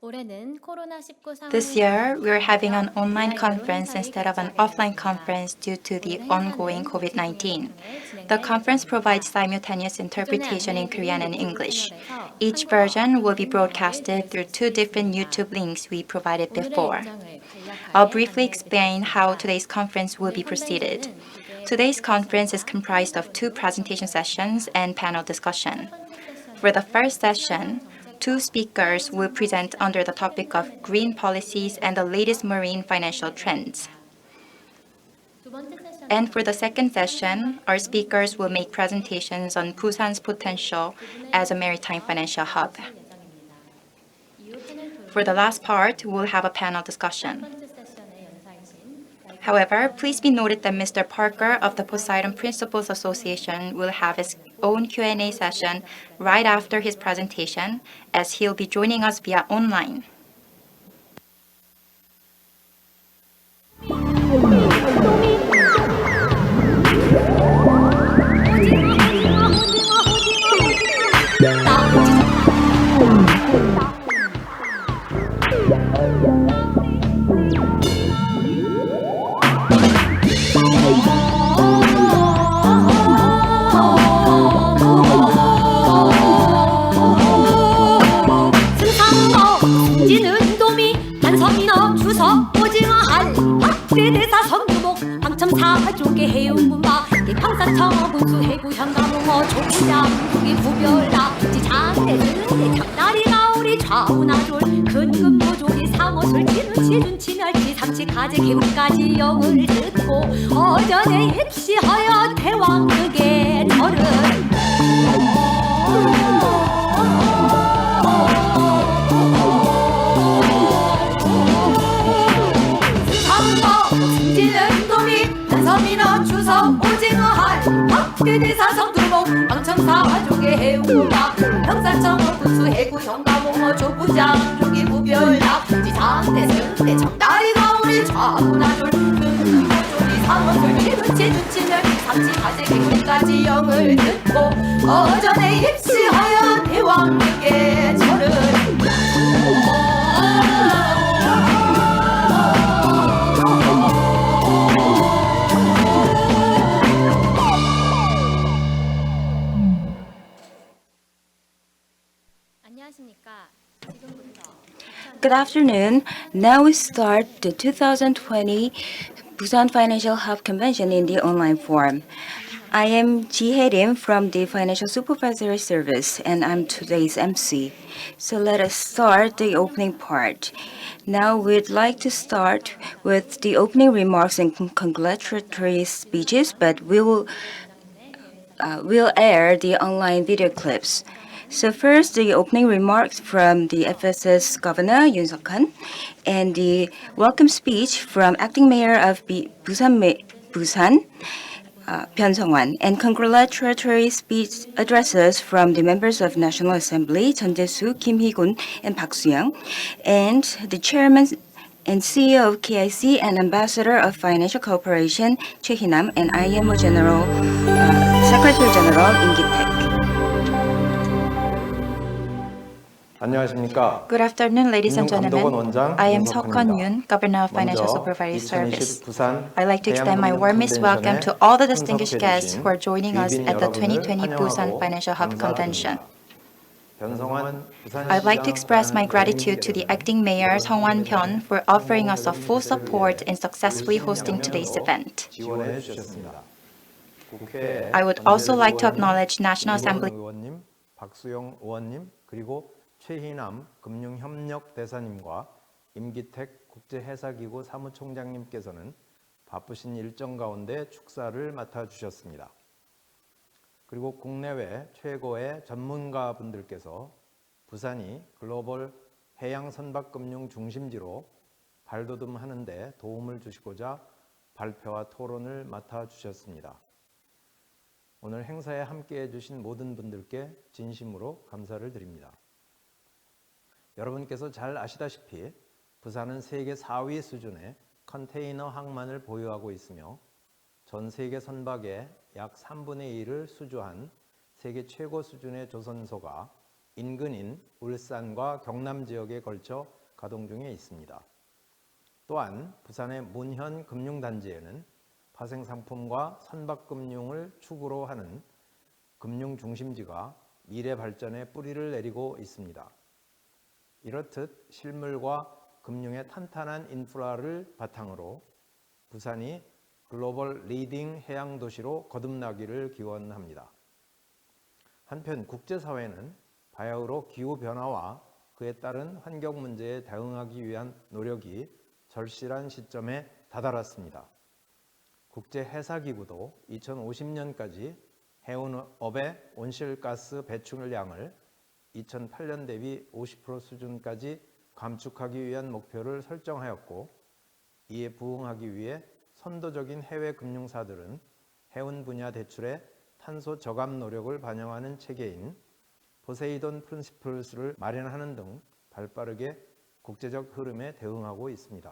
This year, we're having an online conference instead of an offline conference due to the ongoing COVID-19. The conference provides simultaneous interpretation in Korean and English. Each version will be broadcasted through two different YouTube links we provided before. I'll briefly explain how today's conference will be proceeded. Today's conference is comprised of two presentation sessions and panel discussion. For the first session, two speakers will present under the topic of green policies and the latest marine financial trends. And for the second session, our speakers will make presentations on Busan's potential as a maritime financial hub. For the last part, we'll have a panel discussion. However, please be noted that Mr. Parker of the Poseidon Principals Association will have his own Q&A session right after his presentation, as he'll be joining us via online. 사족의 해운군마 대방사청 분수 해구 현가몽어 조기장 국이 구별다 지장대는 장다리가 우리 좌우나졸 근금모조리 상어술 진운치 준치멸치 삼치 가재 개구리까지 영을 듣고 어전에 입시하여 대왕극의 절은 섬이나 추석 오징어 할 박대대사성 두봉 방청사와족의 해운구마 병사청 군수 해구 현가몽어 조부장 조기 부별다 지장대승대 정다리가 우리 좌우나졸 금금모조리 상어술 치루치 주치멸 삼치 가재 개구리까지 영을 듣고 어전에 입시하여 대왕에게 절을 Good afternoon. Now we start the 2020 Busan Financial Hub Convention in the online form. I am Ji Hae-rim from the Financial Supervisory Service, and I'm today's MC. So let us start the opening part. Now we'd like to start with the opening remarks and congratulatory speeches, but we'll air the online video clips. So first, the opening remarks from the FSS Governor Yoon Seok-han and the welcome speech from Acting Mayor of Busan, Byun Sung-hwan, and congratulatory speech addresses from the members of National Assembly, Jeon Jae-soo, Kim Hee-gun, and Park Soo-young, and the Chairman and CEO of KIC and Ambassador of Financial Cooperation, Choi Hee-nam, and IMO General Secretary General Im Gi-taek. 안녕하십니까. Good afternoon, ladies and gentlemen. I am Seok-hun Yoon, Governor of Financial Supervisory Service. I'd like to extend my warmest welcome to all the distinguished guests who are joining us at the 2020 Busan Financial Hub Convention. I'd like to express my gratitude to the Acting Mayor Sung-hwan Byun for offering us a full support in successfully hosting today's event. I would also like to acknowledge National Assembly 최희남 금융협력대사님과 임기택 국제해사기구 사무총장님께서는 바쁘신 일정 가운데 축사를 맡아주셨습니다. 그리고 국내외 최고의 전문가분들께서 부산이 글로벌 해양선박금융 중심지로 발돋움하는 데 도움을 주시고자 발표와 토론을 맡아주셨습니다. 오늘 행사에 함께해 주신 모든 분들께 진심으로 감사를 드립니다. 여러분께서 잘 아시다시피 부산은 세계 4위 수준의 컨테이너 항만을 보유하고 있으며 전 세계 선박의 약 3분의 1을 수주한 세계 최고 수준의 조선소가 인근인 울산과 경남 지역에 걸쳐 가동 중에 있습니다. 또한 부산의 문현 금융단지에는 파생상품과 선박금융을 축으로 하는 금융중심지가 미래 발전에 뿌리를 내리고 있습니다. 이렇듯 실물과 금융의 탄탄한 인프라를 바탕으로 부산이 글로벌 리딩 해양 도시로 거듭나기를 기원합니다. 한편 국제사회는 바야흐로 기후변화와 그에 따른 환경 문제에 대응하기 위한 노력이 절실한 시점에 다다랐습니다. 국제해사기구도 2050년까지 해운업의 온실가스 배출량을 2008년 대비 50% 수준까지 감축하기 위한 목표를 설정하였고, 이에 부응하기 위해 선도적인 해외 금융사들은 해운 분야 대출의 탄소 저감 노력을 반영하는 체계인 포세이돈 프린시플스를 마련하는 등 발빠르게 국제적 흐름에 대응하고 있습니다.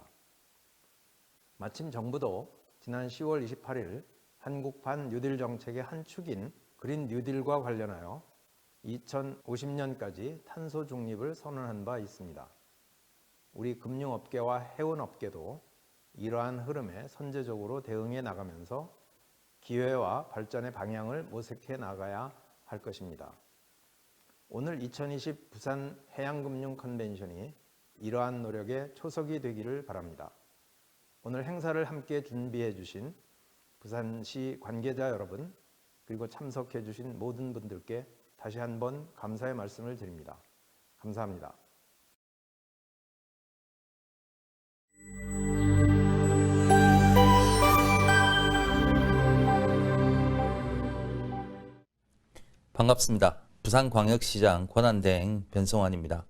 마침 정부도 지난 10월 28일 한국판 뉴딜 정책의 한 축인 그린 뉴딜과 관련하여 2050년까지 탄소 중립을 선언한 바 있습니다. 우리 금융업계와 해운업계도 이러한 흐름에 선제적으로 대응해 나가면서 기회와 발전의 방향을 모색해 나가야 할 것입니다. 오늘 2020 부산 해양금융 컨벤션이 이러한 노력의 초석이 되기를 바랍니다. 오늘 행사를 함께 준비해 주신 부산시 관계자 여러분, 그리고 참석해 주신 모든 분들께 다시 한번 감사의 말씀을 드립니다. 감사합니다. 반갑습니다. 부산광역시장 권한대행 변성환입니다.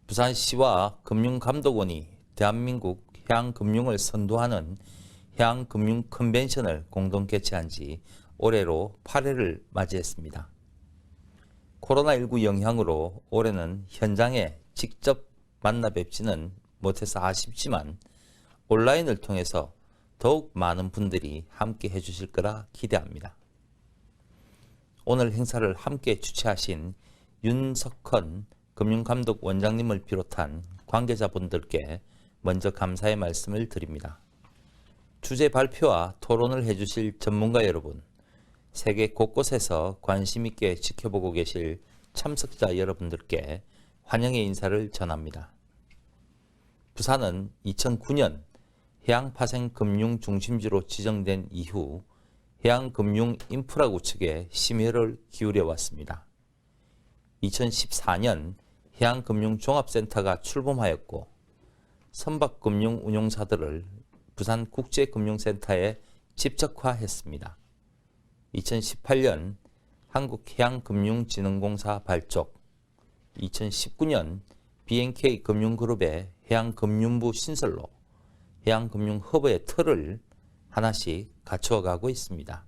부산시와 금융감독원이 대한민국 해양금융을 선도하는 해양금융 컨벤션을 공동 개최한 지 올해로 8회를 맞이했습니다. 코로나19 영향으로 올해는 현장에 직접 만나 뵙지는 못해서 아쉽지만 온라인을 통해서 더욱 많은 분들이 함께 해주실 거라 기대합니다. 오늘 행사를 함께 주최하신 윤석헌 금융감독 원장님을 비롯한 관계자분들께 먼저 감사의 말씀을 드립니다. 주제 발표와 토론을 해주실 전문가 여러분, 세계 곳곳에서 관심 있게 지켜보고 계실 참석자 여러분들께 환영의 인사를 전합니다. 부산은 2009년 해양파생금융 중심지로 지정된 이후 해양금융 인프라 구축에 심혈을 기울여 왔습니다. 2014년 해양금융종합센터가 출범하였고 선박금융 운용사들을 부산국제금융센터에 집적화했습니다. 2018년 한국해양금융진흥공사 발족, 2019년 BNK 금융그룹의 해양금융부 신설로 해양금융 허브의 틀을 하나씩 갖추어가고 있습니다.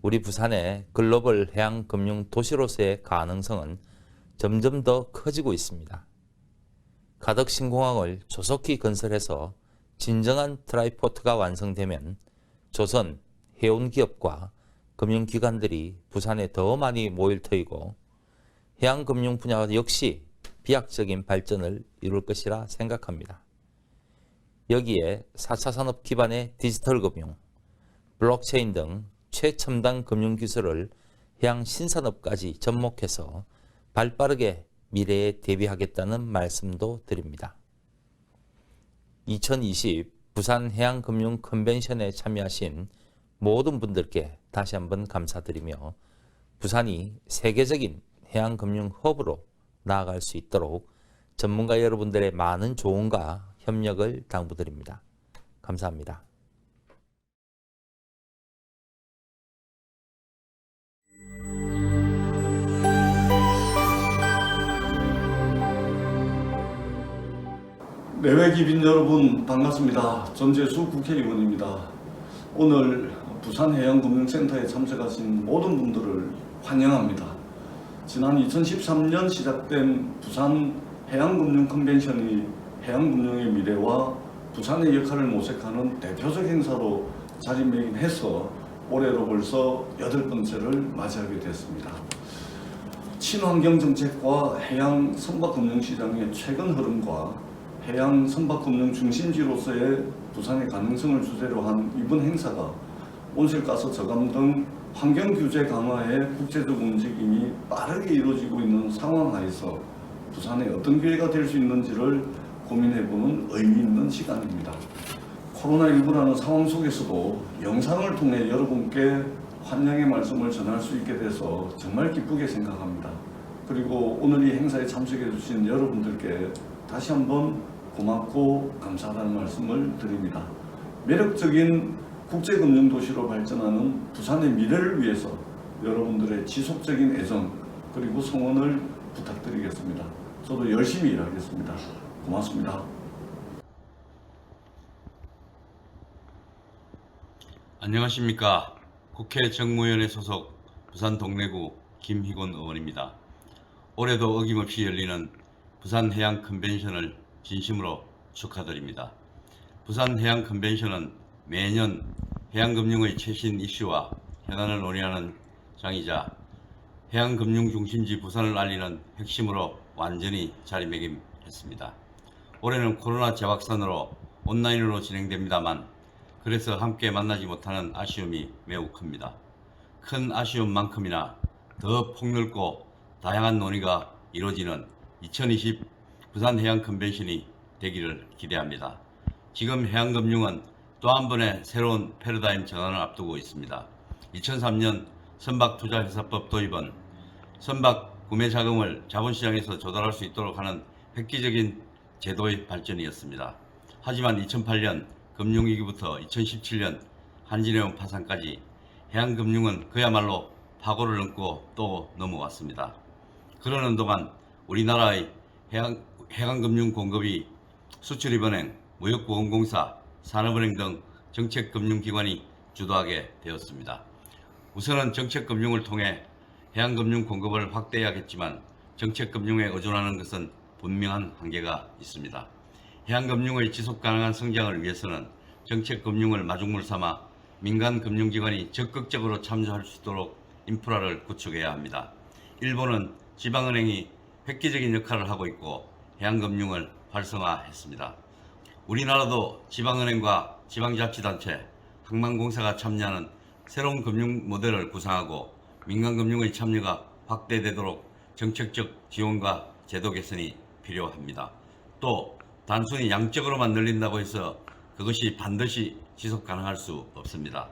우리 부산의 글로벌 해양금융 도시로서의 가능성은 점점 더 커지고 있습니다. 가덕 신공항을 조속히 건설해서 진정한 트라이포트가 완성되면 조선 해운기업과 금융기관들이 부산에 더 많이 모일 터이고 해양금융 분야 역시 비약적인 발전을 이룰 것이라 생각합니다. 여기에 4차 산업 기반의 디지털 금융, 블록체인 등 최첨단 금융기술을 해양 신산업까지 접목해서 발빠르게 미래에 대비하겠다는 말씀도 드립니다. 2020 부산 해양금융 컨벤션에 참여하신 모든 분들께 다시 한번 감사드리며 부산이 세계적인 해양금융 허브로 나아갈 수 있도록 전문가 여러분들의 많은 조언과 협력을 당부드립니다. 감사합니다. 내외 기빈 여러분 반갑습니다. 전재수 국회의원입니다. 오늘 부산해양금융센터에 참석하신 모든 분들을 환영합니다. 지난 2013년 시작된 부산 해양금융 컨벤션이 해양금융의 미래와 부산의 역할을 모색하는 대표적 행사로 자리매김해서 올해로 벌써 8번째를 맞이하게 됐습니다. 친환경 정책과 해양 선박금융시장의 최근 흐름과 해양 선박금융 중심지로서의 부산의 가능성을 주제로 한 이번 행사가 온실가스 저감 등 환경 규제 강화의 국제적 움직임이 빠르게 이루어지고 있는 상황 하에서 부산에 어떤 기회가 될 수 있는지를 고민해보는 의미 있는 시간입니다. 코로나19라는 상황 속에서도 영상을 통해 여러분께 환영의 말씀을 전할 수 있게 돼서 정말 기쁘게 생각합니다. 그리고 오늘 이 행사에 참석해 주신 여러분들께 다시 한번 고맙고 감사하다는 말씀을 드립니다. 매력적인 국제금융도시로 발전하는 부산의 미래를 위해서 여러분들의 지속적인 애정 그리고 성원을 부탁드리겠습니다. 저도 열심히 일하겠습니다. 고맙습니다. 안녕하십니까. 국회 정무위원회 소속 부산 동래구 김희곤 의원입니다. 올해도 어김없이 열리는 부산 해양 컨벤션을 진심으로 축하드립니다. 부산 해양 컨벤션은 매년 해양금융의 최신 이슈와 현안을 논의하는 장이자 해양금융 중심지 부산을 알리는 핵심으로 완전히 자리매김했습니다. 올해는 코로나 재확산으로 온라인으로 진행됩니다만 그래서 함께 만나지 못하는 아쉬움이 매우 큽니다. 큰 아쉬움만큼이나 더 폭넓고 다양한 논의가 이루어지는 2020 부산 해양 컨벤션이 되기를 기대합니다. 지금 해양금융은 또 한 번의 새로운 패러다임 전환을 앞두고 있습니다. 2003년 선박투자회사법 도입은 선박 구매 자금을 자본시장에서 조달할 수 있도록 하는 획기적인 제도의 발전이었습니다. 하지만 2008년 금융위기부터 2017년 한진해운 파산까지 해양금융은 그야말로 파고를 넘고 또 넘어왔습니다. 그러는 동안 우리나라의 해양금융 공급이 수출입은행, 무역보험공사, 산업은행 등 정책금융기관이 주도하게 되었습니다. 우선은 정책금융을 통해 해양금융 공급을 확대해야겠지만 정책금융에 의존하는 것은 분명한 한계가 있습니다. 해양금융의 지속가능한 성장을 위해서는 정책금융을 마중물 삼아 민간금융기관이 적극적으로 참여할 수 있도록 인프라를 구축해야 합니다. 일본은 지방은행이 획기적인 역할을 하고 있고 해양금융을 활성화했습니다. 우리나라도 지방은행과 지방자치단체, 항만공사가 참여하는 새로운 금융 모델을 구상하고 민간금융의 참여가 확대되도록 정책적 지원과 제도 개선이 필요합니다. 또 단순히 양적으로만 늘린다고 해서 그것이 반드시 지속 가능할 수 없습니다.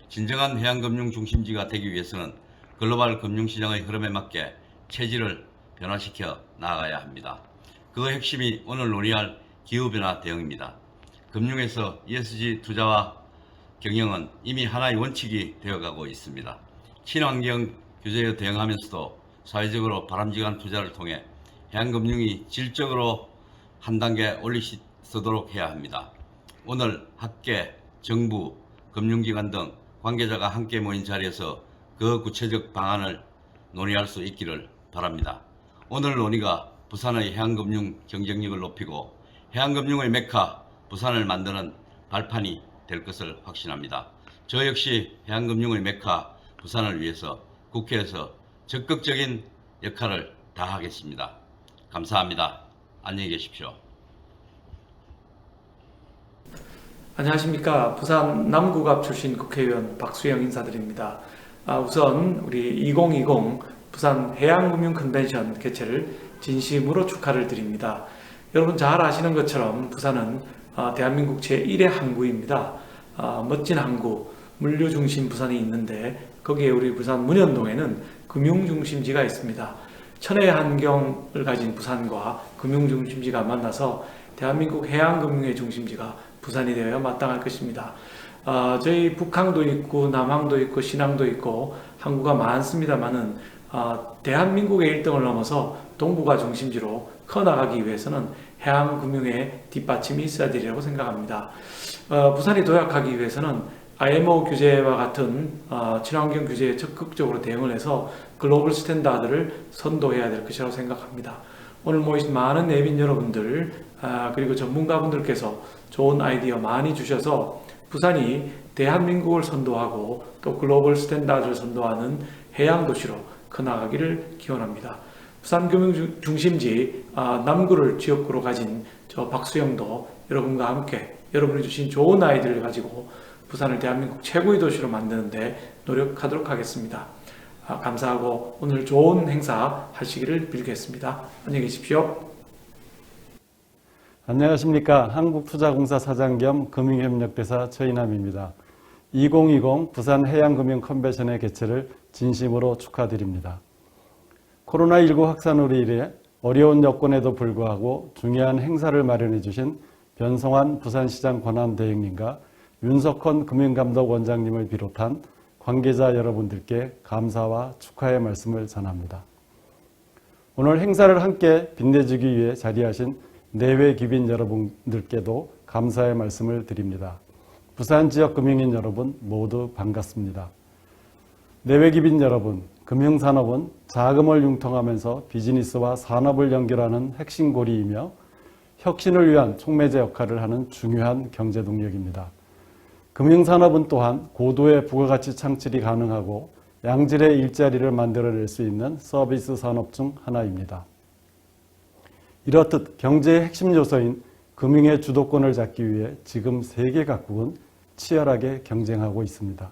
진정한 해양금융 중심지가 되기 위해서는 글로벌 금융시장의 흐름에 맞게 체질을 변화시켜 나아가야 합니다. 그 핵심이 오늘 논의할 기후변화 대응입니다. 금융에서 ESG 투자와 경영은 이미 하나의 원칙이 되어가고 있습니다. 친환경 규제에 대응하면서도 사회적으로 바람직한 투자를 통해 해양금융이 질적으로 한 단계 올리도록 해야 합니다. 오늘 학계, 정부, 금융기관 등 관계자가 함께 모인 자리에서 그 구체적 방안을 논의할 수 있기를 바랍니다. 오늘 논의가 부산의 해양금융 경쟁력을 높이고 해양금융의 메카 부산을 만드는 발판이 될 것을 확신합니다. 저 역시 해양금융의 메카 부산을 위해서 국회에서 적극적인 역할을 다하겠습니다. 감사합니다. 안녕히 계십시오. 안녕하십니까. 부산 남구갑 출신 국회의원 박수영 인사드립니다. 우선 우리 2020 부산 해양금융 컨벤션 개최를 진심으로 축하를 드립니다. 여러분 잘 아시는 것처럼 부산은 대한민국 제1의 항구입니다. 멋진 항구, 물류 중심 부산이 있는데 거기에 우리 부산 문현동에는 금융 중심지가 있습니다. 천혜의 환경을 가진 부산과 금융 중심지가 만나서 대한민국 해양금융의 중심지가 부산이 되어야 마땅할 것입니다. 저희 북항도 있고 남항도 있고 신항도 있고 항구가 많습니다만은 대한민국의 1등을 넘어서 동북아 중심지로 커나가기 위해서는 해양금융의 뒷받침이 있어야 되리라고 생각합니다. 부산이 도약하기 위해서는 IMO 규제와 같은 친환경 규제에 적극적으로 대응을 해서 글로벌 스탠다드를 선도해야 될 것이라고 생각합니다. 오늘 모이신 많은 내빈 여러분들 그리고 전문가분들께서 좋은 아이디어 많이 주셔서 부산이 대한민국을 선도하고 또 글로벌 스탠다드를 선도하는 해양도시로 커나가기를 기원합니다. 부산 금융 중심지 남구를 지역구로 가진 저 박수영도 여러분과 함께 여러분이 주신 좋은 아이디어를 가지고 부산을 대한민국 최고의 도시로 만드는데 노력하도록 하겠습니다. 감사하고 오늘 좋은 행사 하시기를 빌겠습니다. 안녕히 계십시오. 안녕하십니까. 한국투자공사 사장 겸 금융협력대사 최인함입니다. 2020 부산 해양금융 컨벤션의 개최를 진심으로 축하드립니다. 코로나19 확산으로 인해 어려운 여건에도 불구하고 중요한 행사를 마련해 주신 변성환 부산시장 권한대행님과 윤석헌 금융감독원장님을 비롯한 관계자 여러분들께 감사와 축하의 말씀을 전합니다. 오늘 행사를 함께 빛내주기 위해 자리하신 내외 귀빈 여러분들께도 감사의 말씀을 드립니다. 부산 지역 금융인 여러분 모두 반갑습니다. 내외 귀빈 여러분, 금융산업은 자금을 융통하면서 비즈니스와 산업을 연결하는 핵심 고리이며 혁신을 위한 촉매제 역할을 하는 중요한 경제 동력입니다. 금융산업은 또한 고도의 부가가치 창출이 가능하고 양질의 일자리를 만들어낼 수 있는 서비스 산업 중 하나입니다. 이렇듯 경제의 핵심 요소인 금융의 주도권을 잡기 위해 지금 세계 각국은 치열하게 경쟁하고 있습니다.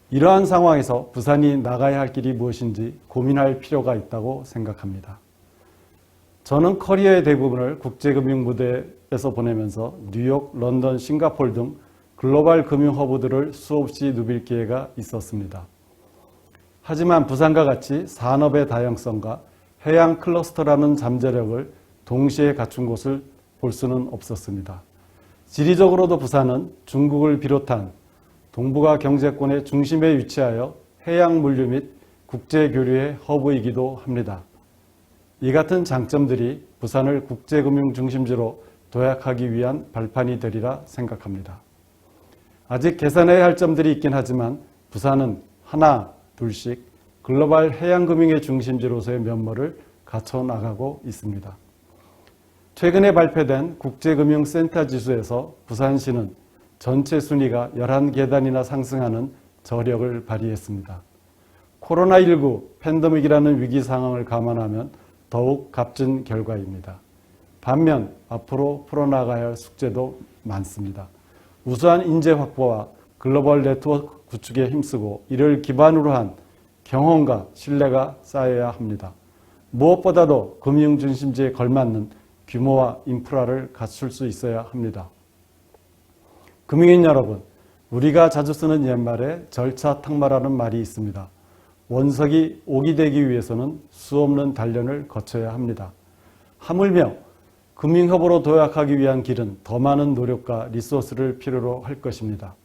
이러한 상황에서 부산이 나가야 할 길이 무엇인지 고민할 필요가 있다고 생각합니다. 저는 커리어의 대부분을 국제금융 무대에서 보내면서 뉴욕, 런던, 싱가포르 등 글로벌 금융 허브들을 수없이 누빌 기회가 있었습니다. 하지만 부산과 같이 산업의 다양성과 해양 클러스터라는 잠재력을 동시에 갖춘 곳을 볼 수는 없었습니다. 지리적으로도 부산은 중국을 비롯한 동북아 경제권의 중심에 위치하여 해양 물류 및 국제교류의 허브이기도 합니다. 이 같은 장점들이 부산을 국제금융 중심지로 도약하기 위한 발판이 되리라 생각합니다. 아직 개선해야 할 점들이 있긴 하지만 부산은 하나, 둘씩 글로벌 해양금융의 중심지로서의 면모를 갖춰 나가고 있습니다. 최근에 발표된 국제금융센터 지수에서 부산시는 전체 순위가 11계단이나 상승하는 저력을 발휘했습니다. 코로나19 팬데믹이라는 위기 상황을 감안하면 더욱 값진 결과입니다. 반면 앞으로 풀어나가야 할 숙제도 많습니다. 우수한 인재 확보와 글로벌 네트워크 구축에 힘쓰고 이를 기반으로 한 경험과 신뢰가 쌓여야 합니다. 무엇보다도 금융 중심지에 걸맞는 규모와 인프라를 갖출 수 있어야 합니다. 금융인 여러분, 우리가 자주 쓰는 옛말에 절차탁마라는 말이 있습니다. 원석이 옥이 되기 위해서는 수없는 단련을 거쳐야 합니다. 하물며 금융협으로 도약하기 위한 길은 더 많은 노력과 리소스를 필요로 할 것입니다.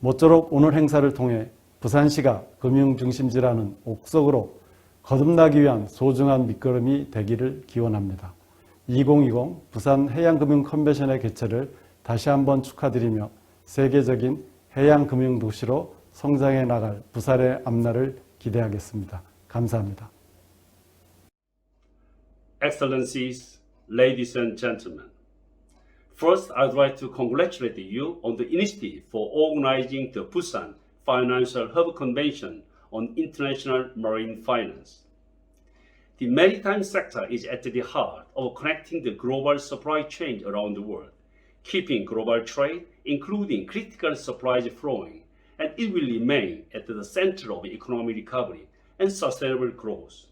모쪼록 오늘 행사를 통해 부산시가 금융중심지라는 옥석으로 거듭나기 위한 소중한 밑거름이 되기를 기원합니다. 2020 부산 해양금융 컨벤션의 개최를 다시 한번 축하드리며 세계적인 해양금융도시로 성장해 나갈 부산의 앞날을 기대하겠습니다. 감사합니다. Excellencies, ladies and gentlemen. First, I'd like to congratulate you on the initiative for organizing the Busan Financial Hub Convention on International Marine Finance. The maritime sector is at the heart of connecting the global supply chain around the world, keeping global trade, including critical supplies flowing, and it will remain at the center of economic recovery and sustainable growth.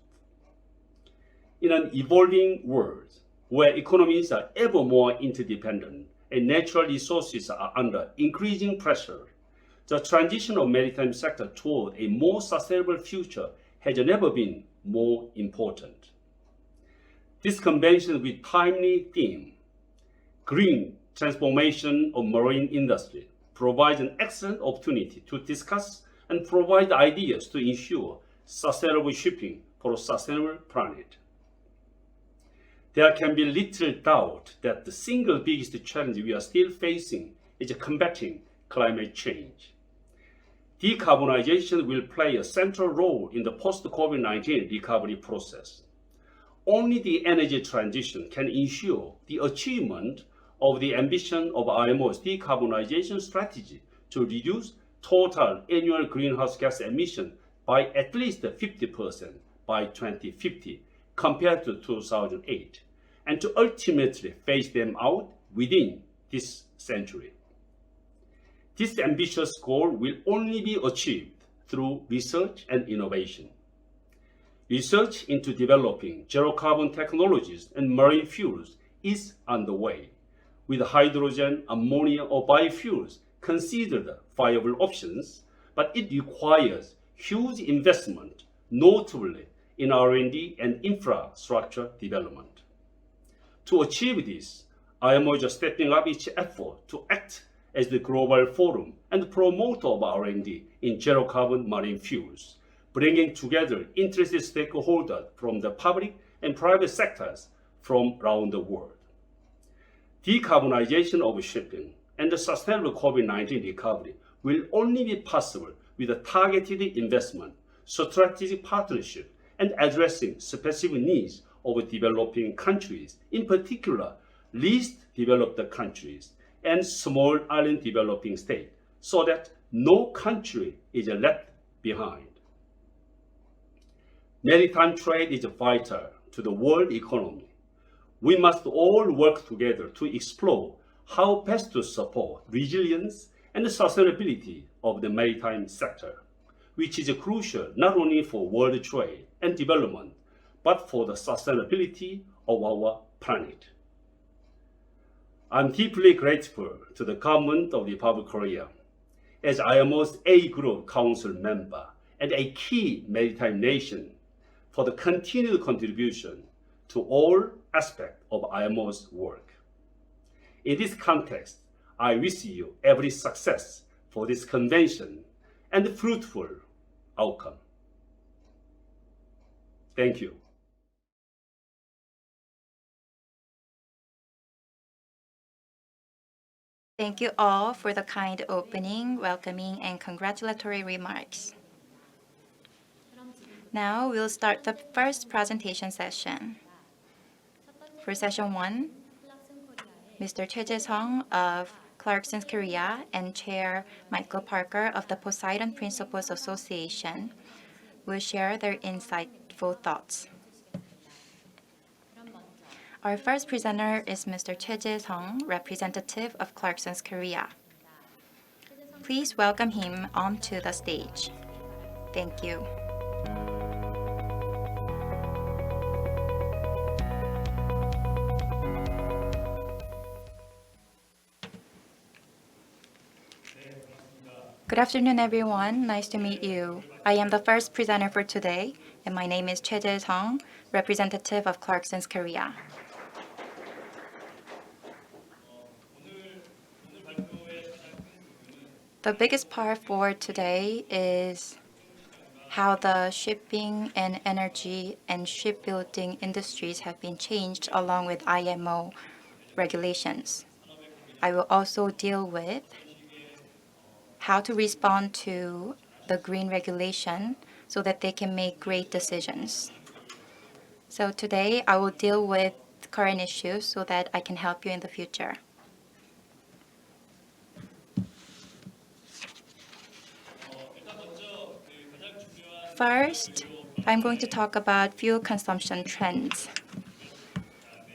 In an evolving world where economies are ever more interdependent and natural resources are under increasing pressure, the transition of maritime sector toward a more sustainable future has never been more important. This convention with timely theme, Green Transformation of Marine Industry, provides an excellent opportunity to discuss and provide ideas to ensure sustainable shipping for a sustainable planet. There can be little doubt that the single biggest challenge we are still facing is combating climate change. Decarbonization will play a central role in the post-COVID-19 recovery process. Only the energy transition can ensure the achievement of the ambition of IMO's decarbonization strategy to reduce total annual greenhouse gas emissions by at least 50% by 2050 compared to 2008, and to ultimately phase them out within this century. This ambitious goal will only be achieved through research and innovation. Research into developing zero-carbon technologies and marine fuels is underway, with hydrogen, ammonia, or biofuels considered viable options, but it requires huge investment, notably in R&D and infrastructure development. To achieve this, IMO is stepping up its effort to act as the global forum and promoter of R&D in zero-carbon marine fuels, bringing together interested stakeholders from the public and private sectors from around the world. Decarbonization of shipping and the sustainable COVID-19 recovery will only be possible with a targeted investment, strategic partnership, and addressing specific needs of developing countries, in particular least developed countries and small island developing states, so that no country is left behind. Maritime trade is vital to the world economy. We must all work together to explore how best to support resilience and the sustainability of the maritime sector, which is crucial not only for world trade and development, but for the sustainability of our planet. I'm deeply grateful to the government of the Republic of Korea as IMO's A Group Council member and a key maritime nation for the continued contribution to all aspects of IMO's work. In this context, I wish you every success for this convention and fruitful outcome. Thank you. Thank you all for the kind opening, welcoming, and congratulatory remarks. Now we'll start the first presentation session. For session 1, Mr. Choi Jae-sung of Clarkson's Korea and Chair Michael Parker of the Poseidon Principles Association will share their insightful thoughts. Our first presenter is Mr. Choi Jae-sung, representative of Clarkson's Korea. Please welcome him onto the stage. Thank you. Good afternoon, everyone. Nice to meet you. I am the first presenter for today, and my name is Choi Jae-sung, representative of Clarkson's Korea. The biggest part for today is how the shipping and energy and shipbuilding industries have been changed along with IMO regulations. I will also deal with how to respond to the green regulation so that they can make great decisions. So today I will deal with current issues so that I can help you in the future. First, I'm going to talk about fuel consumption trends.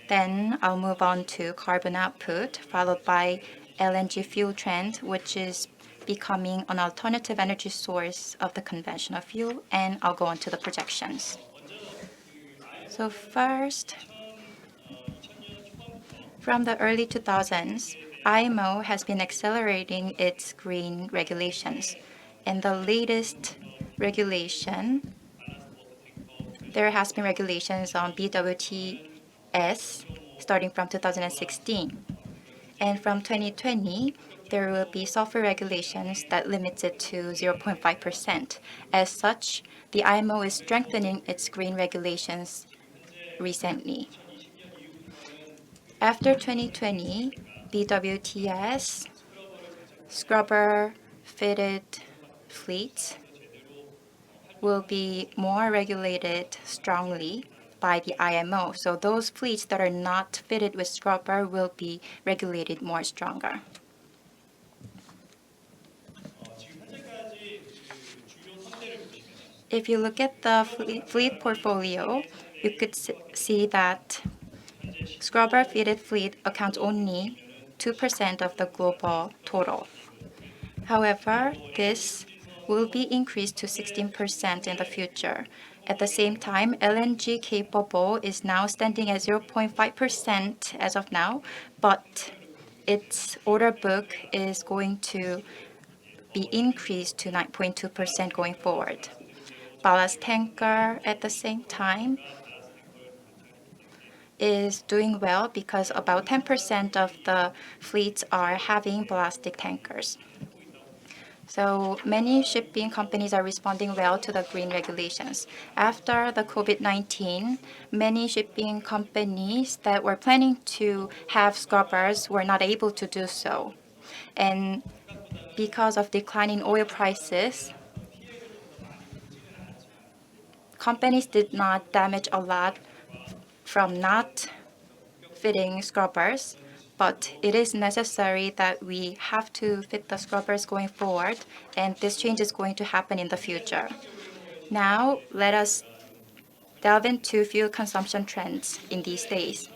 Then I'll move on to carbon output, followed by LNG fuel trend, which is becoming an alternative energy source of the conventional fuel, and I'll go on to the projections. So first, from the early 2000s, IMO has been accelerating its green regulations. In the latest regulation, there has been regulations on BWTS starting from 2016. And from 2020, there will be sulfur regulations that limits it to 0.5%. As such, the IMO is strengthening its green regulations recently. After 2020, BWTS, scrubber-fitted fleets will be more regulated strongly by the IMO. So those fleets that are not fitted with scrubber will be regulated more stronger. If you look at the fleet portfolio, you could see that scrubber-fitted fleet accounts only 2% of the global total. However, this will be increased to 16% in the future. At the same time, LNG capable is now standing at 0.5% as of now, but its order book is going to be increased to 9.2% going forward. Ballast tanker at the same time is doing well because about 10% of the fleets are having ballastic tankers. So many shipping companies are responding well to the green regulations. After the COVID-19, many shipping companies that were planning to have scrubbers were not able to do so. And because of declining oil prices, companies did not damage a lot from not fitting scrubbers, but it is necessary that we have to fit the scrubbers going forward, and this change is going to happen in the future. Now, let us delve into fuel consumption trends in these days.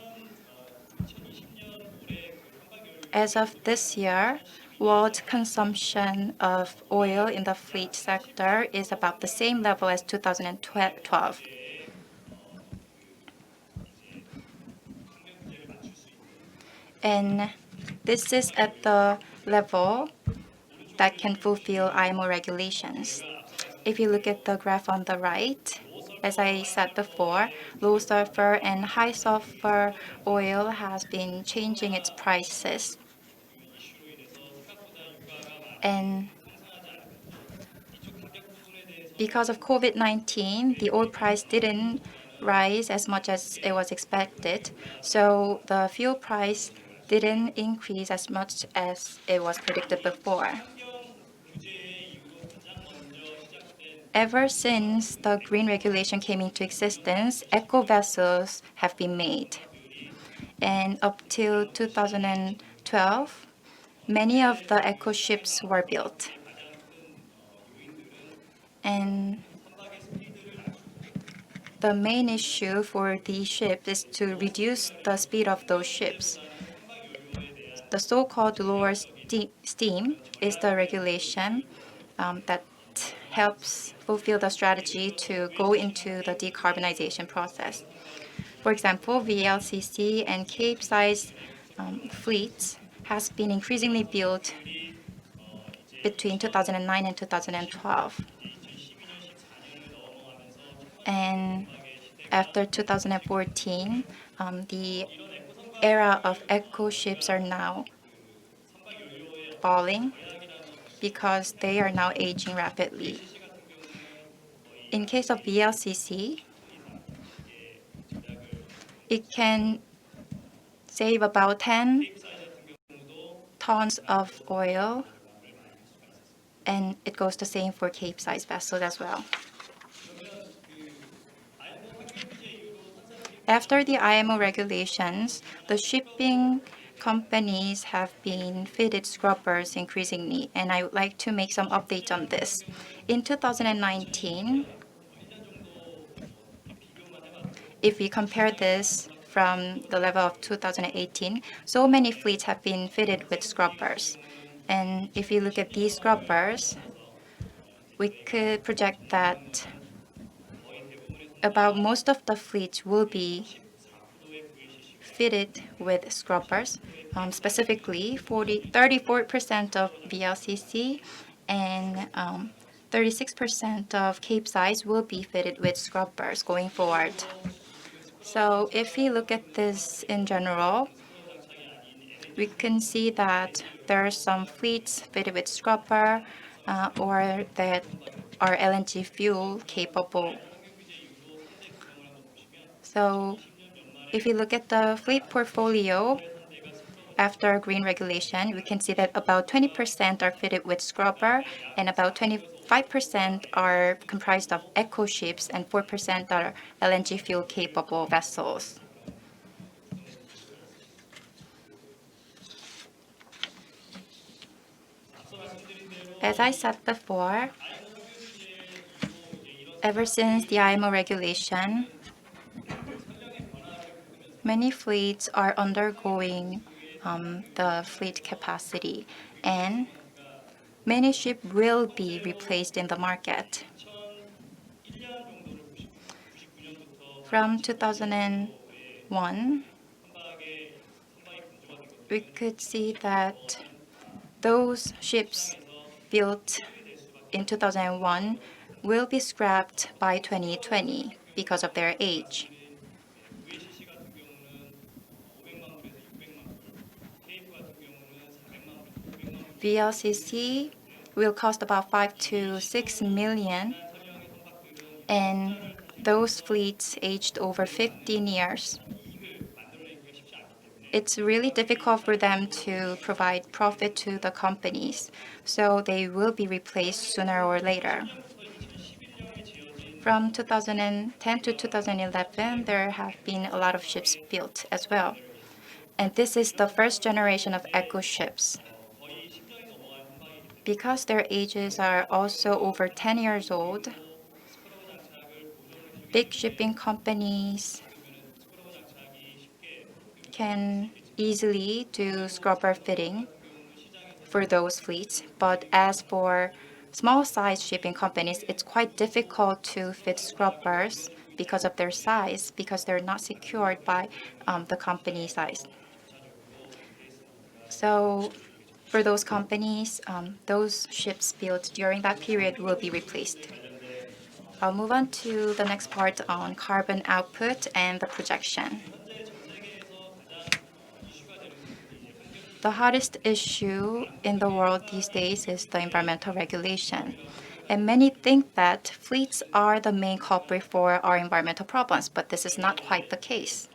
As of this year, world consumption of oil in the fleet sector is about the same level as 2012. And this is at the level that can fulfill IMO regulations. If you look at the graph on the right, as I said before, low sulfur and high sulfur oil has been changing its prices. And because of COVID-19, the oil price didn't rise as much as it was expected, so the fuel price didn't increase as much as it was predicted before. Ever since the green regulation came into existence, eco vessels have been made. And up till 2012, many of the eco ships were built. And the main issue for these ships is to reduce the speed of those ships. The so-called lower steam is the regulation that helps fulfill the strategy to go into the decarbonization process. For example, VLCC and Cape-size fleets has been increasingly built between 2009 and 2012. And after 2014, the era of eco ships are now falling because they are now aging rapidly. In case of VLCC, it can save about 10 tons of oil, and it goes the same for Cape-size vessels as well. After the IMO regulations, the shipping companies have been fitted scrubbers increasingly, and I would like to make some updates on this. In 2019, if we compare this from the level of 2018, so many fleets have been fitted with scrubbers. And if you look at these scrubbers, we could project that about most of the fleets will be fitted with scrubbers, specifically 34% of VLCC and 36% of Cape-size will be fitted with scrubbers going forward. So if we look at this in general, we can see that there are some fleets fitted with scrubber or that are LNG fuel capable. So if we look at the fleet portfolio after green regulation, we can see that about 20% are fitted with scrubber and about 25% are comprised of eco ships and 4% are LNG fuel capable vessels. As I said before, Ever since the IMO regulation, many fleets are undergoing the fleet capacity, and many ships will be replaced in the market. From 2001, we could see that those ships built in 2001 will be scrapped by 2020 because of their age. VLCC will cost about 5 to 6 million, and those fleets aged over 15 years. It's really difficult for them to provide profit to the companies, so they will be replaced sooner or later. From 2010 to 2011, there have been a lot of ships built as well. And this is the first generation of eco ships. Because their ages are also over 10 years old, big shipping companies can easily do scrubber fitting for those fleets. But as for small-sized shipping companies, it's quite difficult to fit scrubbers because of their size, because they're not secured by the company size. So for those companies, those ships built during that period will be replaced. I'll move on to the next part on carbon output and the projection. The hottest issue in the world these days is the environmental regulation. And many think that fleets are the main culprit for our environmental problems, but this is not quite the case.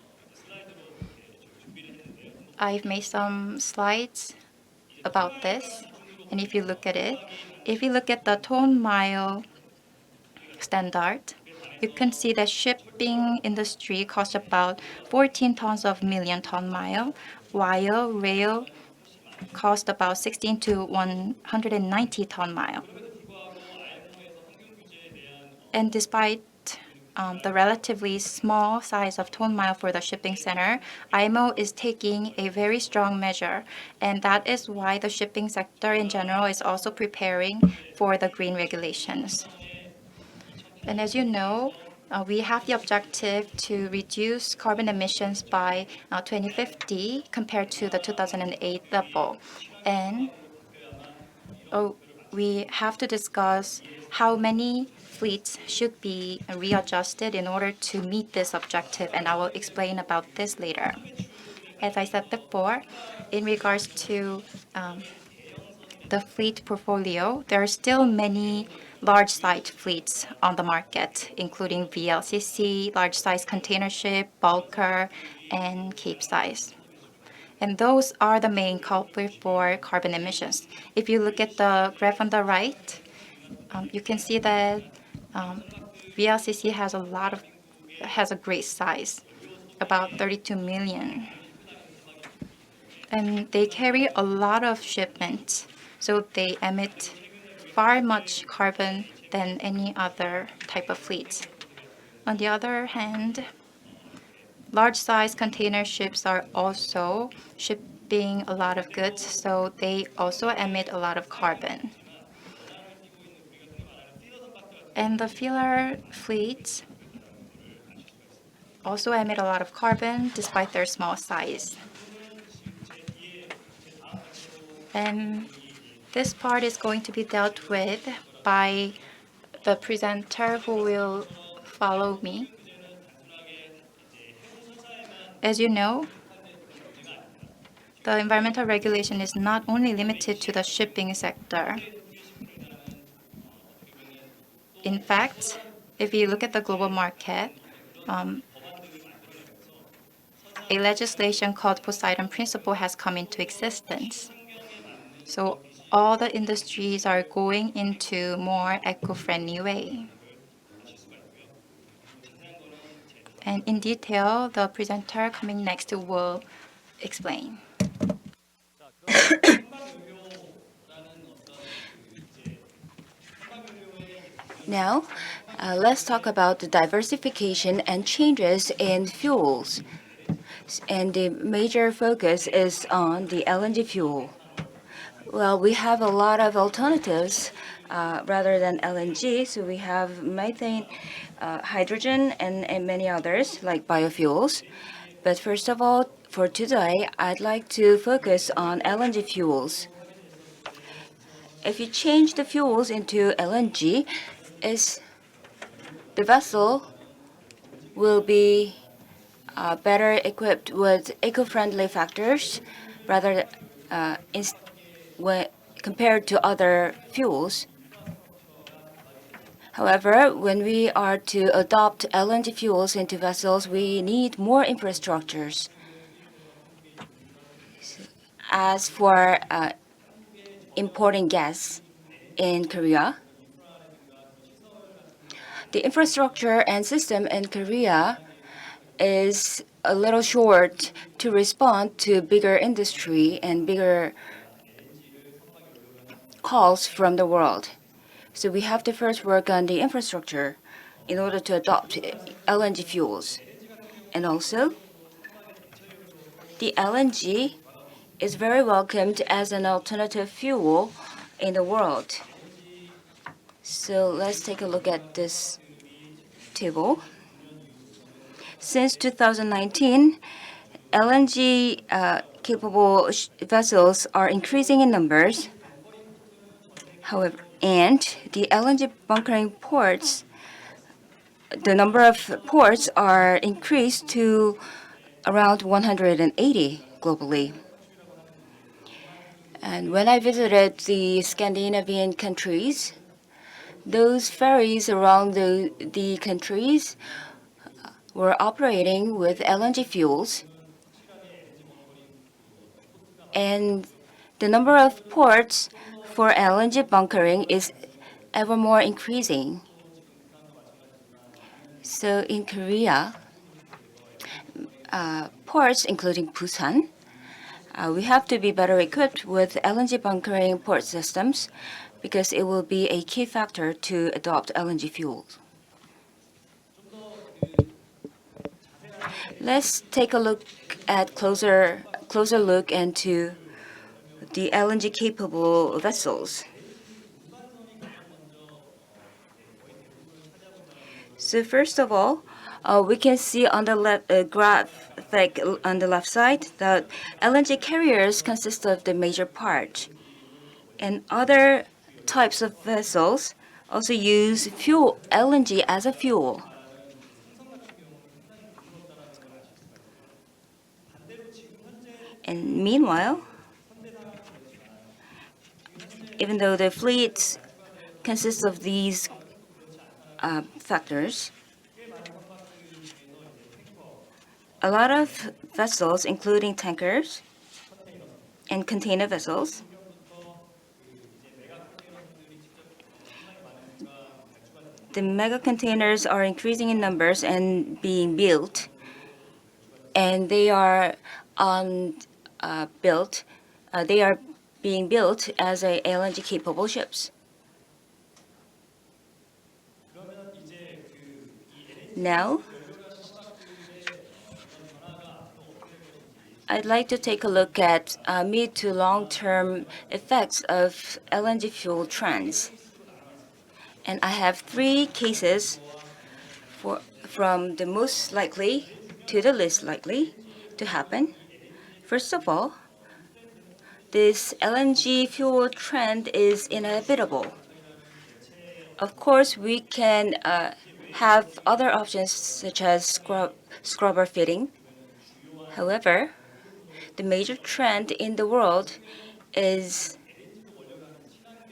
I've made some slides about this, and if you look at it, if you look at the ton-mile standard, you can see that shipping industry costs about 14 tons of million ton-mile, while rail cost about 16 to 190 ton-mile. And despite the relatively small size of ton-mile for the shipping center, IMO is taking a very strong measure, and that is why the shipping sector in general is also preparing for the green regulations. And as you know, we have the objective to reduce carbon emissions by 2050 compared to the 2008 level. And we have to discuss how many fleets should be readjusted in order to meet this objective, and I will explain about this later. As I said before, in regards to the fleet portfolio, there are still many large-sized fleets on the market, including VLCC, large-size container ship, bulker, and Capesize. And those are the main culprit for carbon emissions. If you look at the graph on the right, you can see that VLCC has a great size, about 32 million. And they carry a lot of shipments, so they emit far much carbon than any other type of fleet. On the other hand, large-size container ships are also shipping a lot of goods, so they also emit a lot of carbon. And the filler fleets also emit a lot of carbon despite their small size. And this part is going to be dealt with by the presenter who will follow me. As you know, the environmental regulation is not only limited to the shipping sector. In fact, if you look at the global market, a legislation called Poseidon Principle has come into existence. So all the industries are going into more eco-friendly way. And in detail, the presenter coming next will explain. Now, Let's talk about the diversification and changes in fuels. And the major focus is on the LNG fuel. Well, we have a lot of alternatives rather than LNG. So we have methane, hydrogen, and many others like biofuels. But first of all, for today, I'd like to focus on LNG fuels. If you change the fuels into LNG, the vessel will be better equipped with eco-friendly factors rather compared to other fuels. However, when we are to adopt LNG fuels into vessels, we need more infrastructures. As for importing gas in Korea, the infrastructure and system in Korea is a little short to respond to bigger industry and bigger calls from the world. So we have to first work on the infrastructure in order to adopt LNG fuels. And also, the LNG is very welcomed as an alternative fuel in the world. So let's take a look at this table. Since 2019, LNG capable vessels are increasing in numbers. However, and the LNG bunkering ports, the number of ports are increased to around 180 globally. And when I visited the Scandinavian countries, those ferries around the countries were operating with LNG fuels. And the number of ports for LNG bunkering is ever more increasing. So in Korea, ports including Busan, we have to be better equipped with LNG bunkering port systems because it will be a key factor to adopt LNG fuels. Let's take a look at closer look into the LNG capable vessels. So first of all, we can see on the graphic on the left side that LNG carriers consist of the major part, and other types of vessels also use LNG as a fuel. And meanwhile, even though the fleet consists of these factors, a lot of vessels, including tankers and container vessels, the mega containers are increasing in numbers and being built, and they are being built as LNG capable ships. Now, I'd like to take a look at mid to long-term effects of LNG fuel trends. And I have 3 cases from the most likely to the least likely to happen. First of all, this LNG fuel trend is inevitable. Of course, we can have other options such as scrubber fitting. However, the major trend in the world is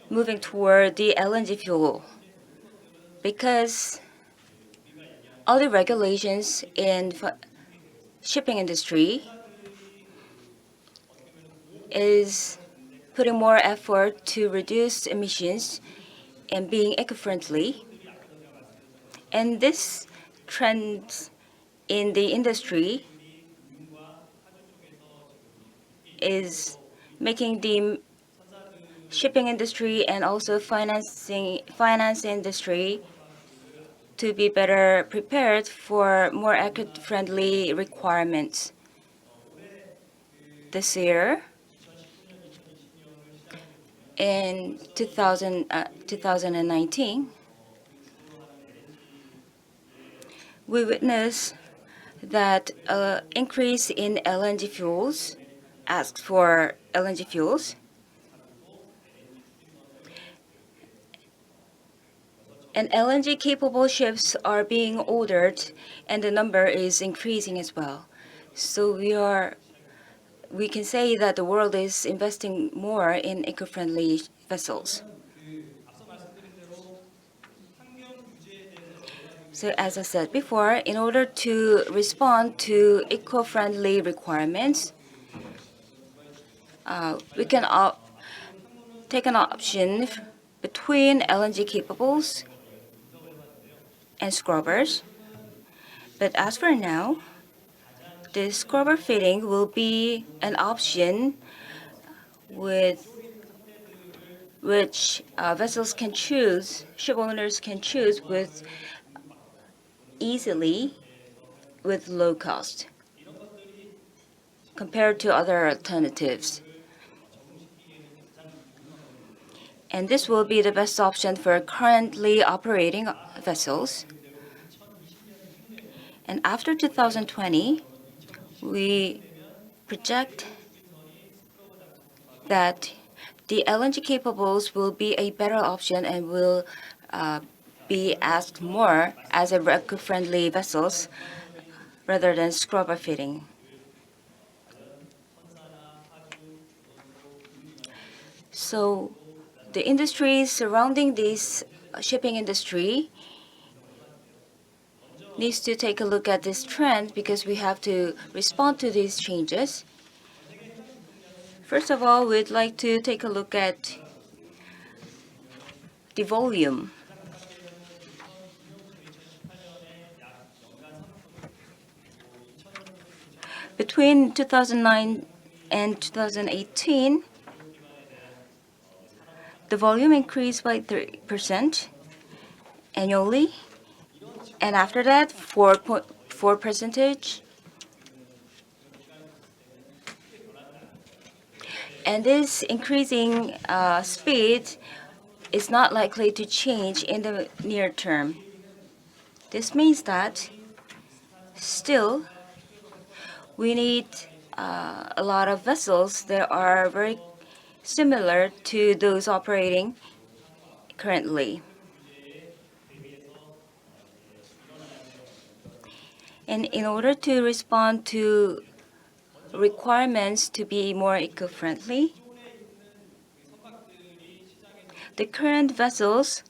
moving toward the LNG fuel because all the regulations in shipping industry is putting more effort to reduce emissions and being eco-friendly. And this trend in the industry is making the shipping industry and also finance industry to be better prepared for more eco-friendly requirements. This year, in 2019, we witnessed that increase in LNG fuels, asked for LNG fuels, and LNG capable ships are being ordered, and the number is increasing as well. So we can say that the world is investing more in eco-friendly vessels. So as I said before, in order to respond to eco-friendly requirements, we can take an option between LNG capables and scrubbers. But as for now, the scrubber fitting will be an option with which vessels can choose, ship owners can choose with easily with low cost compared to other alternatives. And this will be the best option for currently operating vessels. And after 2020, we project that the LNG capables will be a better option and will be asked more as a eco-friendly vessels rather than scrubber fitting. So the industry surrounding this shipping industry needs to take a look at this trend because we have to respond to these changes. First of all, we'd like to take a look at the volume. Between 2009 and 2018, the volume increased by 3% annually, and after that, 4.4%. And this increasing speed is not likely to change in the near term. This means that still we need a lot of vessels that are very similar to those operating currently. And in order to respond to requirements to be more eco-friendly, the current vessels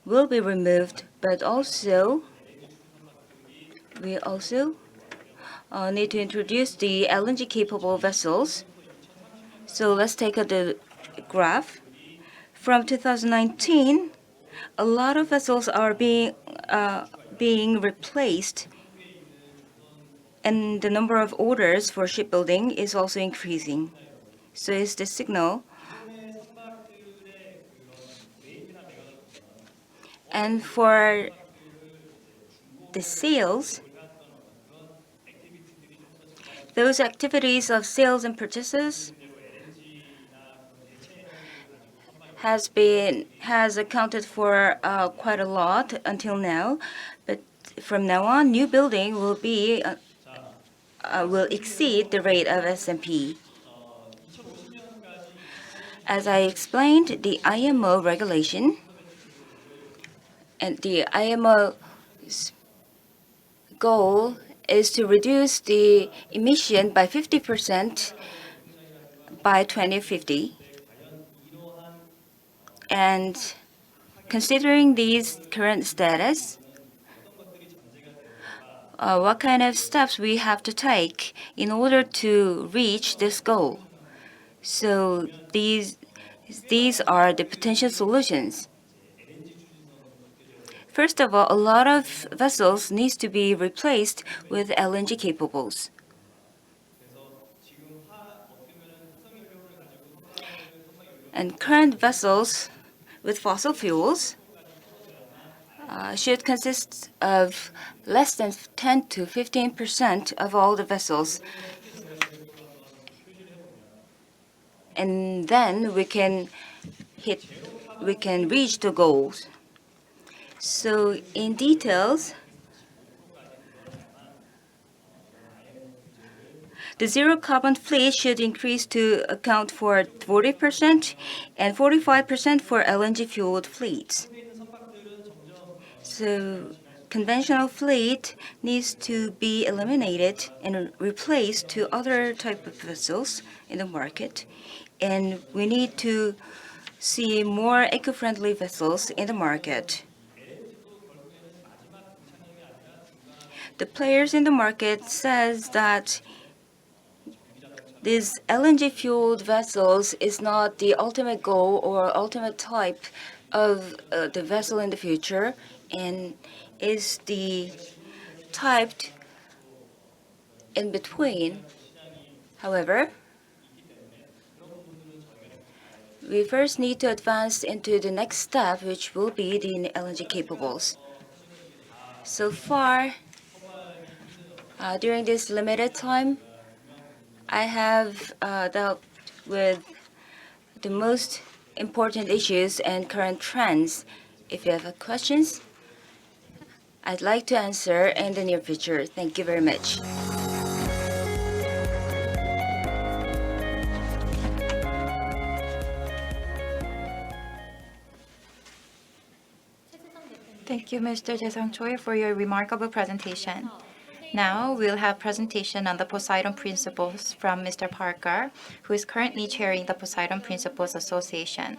will be removed, but also we also need to introduce the LNG-capable vessels. So let's take the graph. From 2019, a lot of vessels are being replaced, and the number of orders for shipbuilding is also increasing. So it's the signal. And for the sales, those activities of sales and purchases has accounted for quite a lot until now, but from now on, new building will exceed the rate of S&P. As I explained, the IMO regulation and the IMO's goal is to reduce the emission by 50% by 2050. And considering these current status, what kind of steps we have to take in order to reach this goal? So these are the potential solutions. First of all, a lot of vessels needs to be replaced with LNG capables. And current vessels with fossil fuels should consist of less than 10 to 15% of all the vessels. And then we can reach the goals. So in details, the zero carbon fleet should increase to account for 40% and 45% for LNG fueled fleets. So conventional fleet needs to be eliminated and replaced to other type of vessels in the market. And we need to see more eco-friendly vessels in the market. The players in the market says that these LNG-fueled vessels is not the ultimate goal or ultimate type of the vessel in the future, and is the type in between. However, we first need to advance into the next step, which will be the LNG capables. So far, during this limited time, I have dealt with the most important issues and current trends. If you have questions, I'd like to answer in the near future. Thank you very much. Thank you, Mr. Jae-sung Choi, for your remarkable presentation. Now we'll have presentation on the Poseidon Principles from Mr. Parker, who is currently chairing the Poseidon Principles Association.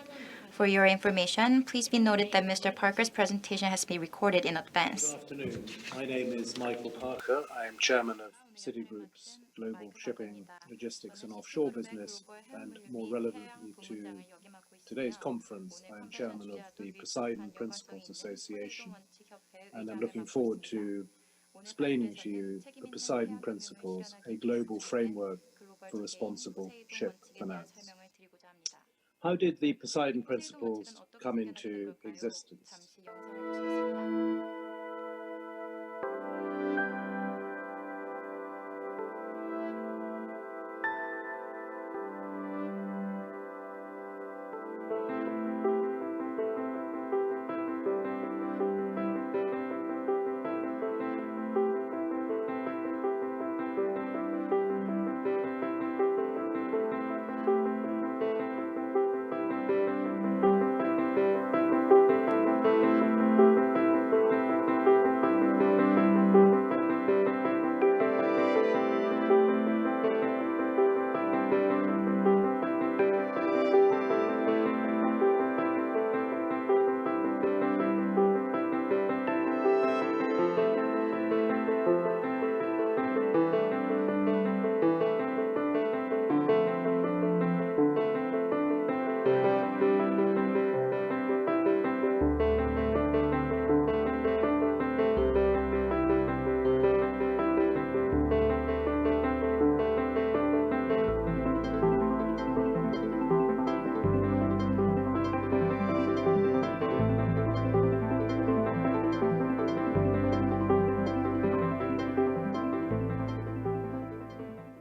For your information, please be noted that Mr. Parker's presentation has been recorded in advance. Good afternoon. My name is Michael Parker. I am chairman of Citigroup's Global Shipping, Logistics and Offshore Business, and more relevantly to today's conference, I am chairman of the Poseidon Principles Association, and I'm looking forward to explaining to you the Poseidon Principles, a global framework for responsible ship finance. How did the Poseidon Principles come into existence?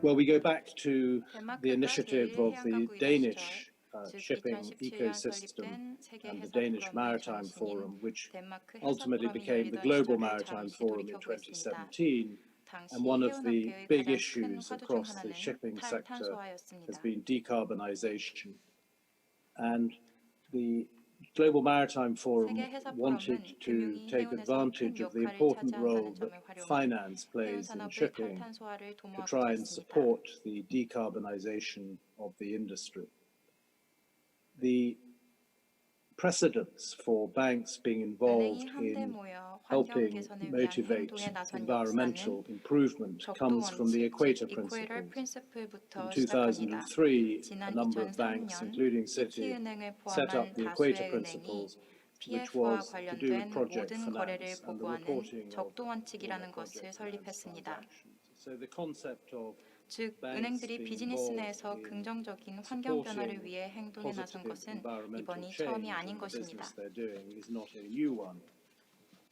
Well, we go back to the initiative of the Danish shipping ecosystem and the Danish Maritime Forum, which ultimately became the Global Maritime Forum in 2017. And one of the big issues across the shipping sector has been decarbonization. And the Global Maritime Forum wanted to take advantage of the important role that finance plays in shipping to try and support the decarbonization of the industry. The precedents for banks being involved in helping motivate environmental improvement comes from the Equator Principles. In 2003, a number of banks, including Citi, set up the Equator Principles, which was to do with project finance and the reporting of project finance transactions. So the concept of 즉, 은행들이 비즈니스 내에서 긍정적인 환경 변화를 위해 행동에 나선 것은 이번이 처음이 아닌 것입니다.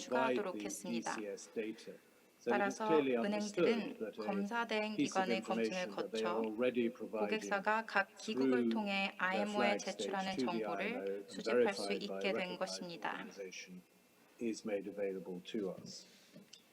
추가하도록 했습니다. 따라서 은행들은 검사된 기관의 검증을 거쳐 고객사가 각 기국을 통해 IMO에 제출하는 정보를 수집할 수 있게 된 것입니다.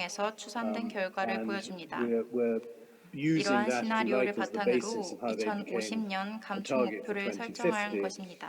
과정에서 추산된 결과를 보여줍니다. we're using 이러한 that, if you 시나리오를 like, as the 바탕으로 basis of how they became 2050년 a 감축 target for 목표를 설정한 2050. 것입니다.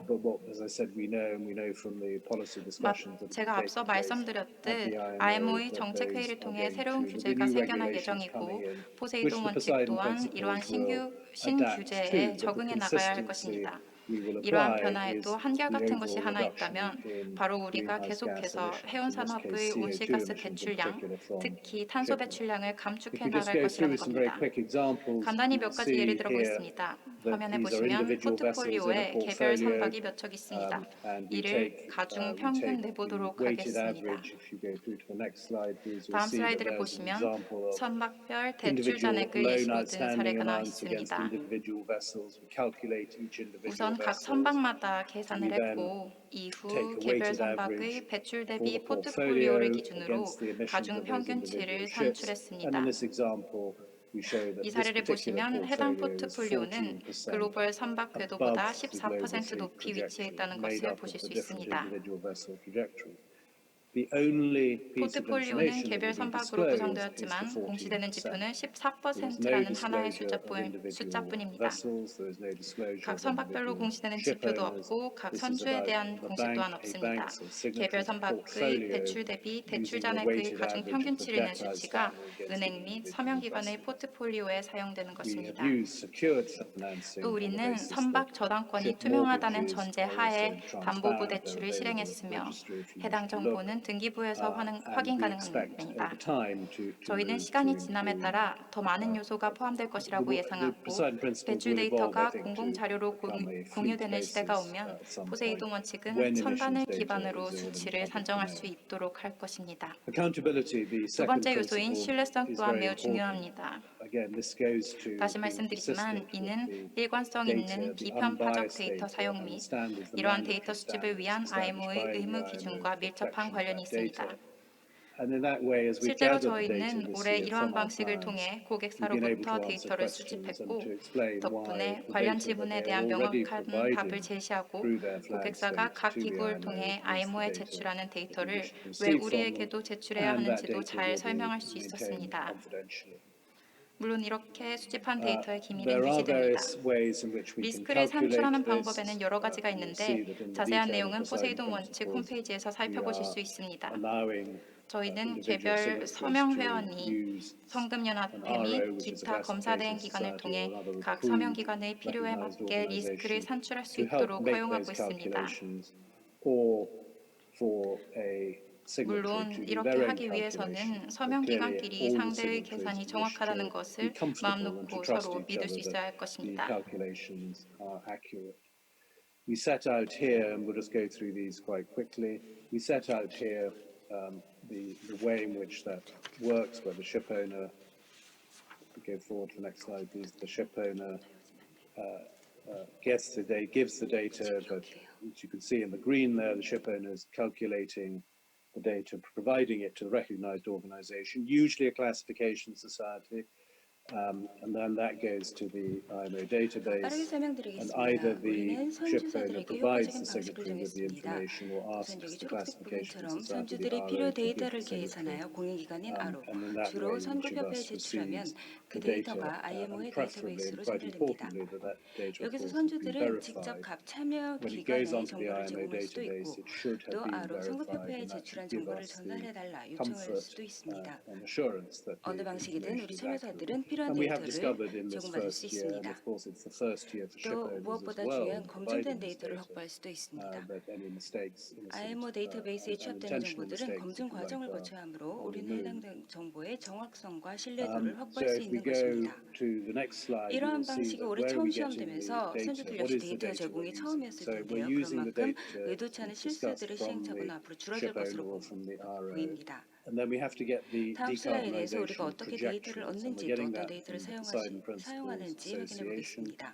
But what, as I said, we know from the policy discussions that have 제가 앞서 taken place at 말씀드렸듯 the IMO IMO의 that 정책 those 회의를 are 통해 going 새로운 to, 규제가 there'll be new 생겨날 regulations coming 예정이고 in, which 포세이돈 the 원칙 Poseidon 또한 이러한 principles will 신규 adapt to. 규제에 But the 적응해 나가야 할 consistency 것입니다. we will 이러한 apply 변화에도 is 한결같은 것이 the 하나 overall 있다면 reduction in 바로 우리가 greenhouse gas 계속해서 emissions, 해운 in this case 산업의 CO2 온실가스 emissions in 배출량, particular from 특히 탄소 shipping. 배출량을 If 감축해 we just 나갈 go 것이라는 through some very 겁니다. quick examples, 간단히 you 몇 can 가지 예를 see here 들어보겠습니다. that 화면에 these are 보시면 individual vessels in a 포트폴리오에 개별 portfolio, 선박이 몇 척 있습니다. and we 이를 take 가중 평균 the 내보도록 weighted 하겠습니다. average. If you go through to the next slide, please, you'll 다음 see that 슬라이드를 there's an 보시면 example of 선박별 대출 individual 잔액을 loan 예시로 든 outstanding 사례가 나와 amounts against 있습니다. individual vessels. We calculate each individual 우선 각 vessels. 선박마다 계산을 We then 했고 이후 take a 개별 weighted 선박의 average 배출 for 대비 the 포트폴리오를 portfolio 기준으로 against the emissions 가중 of those 평균치를 individual ships. And 산출했습니다. in this example, we show that 이 this 사례를 particular 보시면 해당 portfolio is 포트폴리오는 14% 글로벌 선박 above 궤도보다 the global 14% fleet 높이 위치해 trajectory, 있다는 made 것을 up of 보실 수 the different 있습니다. individual vessel trajectories. The only piece of 포트폴리오는 information that 개별 will be 선박으로 disclosed is the 구성되었지만 공시되는 14%. 지표는 There is no 14%라는 하나의 disclosure of individual 숫자뿐입니다. vessels. There is no disclosure 각 of 선박별로 individual 공시되는 ship 지표도 owners. 없고 각 This is 선주에 about 대한 the 공시 또한 bank, a 없습니다. bank's or 개별 signatory's 선박의 portfolio 배출 대비 배출 using the 잔액의 weighted 가중 average of the 평균치를 낸 debt 수치가 outstanding against 은행 및 individual 서명기관의 vessels. 포트폴리오에 사용되는 We have 것입니다. used secured financing 또 on the 우리는 basis 선박 that 저당권이 ship 투명하다는 mortgages 전제 are 하에 also 담보부 transparent. They're 대출을 available at the 실행했으며 registry if you 해당 wish to look. 정보는 등기부에서 And 확인 we expect 가능합니다. over time to 저희는 move to 시간이 지남에 include 따라 더 많은 요소가 포함될 것이라고 the 예상하고 Poseidon principles 배출 will evolve, I 데이터가 think, 공공 to 자료로 become a fleet 공유되는 시대가 basis 오면 at some point 포세이돈 원칙은 when 선단을 emissions data 기반으로 is all in 수치를 public 산정할 수 domain. 있도록 할 것입니다. Accountability, the 두 second 번째 요소인 principle, 신뢰성 is 또한 very 매우 important. 중요합니다. Again, this goes to 다시 being 말씀드리지만 consistent with 이는 the 일관성 data, 있는 the 비편파적 unbiased 데이터 data, 사용 and the 및 standards, the 이러한 데이터 mandatory 수집을 위한 standards established IMO의 by the 의무 IMO 기준과 for 밀접한 protection of 관련이 that data. 있습니다. And in that way, as we've 실제로 gathered the data 저희는 this 올해 year 이러한 from our 방식을 clients, 통해 we've been able 고객사로부터 to answer 데이터를 questions and 수집했고 to explain why 덕분에 the 관련 data that 지분에 they are 대한 already 명확한 답을 providing 제시하고 through their flag 고객사가 state 각 to the 기구를 IMO 통해 is the IMO에 data 제출하는 that we 데이터를 wish to 왜 receive from them, 우리에게도 제출해야 and that 하는지도 data 잘 will be 설명할 수 maintained 있었습니다. confidentially. 물론 이렇게 수집한 데이터의 기밀은 There are 유지됩니다. various ways in which we can 리스크를 calculate 산출하는 this. 방법에는 여러 가지가 You'll see 있는데 that in the 자세한 detail of 내용은 Poseidon 포세이돈 원칙 principles, 홈페이지에서 we 살펴보실 are 수 있습니다. allowing 저희는 individual 개별 signatories 서명 to 회원이 use an 성금연합회 RO, 및 which is a 기타 검사 대행 classification 기관을 society or 통해 another 각 서명 approved 기관의 필요에 recognized 맞게 리스크를 organization 산출할 수 to help 있도록 make 허용하고 those 있습니다. calculations, or for a signatory 물론 to do 이렇게 their own 하기 위해서는 calculations. 서명 But clearly, 기관끼리 all the 상대의 signatories 계산이 wish 정확하다는 to be 것을 마음 comfortable and to 놓고 trust 서로 each 믿을 수 other 있어야 할 that the 것입니다. calculations are accurate. We set out here, and we'll just go through these quite quickly. We set out here the way in which that works, where the ship owner, go forward to the next slide, please, the ship owner gives the data, but as you can see in the green there, the ship owner is calculating the data, providing it to the recognized organization, usually a classification society, and then that goes to the IMO database, and either the ship owner provides the signatory with the information or asks the classification society, the RO, to give the signatory, and in that way each of us receives the data, and preferably and quite importantly that data of course has been verified. When it goes onto the IMO database, it should have been verified, and that should give us the comfort and assurance that the information is accurate. And we have discovered in this first year, and of course it's the first year for ship 또 owners as 무엇보다 well, 중요한 검증된 providing this 데이터를 data, 확보할 수도 있습니다. that any mistakes, IMO 데이터베이스에 취합되는 unintentional 정보들은 mistakes, 검증 if you like, 과정을 are 거쳐야 하므로 우리는 removed. 해당 정보의 정확성과 신뢰도를 So 확보할 수 if we 있는 go 것입니다. to the next slide, you 이러한 will see 방식이 that 올해 where are 처음 we getting the 시험되면서 data? 선수들 What 역시 is the 데이터 data 제공이 we're using? 처음이었을 So we're 텐데요. using 그런 the 만큼 data 의도치 않은 we've discussed 실수들의 from 시행착오는 the 앞으로 줄어들 ship owner 것으로 or from the RO. 보입니다. And then we have to get the 다음 슬라이드에서 우리가 decarbonization 어떻게 데이터를 trajectories, and we're 얻는지 또 getting 어떤 that 데이터를 from the Poseidon Principles 사용하는지 확인해 Association. 보겠습니다.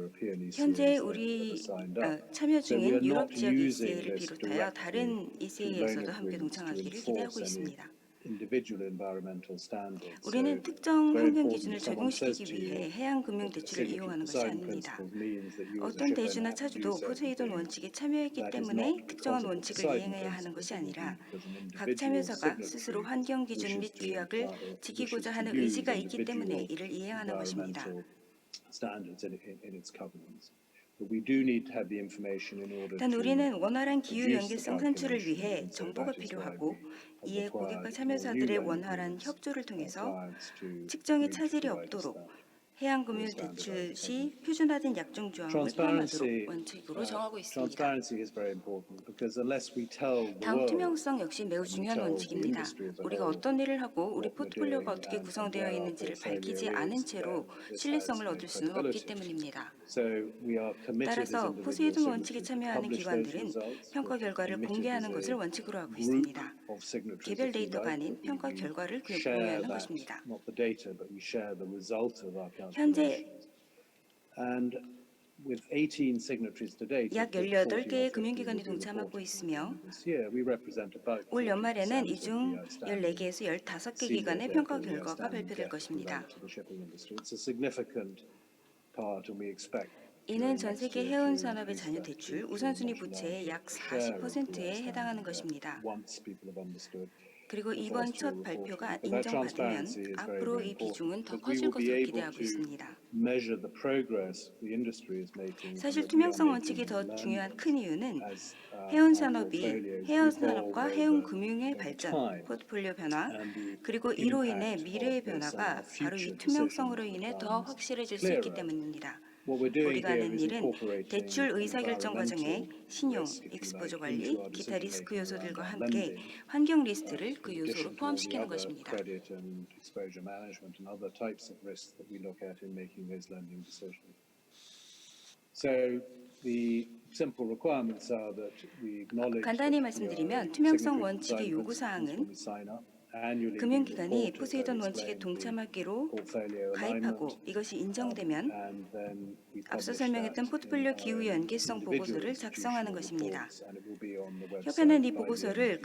European 현재 ECAs that 우리 are signed up. 참여 So we are 중인 유럽 not 지역 using ECA를 this 비롯하여 directly 다른 through loan ECA에서도 함께 agreements to 동참하기를 enforce 기대하고 any 있습니다. individual environmental standards. 우리는 So 특정 very 환경 important 기준을 if someone says 적용시키기 to you 위해 해양 금융 that 대출을 signatory 이용하는 것이 design 아닙니다. principles means that you as a 어떤 shipowner 대주나 have to do 차주도 certain 포세이돈 things. 원칙에 참여했기 That is 때문에 not 특정한 because of the 원칙을 Poseidon 이행해야 하는 것이 principles, it would 아니라 be because an 각 individual 참여자가 스스로 signatory 환경 기준 및 wishes to 규약을 지키고자 wishes to 하는 use 의지가 있기 때문에 individual 이를 이행하는 것입니다. environmental standards in its covenants. But we do need to have the information in order 단 to 우리는 원활한 기후 produce the 연계성 산출을 calculation, 위해 and so 정보가 that is why 필요하고 we have 이에 고객과 required more 참여자들의 new 원활한 lending 협조를 통해서 clients to 측정에 agree to 차질이 provide us 없도록 that. 해양금융 대출 시 표준화된 약정 조항을 포함하도록 원칙으로 정하고 있습니다. Transparency is very important because unless we tell the 다음 world 투명성 역시 매우 중요한 원칙입니다. 우리가 어떤 일을 하고 우리 포트폴리오가 어떻게 구성되어 있는지를 밝히지 않은 채로 신뢰성을 얻을 수는 없기 때문입니다. So we are committed as 따라서 individual 포세이돈 원칙에 signatories to 참여하는 publish those 기관들은 results. 평가 결과를 Committed 공개하는 as 것을 a 원칙으로 하고 group 있습니다. of signatories, 개별 if you 데이터가 like, 아닌 that 평가 we 결과를 share 공유하는 that, 것입니다. not the data, but we share the result of our 현재 calculations. And with 18 signatories to date, 약 18개의 금융기관이 동참하고 있으며 this year, we represent about 올 연말에는 이 40% 중 of the outstanding 14개에서 15개 기관의 평가 결과가 발표될 것입니다. It's a significant part, and we expect 이는 전 세계 해운 산업의 잔여 대출 우선순위 부채의 약 40%에 해당하는 것입니다. 그리고 이번 첫 발표가 인정받으면 앞으로 이 비중은 더 커질 것으로 기대하고 있습니다. 사실 투명성 원칙이 더 중요한 큰 이유는 해운 산업이 해운 산업과 해운 금융의 발전, 포트폴리오 변화, 그리고 이로 인해 미래의 변화가 바로 이 투명성으로 인해 더 확실해질 수 있기 때문입니다. 우리가 하는 일은 대출 의사결정 과정에 신용, 익스포저 관리, 기타 리스크 요소들과 함께 환경 리스트를 그 요소로 포함시키는 것입니다. 간단히 말씀드리면 투명성 원칙의 요구사항은 금융기관이 포세이돈 원칙에 동참하기로 가입하고 이것이 인정되면 앞서 설명했던 포트폴리오 기후 연계성 보고서를 작성하는 것입니다. 협회는 이 보고서를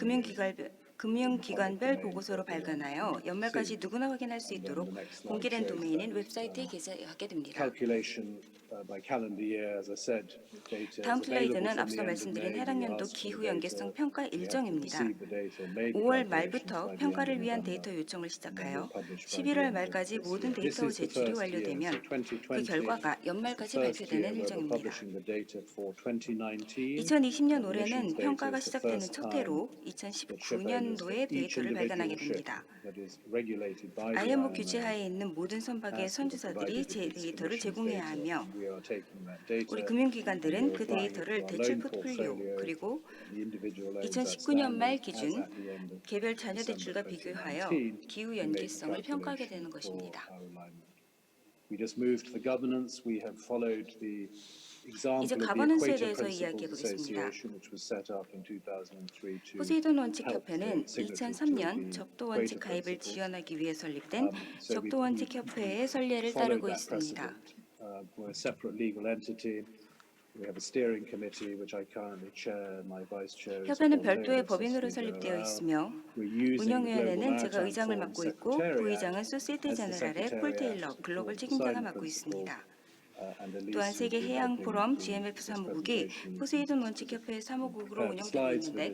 금융기관별 보고서로 발간하여 연말까지 누구나 확인할 수 있도록 공개된 도메인인 웹사이트에 게재하게 됩니다. 다음 슬라이드는 앞서 말씀드린 해당 연도 기후 연계성 평가 일정입니다. 5월 말부터 평가를 위한 데이터 요청을 시작하여 11월 말까지 모든 데이터 제출이 완료되면 그 결과가 연말까지 발표되는 일정입니다. 2020년 올해는 평가가 시작되는 첫 해로 2019년도에 데이터를 발간하게 됩니다. IMO 규제하에 있는 모든 선박의 선주사들이 제 데이터를 제공해야 하며 우리 금융기관들은 그 데이터를 대출 포트폴리오 그리고 2019년 말 기준 개별 잔여 대출과 비교하여 기후 연계성을 평가하게 되는 것입니다. 이제 가버넌스에 대해서 이야기해 보겠습니다. 포세이돈 원칙 협회는 2003년 적도 원칙 가입을 지원하기 위해 설립된 적도 원칙 협회의 선례를 따르고 있습니다. 협회는 별도의 법인으로 설립되어 있으며 운영위원회는 제가 의장을 맡고 있고 부의장은 소시에테 제네랄의 폴 테일러 글로벌 책임자가 맡고 있습니다. 또한 세계 해양 포럼 GMF 사무국이 포세이돈 원칙 협회의 사무국으로 운영되고 있는데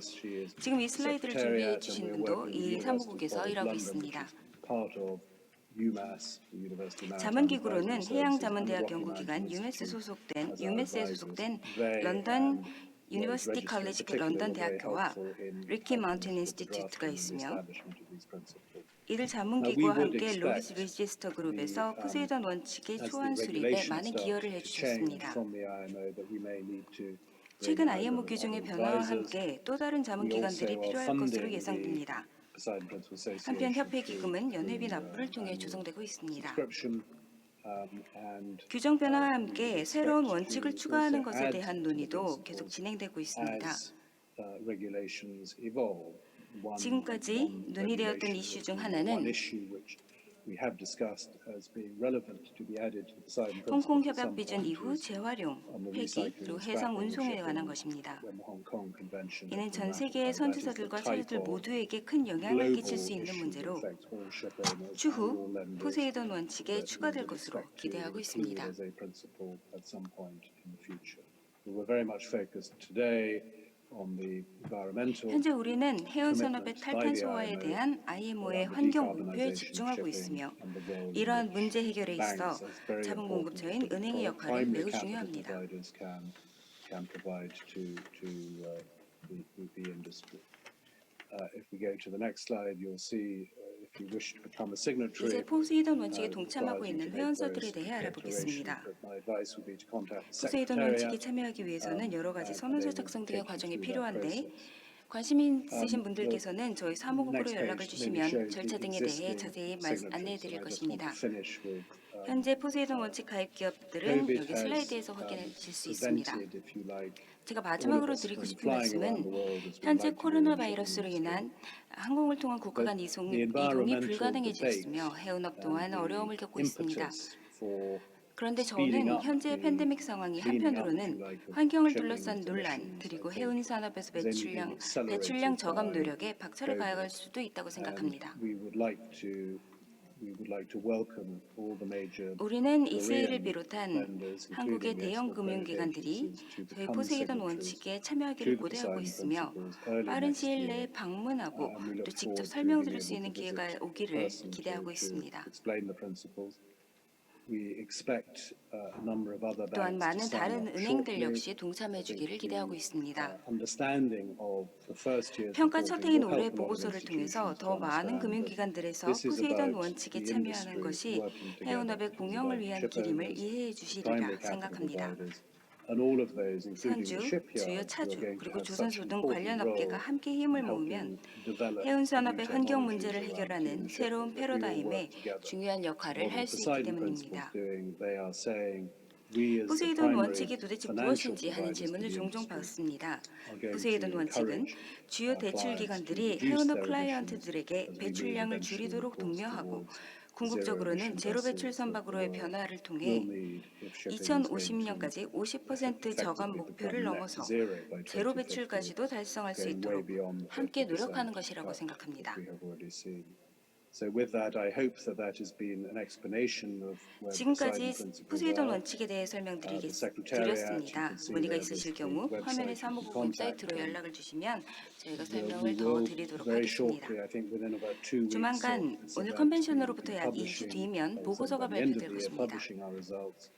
지금 이 슬라이드를 준비해 주신 분도 이 사무국에서 일하고 있습니다. 자문기구로는 해양자문대학 연구기관 유메스에 소속된 런던 유니버시티 칼리지 런던 대학교와 리키 마운틴 인스티튜트가 있으며 이들 자문기구와 함께 로리스 리지스터 그룹에서 포세이돈 원칙의 초안 수립에 많은 기여를 해주셨습니다. 최근 IMO 규정의 변화와 함께 또 다른 자문기관들이 필요할 것으로 예상됩니다. 한편 협회 기금은 연회비 납부를 통해 조성되고 있습니다. 규정 변화와 함께 새로운 원칙을 추가하는 것에 대한 논의도 계속 진행되고 있습니다. 지금까지 논의되었던 이슈 중 하나는 we have discussed as being relevant to be added to the Poseidon 홍콩 principles at 협약 some 비준 point 이후 is 재활용, on the 폐기, recycling 그리고 and 해상 scrapping of 운송에 관한 shipping 것입니다. when the Hong Kong Convention 이는 has been 전 세계의 ratified. That is the 선주사들과 type 차주들 of 모두에게 큰 영향을 끼칠 수 global 있는 issue that 문제로 affects all ship owners and all 추후 lenders 포세이돈 원칙에 that we 추가될 would 것으로 expect to 기대하고 include 있습니다. as a principle at some point in the future. We're very much focused today on the environmental 현재 우리는 해운 산업의 commitment by the 탈탄소화에 IMO 대한 IMO의 around the 환경 목표에 decarbonisation of 집중하고 shipping 있으며 and the role in 이러한 which 문제 해결에 있어 banks as very 자본 important 공급처인 sort of 은행의 역할이 primary 매우 capital 중요합니다. providers can provide to the industry. If we go to the next slide, you'll see if you wish to become a signatory, 이제 포세이돈 원칙에 it 동참하고 requires you 있는 to make 회원사들에 various 대해 declarations, 알아보겠습니다. but my advice would be to contact the 포세이돈 원칙에 Secretariat, 참여하기 위해서는 여러 가지 and 선호서 they will 작성 등의 take you 과정이 through that 필요한데 process. 관심 있으신 분들께서는 저희 사무국으로 Next 연락을 page mainly 주시면 shows 절차 the 등에 대해 existing 자세히 안내해 signatories, 드릴 and I just want 것입니다. to finish with 현재 포세이돈 원칙 가입 기업들은 COVID 여기 has 슬라이드에서 확인하실 수 있습니다. prevented, if you like, 제가 all of 마지막으로 us 드리고 from 싶은 flying around 말씀은 the world as we'd 현재 like to do 코로나 in the 바이러스로 shipping industry. 인한 항공을 통한 국가 간 The 이동이 environmental 불가능해졌으며 해운업 debate 또한 and 어려움을 the 겪고 있습니다. impetus for 그런데 speeding 저는 up 현재 the 팬데믹 상황이 cleaning up, if you 한편으로는 like, of 환경을 shipping 둘러싼 논란 emissions, 그리고 I 해운 think, 산업에서 has only been 배출량 accelerated 저감 by 노력에 박차를 가해갈 COVID. 수도 있다고 And 생각합니다. we would like to welcome all the major 우리는 이스라엘을 Korean 비롯한 lenders, 한국의 including the 대형 export credit 금융기관들이 agencies, to 저희 become 포세이돈 signatories 원칙에 to 참여하기를 the 고대하고 Poseidon 있으며 principles early 빠른 next 시일 year. 내에 방문하고 And we 또 look 직접 forward to 설명 being 드릴 수 able 있는 to visit 기회가 in 오기를 person 기대하고 to 있습니다. explain the principles. We expect a number of other 또한 banks to 많은 sign 다른 up 은행들 shortly. 역시 동참해 주기를 기대하고 있습니다. Understanding of the first year's 평가 첫 해인 reporting will 올해 help a lot of 보고서를 통해서 institutions to 더 많은 understand that 금융기관들에서 this is 포세이돈 about 원칙에 the 참여하는 industry 것이 working together. 해운업의 It is 공영을 about 위한 ship 길임을 owners, 이해해 primary 주시리라 capital 생각합니다. providers, and all of those, including the 선주, 주요 shipyards, who are 차주, going to 그리고 have such 조선소 an 등 important 관련 role 업계가 함께 in 힘을 모으면 helping develop 해운 new 산업의 환경 문제를 technologies around 해결하는 human 새로운 shipping, that we all 패러다임에 work together. 중요한 역할을 What the 할 수 있기 Poseidon 때문입니다. principles doing, they are saying we as the 포세이돈 primary 원칙이 도대체 financial 무엇인지 하는 providers to 질문을 the 종종 industry 받습니다. are going 포세이돈 to 원칙은 encourage 주요 our 대출 clients to 기관들이 reduce 해운업 their emissions 클라이언트들에게 as we move 배출량을 eventually, of 줄이도록 course, 독려하고 towards 궁극적으로는 zero-emission 제로 배출 vessels that the 선박으로의 world 변화를 will 통해 need if shipping is going to 2050년까지 50% 저감 effectively 목표를 become net 넘어서 zero by 제로 2050, 배출까지도 달성할 수 going way 있도록 beyond the 함께 50% 노력하는 것이라고 cut 생각합니다. that we have already seen. So with that, I hope that has been an explanation of where the 지금까지 Poseidon principles 포세이돈 are. 원칙에 대해 The secretariat, you 설명드렸습니다. can see 문의가 there 있으실 the 경우 화면의 website you can 사무국 contact 웹사이트로 them. 연락을 주시면 저희가 We 설명을 더 will 드리도록 very 하겠습니다. shortly, I think within about 2 weeks 조만간 of this 오늘 event, we will 컨벤션으로부터 be 약 2주 publishing, 뒤면 so 보고서가 by the end of 발표될 the year, 것입니다. publishing our results.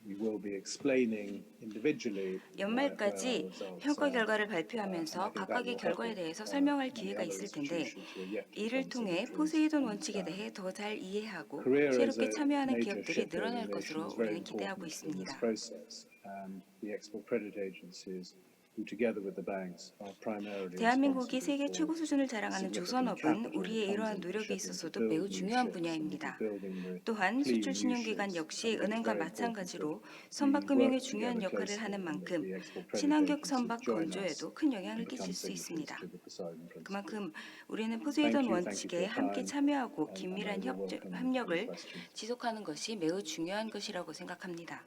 We will be explaining individually where our 연말까지 results 평가 are. 결과를 And 발표하면서 I think that 각각의 will 결과에 help 대해서 설명할 many 기회가 other 있을 텐데 institutions who are yet to 이를 become 통해 signatories 포세이돈 원칙에 understand. 대해 더 잘 이해하고 Korea as 새롭게 a 참여하는 major 기업들이 늘어날 shipbuilding nation 것으로 is very 우리는 기대하고 important in this 있습니다. process, and the export credit agencies, who together with the banks are primarily 대한민국이 responsible 세계 for 최고 수준을 자랑하는 significant 조선업은 capital 우리의 that comes 이러한 into 노력이 shipping to 있어서도 build 매우 new 중요한 ships and to be 분야입니다. building the 또한 clean new 수출신용기관 ships. 역시 I think it's 은행과 very 마찬가지로 important that 선박금융의 we work 중요한 together 역할을 closely 하는 and that 만큼 the export credit 친환경 agencies 선박 join us 건조에도 큰 영향을 and 끼칠 become 수 signatories 있습니다. to the Poseidon principles. 그만큼 우리는 포세이돈 Thank you for 원칙에 your 함께 time, 참여하고 and I 긴밀한 will welcome any 협력을 questions. 지속하는 것이 매우 중요한 것이라고 생각합니다.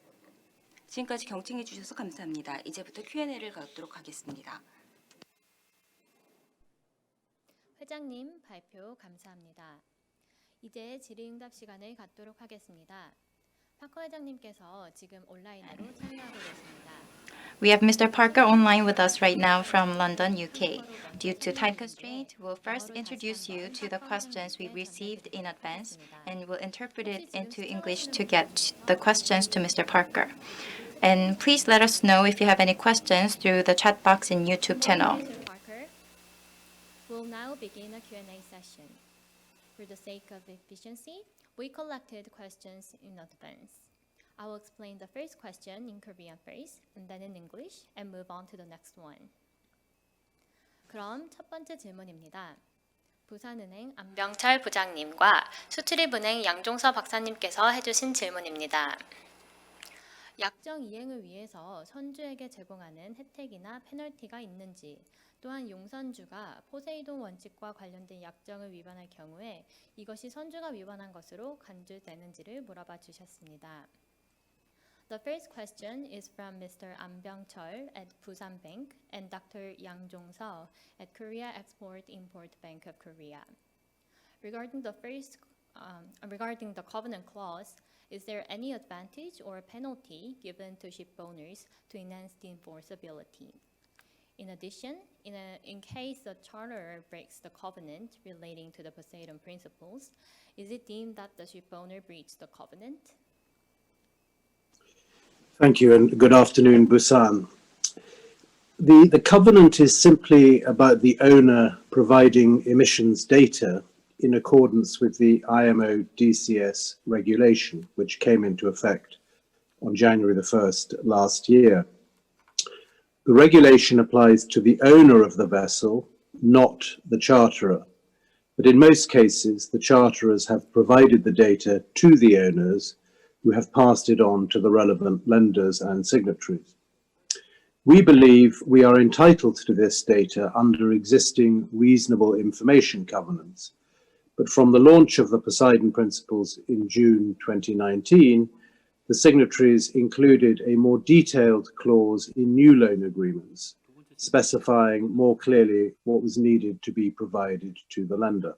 지금까지 경청해 주셔서 감사합니다. 이제부터 Q&A를 갖도록 하겠습니다. 회장님 발표 감사합니다. 이제 질의응답 시간을 갖도록 하겠습니다. 파커 회장님께서 지금 온라인으로 참여하고 계십니다. We have Mr. Parker online with us right now from London, UK. Due to time constraint, we'll first introduce you to the questions we received in advance and we'll interpret it into English to get the questions to Mr. Parker. And please let us know if you have any questions through the chat box in YouTube channel. Mr. Parker, we'll now begin a Q&A session. For the sake of efficiency, we collected questions in advance. I will explain the first question in Korean first, and then in English, and move on to the next one. 그럼 첫 번째 질문입니다. 부산은행 안병철 부장님과 수출입은행 양종서 박사님께서 해주신 질문입니다. 약정 이행을 위해서 선주에게 제공하는 혜택이나 페널티가 있는지, 또한 용선주가 포세이돈 원칙과 관련된 약정을 위반할 경우에 이것이 선주가 위반한 것으로 간주되는지를 물어봐 주셨습니다. The first question is from Mr. An Byung-chul at Busan Bank and Dr. Yang Jong-seo at Korea Export-Import Bank of Korea. Regarding the covenant clause, is there any advantage or penalty given to ship owners to enhance the enforceability? In addition, in case the charterer breaks the covenant relating to the Poseidon Principles, is it deemed that the ship owner breached the covenant? Thank you, and good afternoon, Busan. The covenant is simply about the owner providing emissions data in accordance with the IMO DCS regulation, which came into effect on January the 1st last year. The regulation applies to the owner of the vessel, not the charterer. But in most cases, the charterers have provided the data to the owners, who have passed it on to the relevant lenders and signatories. We believe we are entitled to this data under existing reasonable information covenants. But from the launch of the Poseidon Principles in June 2019, the signatories included a more detailed clause in new loan agreements, specifying more clearly what was needed to be provided to the lender.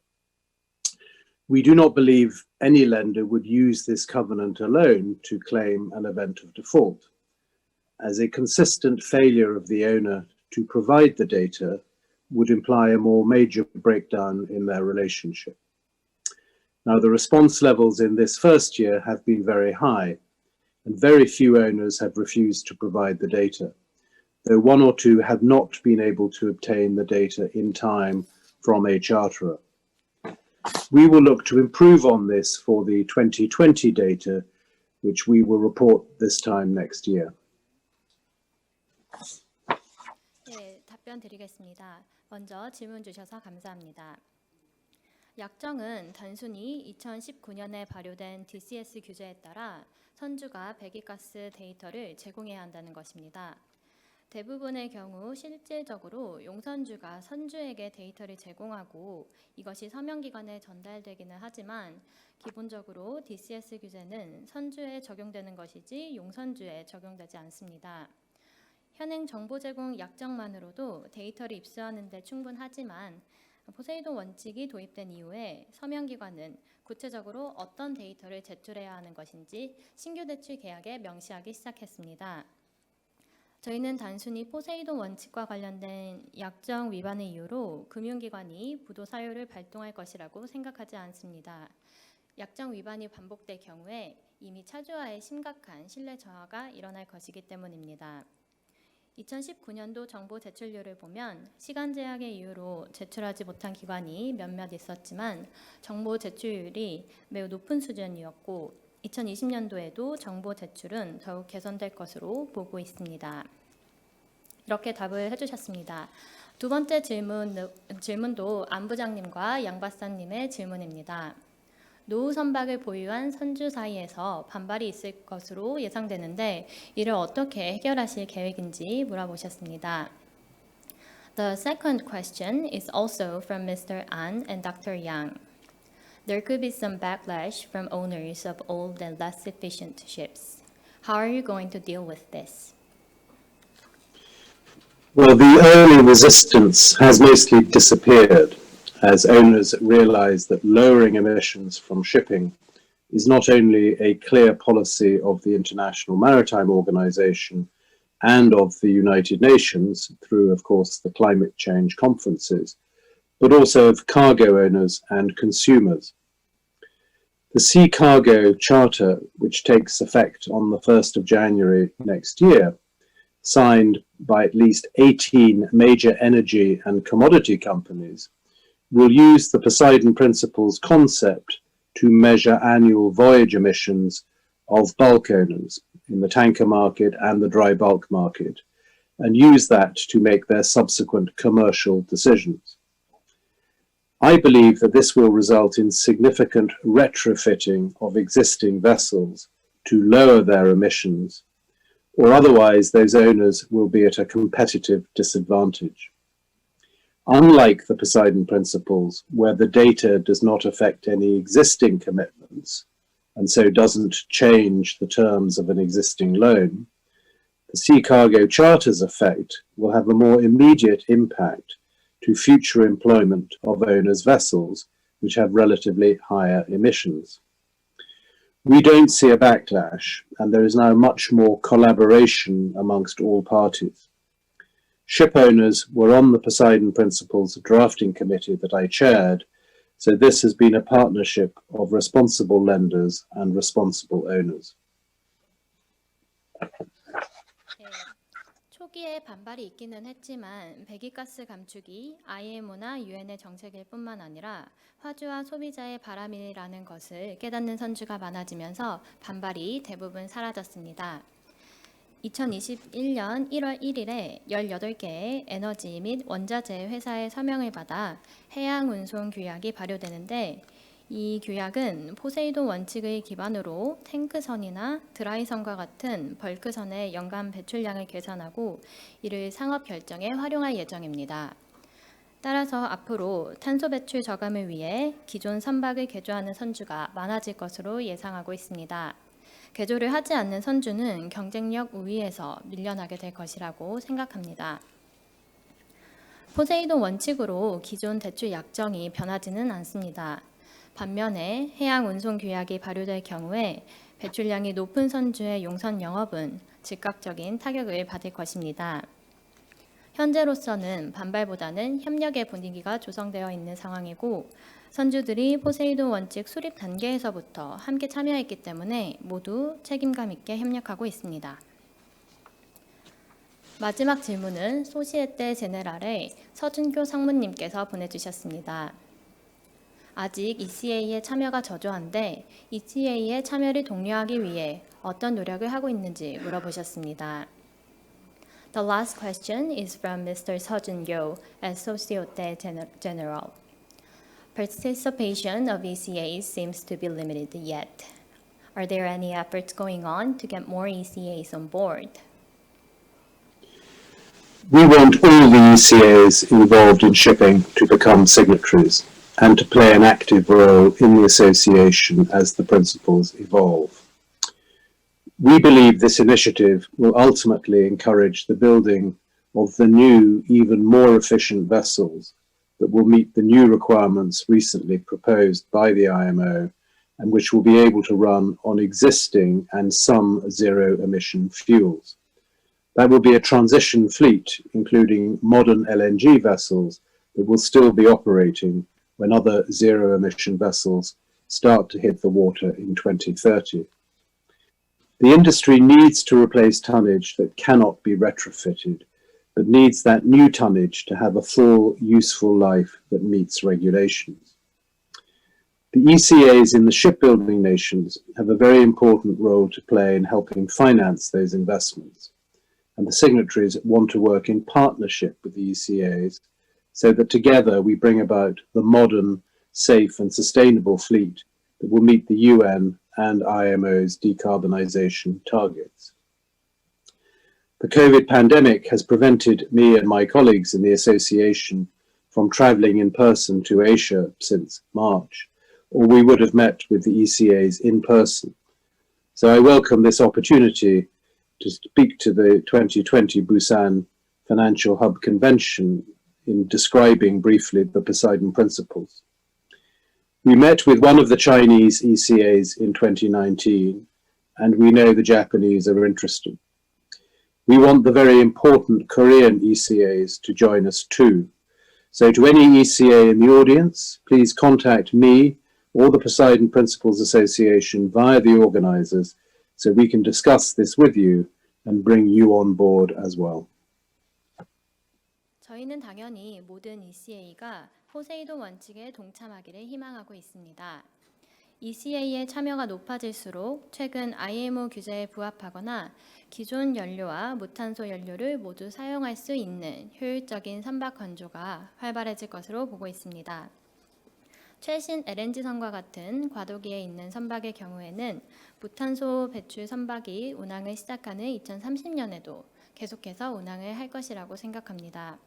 We do not believe any lender would use this covenant alone to claim an event of default, as a consistent failure of the owner to provide the data would imply a more major breakdown in their relationship. Now, the response levels in this first year have been very high, and very few owners have refused to provide the data, though one or two have not been able to obtain the data in time from a charterer. We will look to improve on this for the 2020 data, which we will report this time next year. 네, 답변 드리겠습니다. 먼저 질문 주셔서 감사합니다. 약정은 단순히 2019년에 발효된 DCS 규제에 따라 선주가 배기가스 데이터를 제공해야 한다는 것입니다. 대부분의 경우 실질적으로 용선주가 선주에게 데이터를 제공하고 이것이 서명기관에 전달되기는 하지만 기본적으로 DCS 규제는 선주에 적용되는 것이지 용선주에 적용되지 않습니다. 현행 정보 제공 약정만으로도 데이터를 입수하는 데 충분하지만 포세이돈 원칙이 도입된 이후에 서명기관은 구체적으로 어떤 데이터를 제출해야 하는 것인지 신규 대출 계약에 명시하기 시작했습니다. 저희는 단순히 포세이돈 원칙과 관련된 약정 위반의 이유로 금융기관이 부도 사유를 발동할 것이라고 생각하지 않습니다. 약정 위반이 반복될 경우에 이미 차주와의 심각한 신뢰 저하가 일어날 것이기 때문입니다. 2019년도 정보 제출률을 보면 시간 제약의 이유로 제출하지 못한 기관이 몇몇 있었지만 정보 제출률이 매우 높은 수준이었고 2020년도에도 정보 제출은 더욱 개선될 것으로 보고 있습니다. 이렇게 답을 해주셨습니다. 두 번째 질문도 안 부장님과 양 박사님의 질문입니다. 노후 선박을 보유한 선주 사이에서 반발이 있을 것으로 예상되는데 이를 어떻게 해결하실 계획인지 물어보셨습니다. The second question is also from Mr. An and Dr. Yang. There could be some backlash from owners of old and less efficient ships. How are you going to deal with this? Well, the early resistance has mostly disappeared as owners realize that lowering emissions from shipping is not only a clear policy of the International Maritime Organization and of the United Nations through, of course, the climate change conferences, but also of cargo owners and consumers. The Sea Cargo Charter, which takes effect on the 1st of January next year, signed by at least 18 major energy and commodity companies, will use the Poseidon Principles concept to measure annual voyage emissions of bulk owners in the tanker market and the dry bulk market, and use that to make their subsequent commercial decisions. I believe that this will result in significant retrofitting of existing vessels to lower their emissions, or otherwise those owners will be at a competitive disadvantage. Unlike the Poseidon Principles, where the data does not affect any existing commitments and so doesn't change the terms of an existing loan, the Sea Cargo Charter's effect will have a more immediate impact to future employment of owners' vessels which have relatively higher emissions. We don't see a backlash, and there is now much more collaboration amongst all parties. Ship owners were on the Poseidon Principles drafting committee that I chaired, so this has been a partnership of responsible lenders and responsible owners. 초기에 반발이 있기는 했지만 배기가스 감축이 IMO나 UN의 정책일 뿐만 아니라 화주와 소비자의 바람이라는 것을 깨닫는 선주가 많아지면서 반발이 대부분 사라졌습니다. 2021년 1월 1일에 18개의 에너지 및 원자재 회사의 서명을 받아 해양 운송 규약이 발효되는데 이 규약은 포세이돈 원칙을 기반으로 탱크선이나 드라이선과 같은 벌크선의 연간 배출량을 계산하고 이를 상업 결정에 활용할 예정입니다. 따라서 앞으로 탄소 배출 저감을 위해 기존 선박을 개조하는 선주가 많아질 것으로 예상하고 있습니다. 개조를 하지 않는 선주는 경쟁력 우위에서 밀려나게 될 것이라고 생각합니다. 포세이돈 원칙으로 기존 대출 약정이 변하지는 않습니다. 반면에 해양 운송 규약이 발효될 경우에 배출량이 높은 선주의 용선 영업은 즉각적인 타격을 받을 것입니다. 현재로서는 반발보다는 협력의 분위기가 조성되어 있는 상황이고 선주들이 포세이돈 원칙 수립 단계에서부터 함께 참여했기 때문에 모두 책임감 있게 협력하고 있습니다. 마지막 질문은 소시에테 제네랄의 서준교 상무님께서 보내주셨습니다. 아직 ECA에 참여가 저조한데 ECA에 참여를 독려하기 위해 어떤 노력을 하고 있는지 물어보셨습니다. The last question is from Mr. Seo Jun-gyo at Societe Generale. Participation of ECAs seems to be limited yet. Are there any efforts going on to get more ECAs on board? We want all the ECAs involved in shipping to become signatories and to play an active role in the association as the principles evolve. We believe this initiative will ultimately encourage the building of the new, even more efficient vessels that will meet the new requirements recently proposed by the IMO and which will be able to run on existing and some zero-emission fuels. That will be a transition fleet, including modern LNG vessels that will still be operating when other zero-emission vessels start to hit the water in 2030. The industry needs to replace tonnage that cannot be retrofitted, but needs that new tonnage to have a full, useful life that meets regulations. The ECAs in the shipbuilding nations have a very important role to play in helping finance those investments, and the signatories want to work in partnership with the ECAs so that together we bring about the modern, safe and sustainable fleet that will meet the UN and IMO's decarbonisation targets. The COVID pandemic has prevented me and my colleagues in the association from travelling in person to Asia since March, or we would have met with the ECAs in person. So I welcome this opportunity to speak to the 2020 Busan Financial Hub Convention in describing briefly the Poseidon Principles. We met with one of the Chinese ECAs in 2019, and we know the Japanese are interested. We want the very important Korean ECAs to join us too. So to any ECA in the audience, please contact me or the Poseidon Principles Association via the organisers so we can discuss this with you and bring you on board as well. 저희는 당연히 모든 ECA가 포세이돈 원칙에 동참하기를 희망하고 있습니다. ECA의 참여가 높아질수록 최근 IMO 규제에 부합하거나 기존 연료와 무탄소 연료를 모두 사용할 수 있는 효율적인 선박 건조가 활발해질 것으로 보고 있습니다. 최신 LNG선과 같은 과도기에 있는 선박의 경우에는 무탄소 배출 선박이 운항을 시작하는 2030년에도 계속해서 운항을 할 것이라고 생각합니다.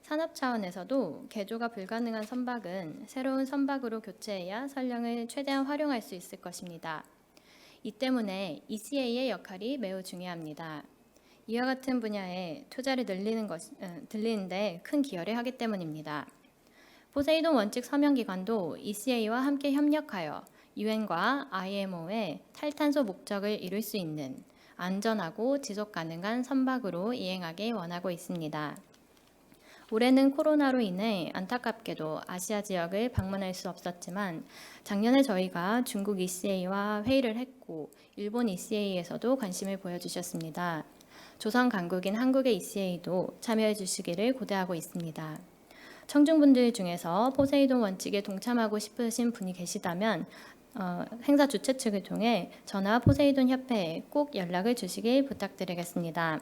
산업 차원에서도 개조가 불가능한 선박은 새로운 선박으로 교체해야 선량을 최대한 활용할 수 있을 것입니다. 이 때문에 ECA의 역할이 매우 중요합니다. 이와 같은 분야에 투자를 늘리는데 큰 기여를 하기 때문입니다. 포세이돈 원칙 서명기관도 ECA와 함께 협력하여 UN과 IMO의 탈탄소 목적을 이룰 수 있는 안전하고 지속 가능한 선박으로 이행하길 원하고 있습니다. 올해는 코로나로 인해 안타깝게도 아시아 지역을 방문할 수 없었지만 작년에 저희가 중국 ECA와 회의를 했고 일본 ECA에서도 관심을 보여주셨습니다. 조선 강국인 한국의 ECA도 참여해 주시기를 고대하고 있습니다. 청중분들 중에서 포세이돈 원칙에 동참하고 싶으신 분이 계시다면 행사 주최 측을 통해 저나 포세이돈 협회에 꼭 연락을 주시길 부탁드리겠습니다.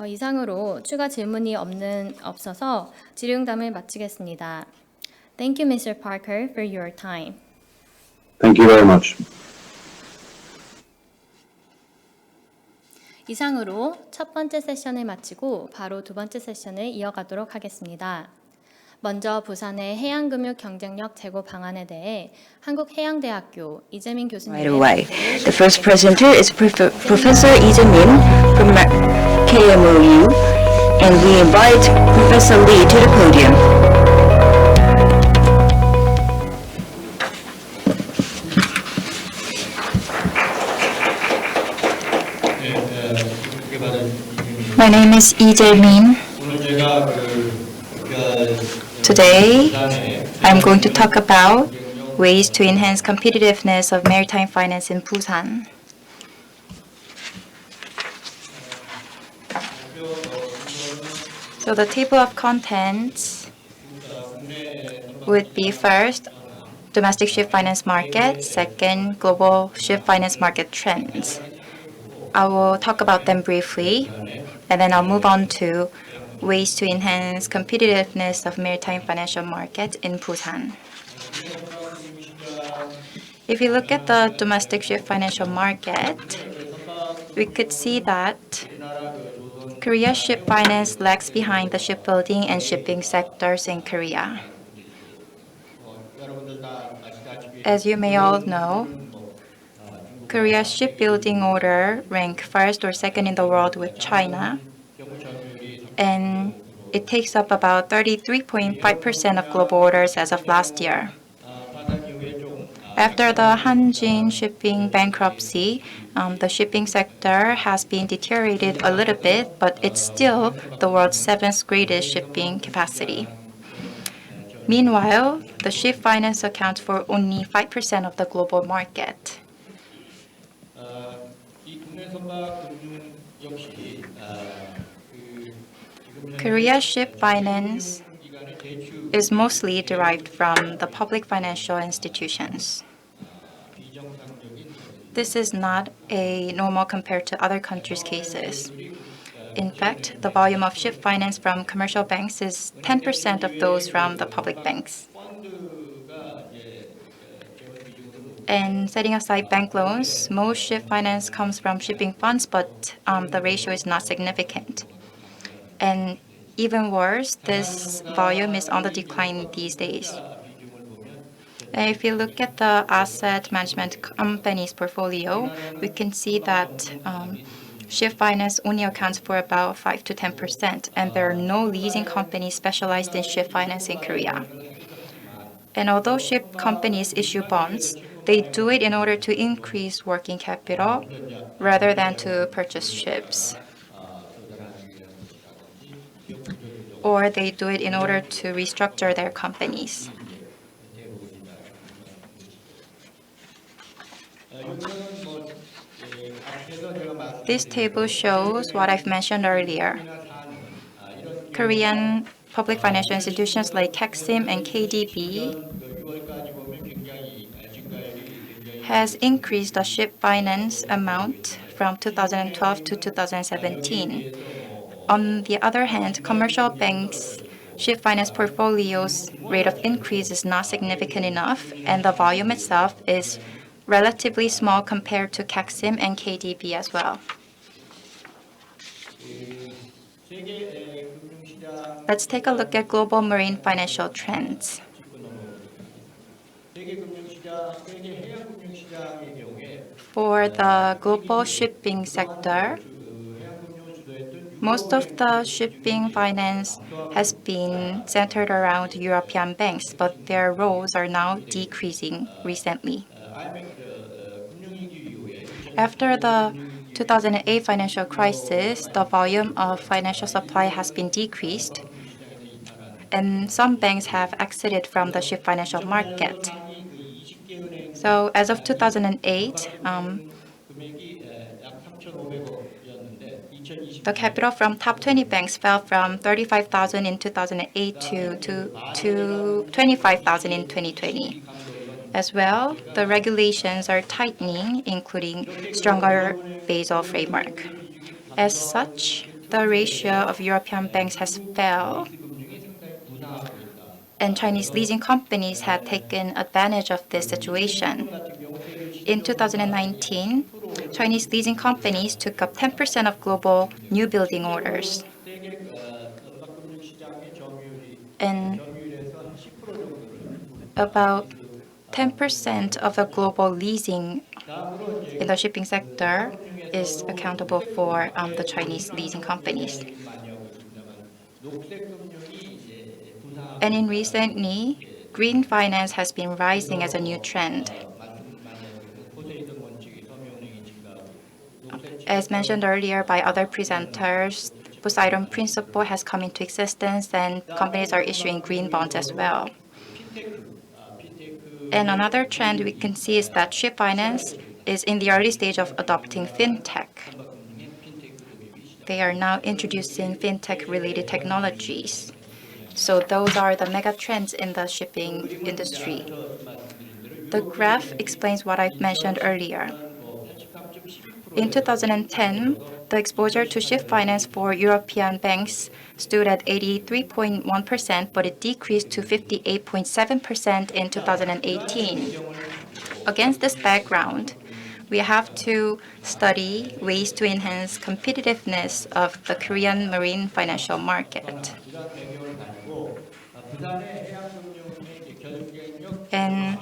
이상으로 추가 질문이 없어서 질의응답을 마치겠습니다. Thank you, Mr. Parker, for your time. Thank you very much. 이상으로 첫 번째 세션을 마치고 바로 두 번째 세션을 이어가도록 하겠습니다. 먼저 부산의 해양금융 경쟁력 제고 방안에 대해 한국해양대학교 이재민 교수님. Right away. The first presenter is Professor Lee Jae-min from KMOU, and we invite Professor Lee to the podium. My name is Lee Jae-min. Today, I'm going to talk about ways to enhance competitiveness of maritime finance in Busan. So the table of contents would be first, domestic ship finance market, second, global ship finance market trends. I will talk about them briefly, and then I'll move on to ways to enhance competitiveness of maritime financial market in Busan. If you look at the domestic ship financial market, we could see that Korea's ship finance lags behind the shipbuilding and shipping sectors in Korea. As you may all know, Korea's shipbuilding order rank first or second in the world with China, and it takes up about 33.5% of global orders as of last year. After the Hanjin shipping bankruptcy, the shipping sector has been deteriorated a little bit, but it's still the world's seventh greatest shipping capacity. Meanwhile, the ship finance accounts for only 5% of the global market. Korea's ship finance is mostly derived from the public financial institutions. This is not a normal compared to other countries' cases. In fact, the volume of ship finance from commercial banks is 10% of those from the public banks. And setting aside bank loans, most ship finance comes from shipping funds, but the ratio is not significant. And even worse, this volume is on the decline these days. And if you look at the asset management company's portfolio, we can see that ship finance only accounts for about 5 to 10%, and there are no leasing companies specialized in ship finance in Korea. And although ship companies issue bonds, they do it in order to increase working capital rather than to purchase ships. Or they do it in order to restructure their companies. This table shows what I've mentioned earlier. Korean public financial institutions like KEXIM and KDB has increased the ship finance amount from 2012 to 2017. On the other hand, commercial banks' ship finance portfolios rate of increase is not significant enough, and the volume itself is relatively small compared to KEXIM and KDB as well. Let's take a look at global marine financial trends. For the global shipping sector, most of the shipping finance has been centered around European banks, but their roles are now decreasing recently. After the 2008 financial crisis, the volume of financial supply has been decreased, and some banks have exited from the ship financial market. So as of 2008, the capital from top 20 banks fell from 35,000 in 2008 to 25,000 in 2020. As well, the regulations are tightening, including stronger Basel framework. As such, the ratio of European banks has fell, and Chinese leasing companies have taken advantage of this situation. In 2019, Chinese leasing companies took up 10% of global new building orders. And about 10% of the global leasing in the shipping sector is accountable for the Chinese leasing companies. And in recently, green finance has been rising as a new trend. As mentioned earlier by other presenters, Poseidon Principle has come into existence and companies are issuing green bonds as well. And another trend we can see is that ship finance is in the early stage of adopting fintech. They are now introducing fintech-related technologies. So those are the mega trends in the shipping industry. The graph explains what I mentioned earlier. In 2010, the exposure to ship finance for European banks stood at 83.1%, but it decreased to 58.7% in 2018. Against this background, we have to study ways to enhance competitiveness of the Korean marine financial market. And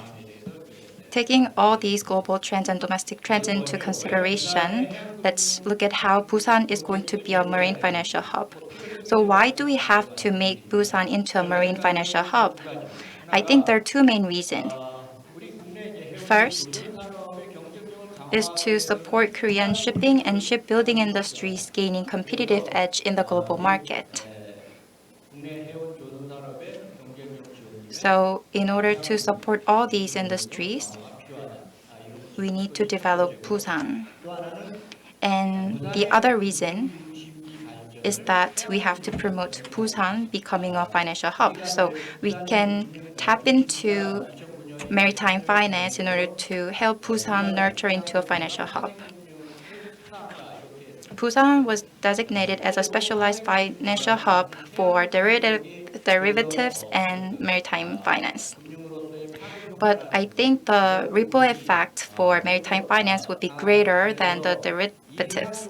taking all these global trends and domestic trends into consideration, let's look at how Busan is going to be a marine financial hub. So why do we have to make Busan into a marine financial hub? I think there are two main reasons. First is to support Korean shipping and shipbuilding industries gaining competitive edge in the global market. So in order to support all these industries, we need to develop Busan. And the other reason is that we have to promote Busan becoming a financial hub. So we can tap into maritime finance in order to help Busan nurture into a financial hub. Busan was designated as a specialized financial hub for derivatives and maritime finance. But I think the ripple effect for maritime finance would be greater than the derivatives.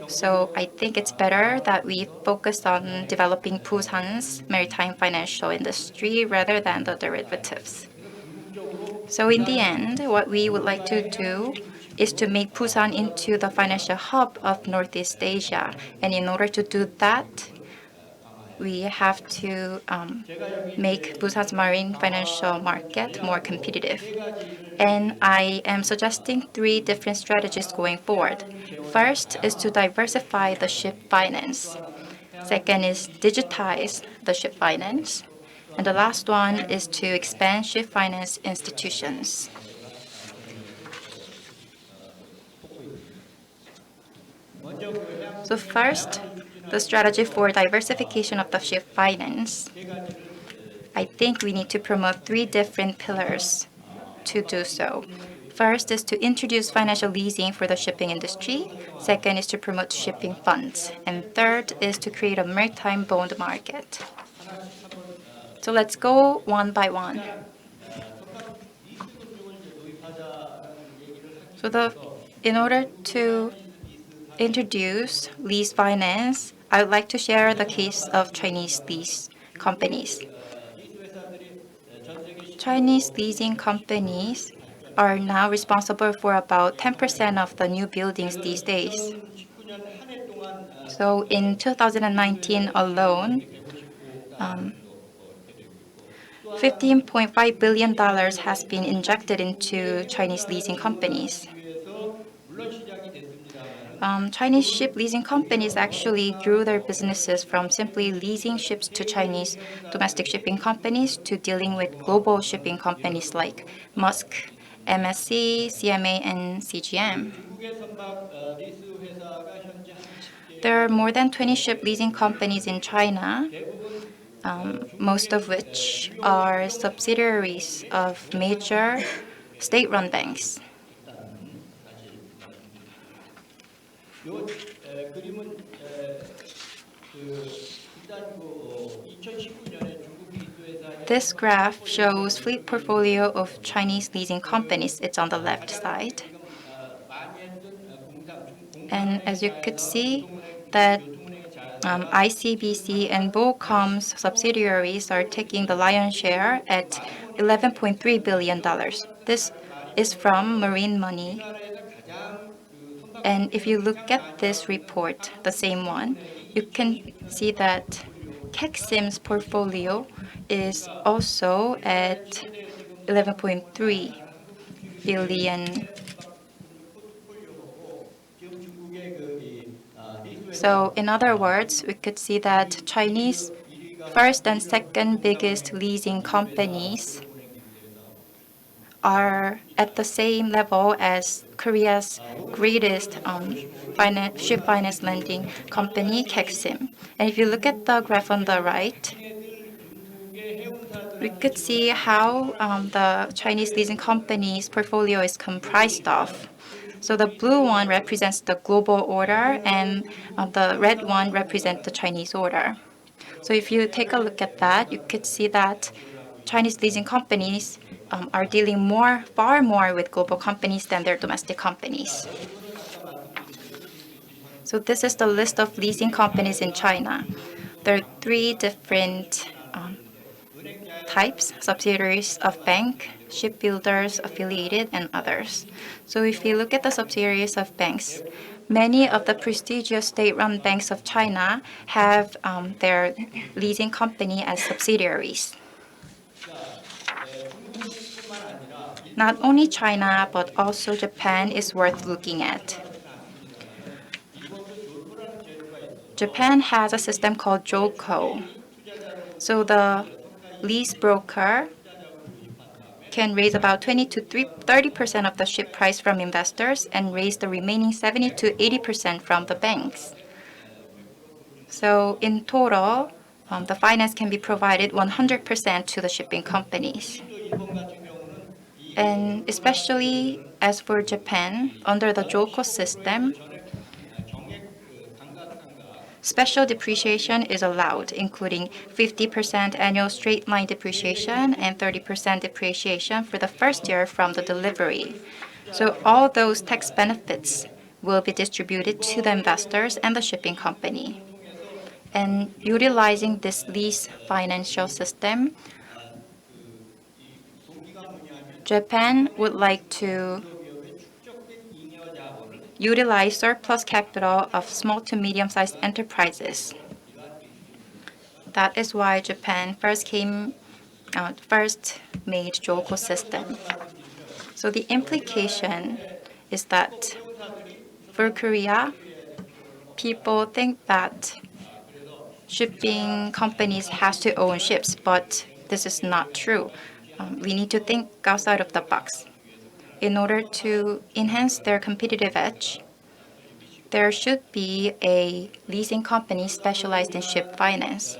So I think it's better that we focus on developing Busan's maritime financial industry rather than the derivatives. So in the end, what we would like to do is to make Busan into the financial hub of Northeast Asia. And in order to do that, we have to make Busan's marine financial market more competitive. And I am suggesting three different strategies going forward. First is to diversify the ship finance. Second is digitize the ship finance. And the last one is to expand ship finance institutions. So first, the strategy for diversification of the ship finance. I think we need to promote three different pillars to do so. First is to introduce financial leasing for the shipping industry. Second is to promote shipping funds. And third is to create a maritime bond market. So let's go one by one. So in order to introduce lease finance, I would like to share the case of Chinese lease companies. Chinese leasing companies are now responsible for about 10% of the new buildings these days. So in 2019 alone, $15.5 billion has been injected into Chinese leasing companies. Chinese ship leasing companies actually grew their businesses from simply leasing ships to Chinese domestic shipping companies to dealing with global shipping companies like Musk, MSC, CMA, and CGM. There are more than 20 ship leasing companies in China, most of which are subsidiaries of major state-run banks. This graph shows fleet portfolio of Chinese leasing companies. It's on the left side. And as you could see, that ICBC and BOCOM's subsidiaries are taking the lion's share at $11.3 billion. This is from Marine Money. And if you look at this report, the same one, you can see that Kexim's portfolio is also at 11.3 billion. So in other words, we could see that Chinese first and second biggest leasing companies are at the same level as Korea's greatest ship finance lending company, Kexim. And if you look at the graph on the right, we could see how the Chinese leasing company's portfolio is comprised of. So the blue one represents the global order, and the red one represents the Chinese order. So if you take a look at that, you could see that Chinese leasing companies are dealing far more with global companies than their domestic companies. So this is the list of leasing companies in China. There are 3 different types: subsidiaries of bank, shipbuilders, affiliated, and others. So if you look at the subsidiaries of banks, many of the prestigious state-run banks of China have their leasing company as subsidiaries. Not only China, but also Japan is worth looking at. Japan has a system called JOCO. So the lease broker can raise about 20 to 30% of the ship price from investors and raise the remaining 70 to 80% from the banks. So in total, the finance can be provided 100% to the shipping companies. And especially as for Japan, under the JOCO system, special depreciation is allowed, including 50% annual straight-line depreciation and 30% depreciation for the first year from the delivery. So all those tax benefits will be distributed to the investors and the shipping company. And utilizing this lease financial system, Japan would like to utilize surplus capital of small to medium-sized enterprises. That is why Japan first made JOCO system. So the implication is that for Korea, people think that shipping companies has to own ships, but this is not true. We need to think outside of the box. In order to enhance their competitive edge, there should be a leasing company specialized in ship finance.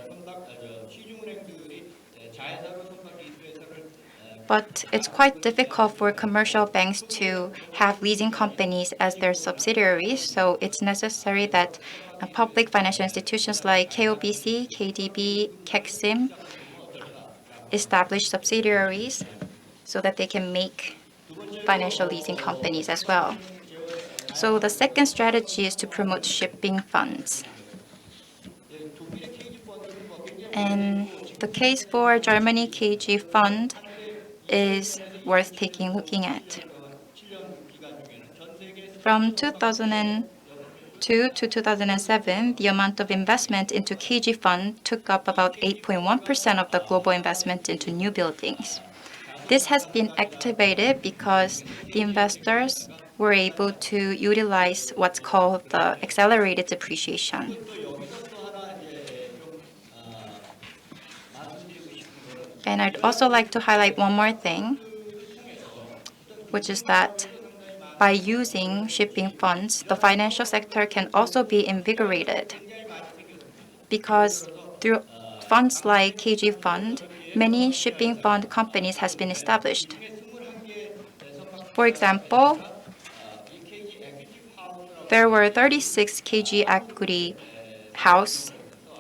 But it's quite difficult for commercial banks to have leasing companies as their subsidiaries, so it's necessary that public financial institutions like KOBC, KDB, Kexim establish subsidiaries so that they can make financial leasing companies as well. So the second strategy is to promote shipping funds. And the case for Germany KG fund is worth looking at. From 2002 to 2007, the amount of investment into KG fund took up about 8.1% of the global investment into new buildings. This has been activated because the investors were able to utilize what's called the accelerated depreciation. And I'd also like to highlight one more thing, which is that by using shipping funds, the financial sector can also be invigorated because through funds like KG Fund, many shipping fund companies has been established. For example, there were 36 KG Equity House,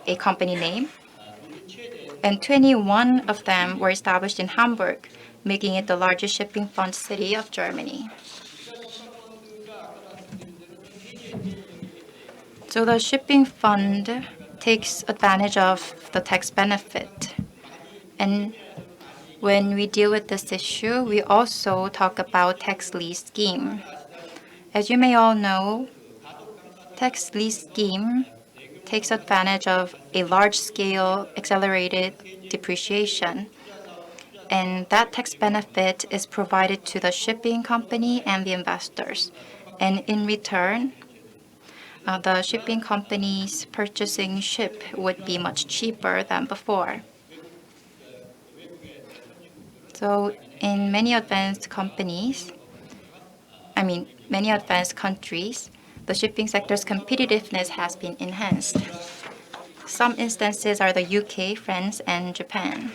a company name, and 21 of them were established in Hamburg, making it the largest shipping fund city of Germany. So the shipping fund takes advantage of the tax benefit. And when we deal with this issue, we also talk about tax lease scheme. As you may all know, tax lease scheme takes advantage of a large-scale accelerated depreciation. And that tax benefit is provided to the shipping company and the investors. And in return, the shipping companies purchasing ship would be much cheaper than before. So in many advanced countries, the shipping sector's competitiveness has been enhanced. Some instances are the UK, France, and Japan.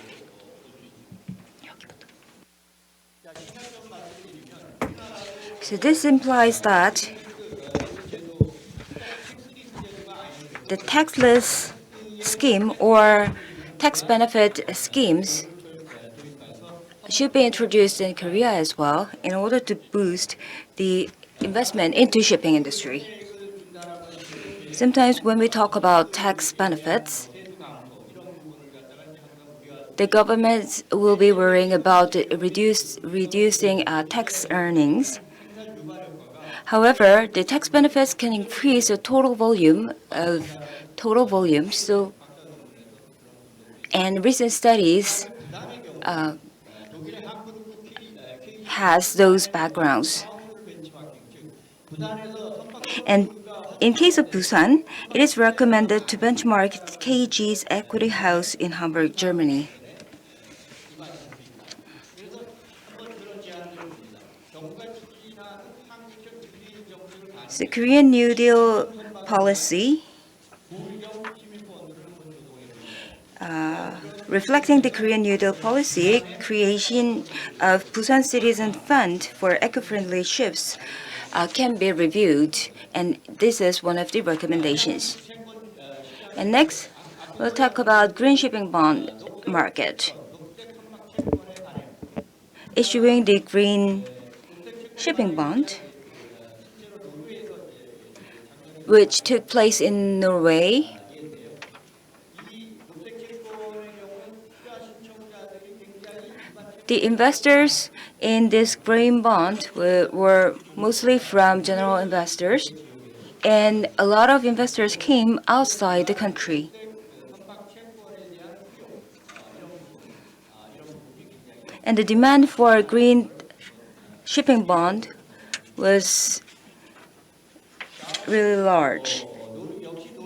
So this implies that the taxless scheme or tax benefit schemes should be introduced in Korea as well in order to boost the investment into shipping industry. Sometimes when we talk about tax benefits, the government will be worrying about reducing tax earnings. However, the tax benefits can increase the total volume. And recent studies has those backgrounds. And in case of Busan, it is recommended to benchmark KG's equity house in Hamburg, Germany. The Korean New Deal policy, reflecting the Korean New Deal policy, creation of Busan Citizen Fund for eco-friendly ships can be reviewed, and this is one of the recommendations. And next, we'll talk about green shipping bond market. Issuing the green shipping bond, which took place in Norway, the investors in this green bond were mostly from general investors, and a lot of investors came outside the country. And the demand for a green shipping bond was really large.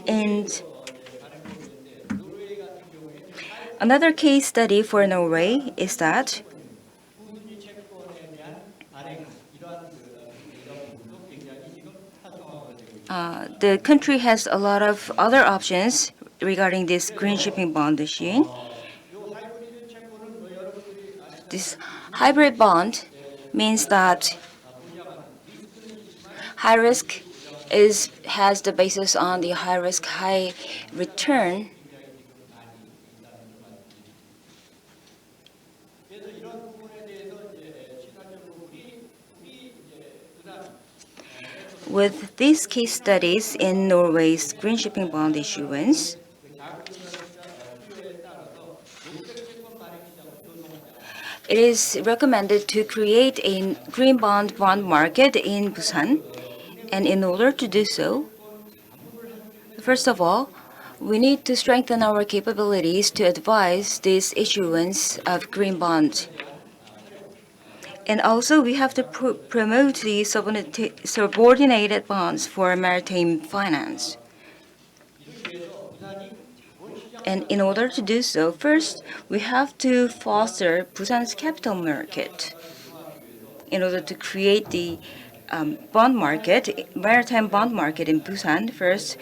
And another case study for Norway is that the country has a lot of other options regarding this green shipping bond issuing. This hybrid bond means that high risk has the basis on the high risk, high return. With these case studies in Norway's green shipping bond issuance, it is recommended to create a green bond market in Busan. And in order to do so, first of all, we need to strengthen our capabilities to advise this issuance of green bonds. And also, we have to promote the subordinated bonds for maritime finance. And in order to do so, first, we have to foster Busan's capital market. In order to create the bond market, maritime bond market in Busan, first,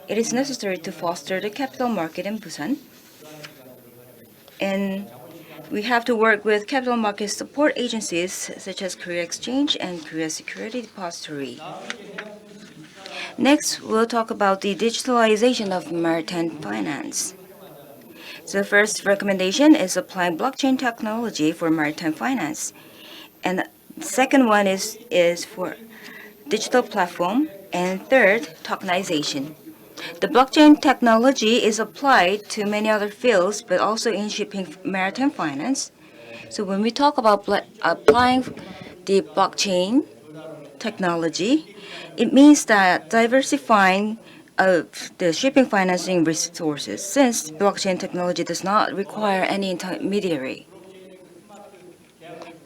it is necessary to foster the capital market in Busan. And we have to work with capital market support agencies such as Korea Exchange and Korea Security Depository. Next, we'll talk about the digitalization of maritime finance. So the first recommendation is applying blockchain technology for maritime finance. And the second one is for digital platform. And third, tokenization. The blockchain technology is applied to many other fields, but also in shipping maritime finance. So when we talk about applying the blockchain technology, it means that diversifying of the shipping financing resources, since blockchain technology does not require any intermediary.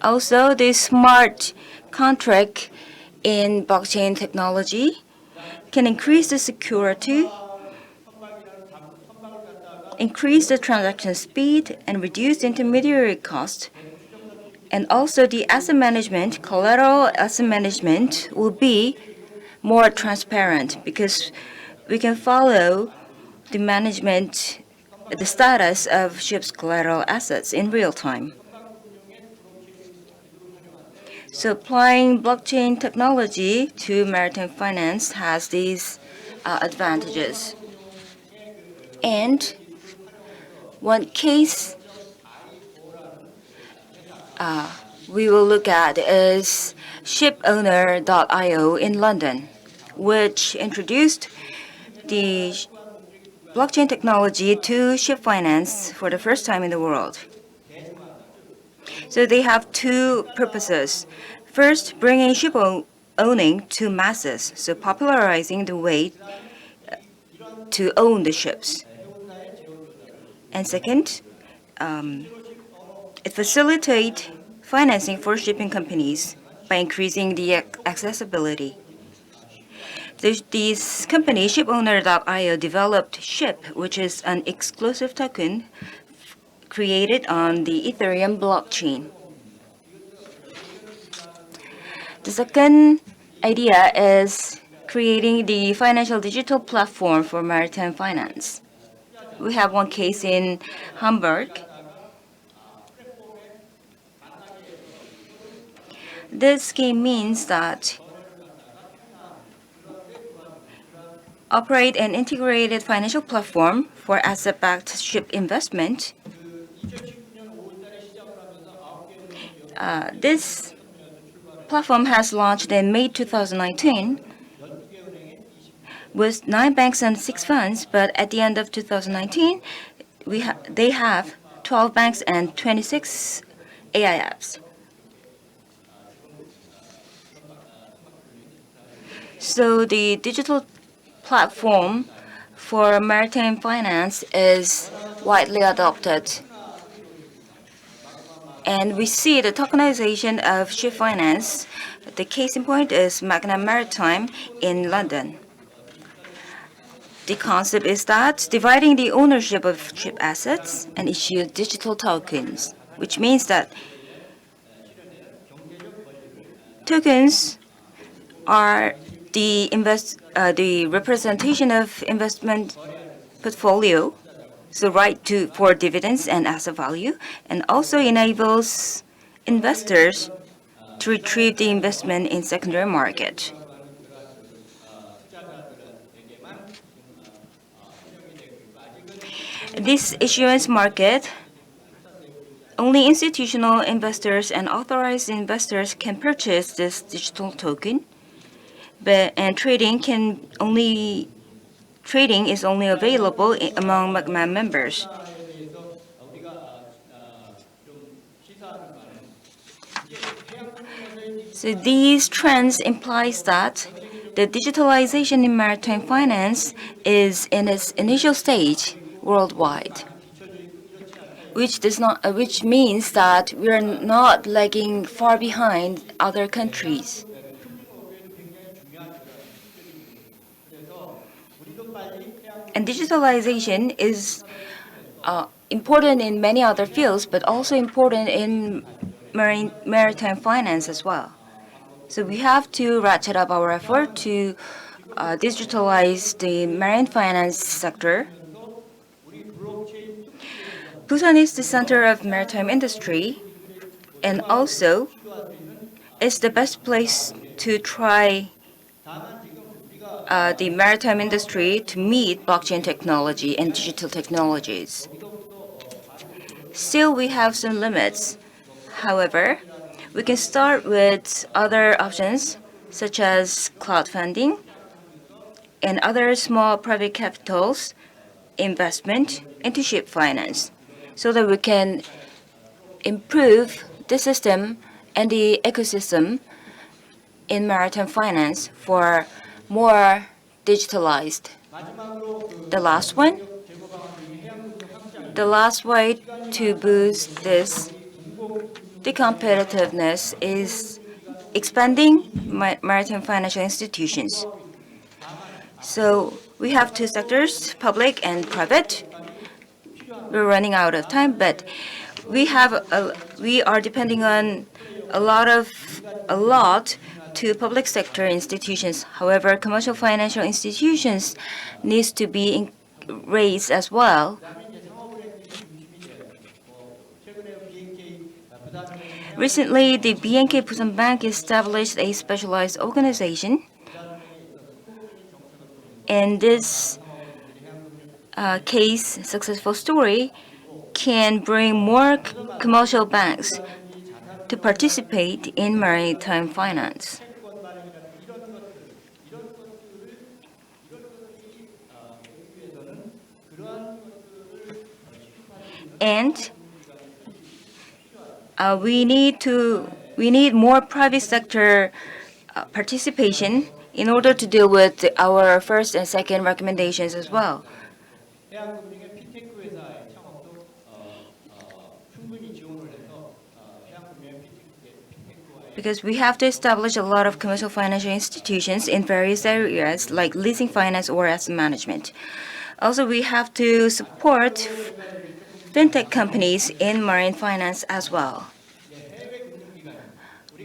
Also, the smart contract in blockchain technology can increase the security, increase the transaction speed, and reduce intermediary cost. And also the asset management, collateral asset management will be more transparent because we can follow the management, the status of ships' collateral assets in real time. So applying blockchain technology to maritime finance has these advantages. And one case we will look at is shipowner.io in London, which introduced the blockchain technology to ship finance for the first time in the world. So they have two purposes. First, bringing ship owning to masses, so popularizing the way to own the ships. And second, it facilitates financing for shipping companies by increasing the accessibility. This company, shipowner.io, developed SHIP, which is an exclusive token created on the Ethereum blockchain. The second idea is creating the financial digital platform for maritime finance. We have one case in Hamburg. This scheme means that operate an integrated financial platform for asset-backed ship investment. This platform has launched in May 2019 with 9 banks and 6 funds, but at the end of 2019, they have 12 banks and 26 AIFs. So the digital platform for maritime finance is widely adopted. And we see the tokenization of ship finance. The case in point is Magna Maritime in London. The concept is that dividing the ownership of ship assets and issue digital tokens, which means that tokens are the representation of investment portfolio, so right for dividends and asset value, and also enables investors to retrieve the investment in secondary market. This issuance market, only institutional investors and authorized investors can purchase this digital token, and trading is only available among Magma members. So these trends implies that the digitalization in maritime finance is in its initial stage worldwide, which means that we are not lagging far behind other countries. And digitalization is important in many other fields, but also important in maritime finance as well. So we have to ratchet up our effort to digitalize the marine finance sector. Busan is the center of maritime industry, and also it's the best place to try the maritime industry to meet blockchain technology and digital technologies. Still, we have some limits. However, we can start with other options such as crowdfunding and other small private capitals investment into ship finance so that we can improve the system and the ecosystem in maritime finance for more digitalized. The last way to boost the competitiveness is expanding maritime financial institutions. So we have two sectors, public and private. We're running out of time, but we are depending on a lot to public sector institutions. However, commercial financial institutions needs to be raised as well. Recently, the BNK Busan Bank established a specialized organization, and this case successful story can bring more commercial banks to participate in maritime finance. And we need more private sector participation in order to deal with our first and second recommendations as well. Because we have to establish a lot of commercial financial institutions in various areas like leasing finance or asset management. Also, we have to support fintech companies in marine finance as well.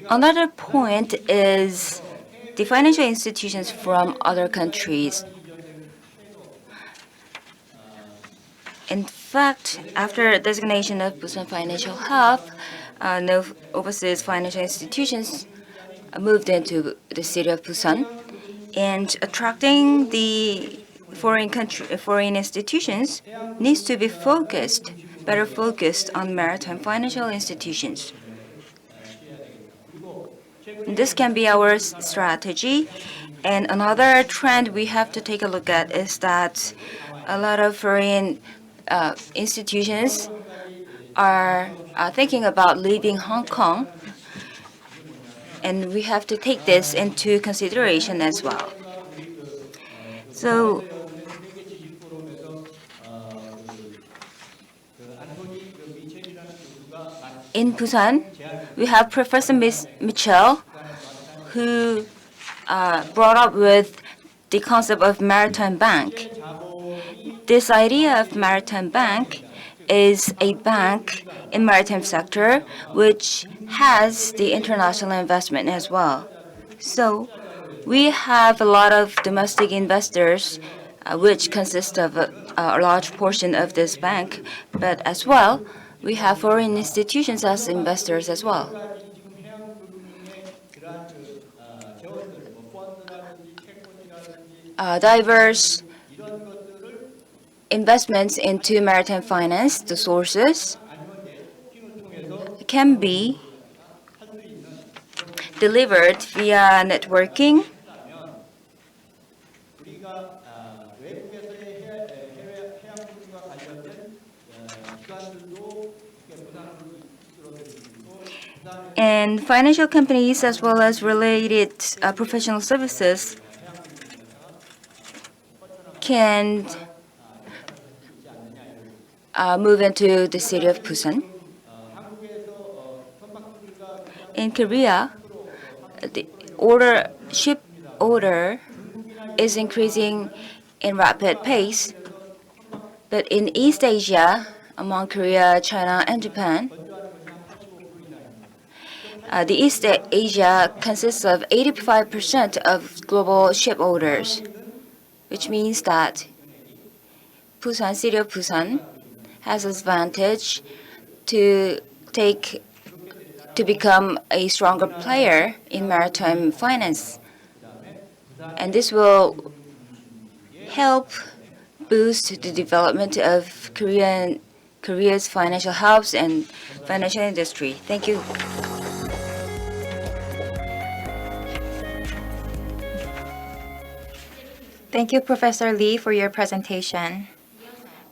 Another point is the financial institutions from other countries. In fact, after designation of Busan Financial Hub, no overseas financial institutions moved into the city of Busan, and attracting the foreign institutions needs to be better focused on maritime financial institutions. This can be our strategy. And another trend we have to take a look at is that a lot of foreign institutions are thinking about leaving Hong Kong, and we have to take this into consideration as well. So in Busan, we have Professor Mitchell, who brought up with the concept of maritime bank. This idea of maritime bank is a bank in maritime sector which has the international investment as well. So we have a lot of domestic investors which consist of a large portion of this bank, but as well we have foreign institutions as investors as well. Diverse investments into maritime finance, the sources, can be delivered via networking, And financial companies as well as related professional services can move into the city of Busan. In Korea, the ship order is increasing in rapid pace, but in East Asia, among Korea, China, and Japan, the East Asia consists of 85% of global ship orders, which means that Busan, city of Busan, has advantage to become a stronger player in maritime finance, and this will help boost the development of Korea's financial hubs and financial industry. Thank you. Thank you, Professor Lee, for your presentation.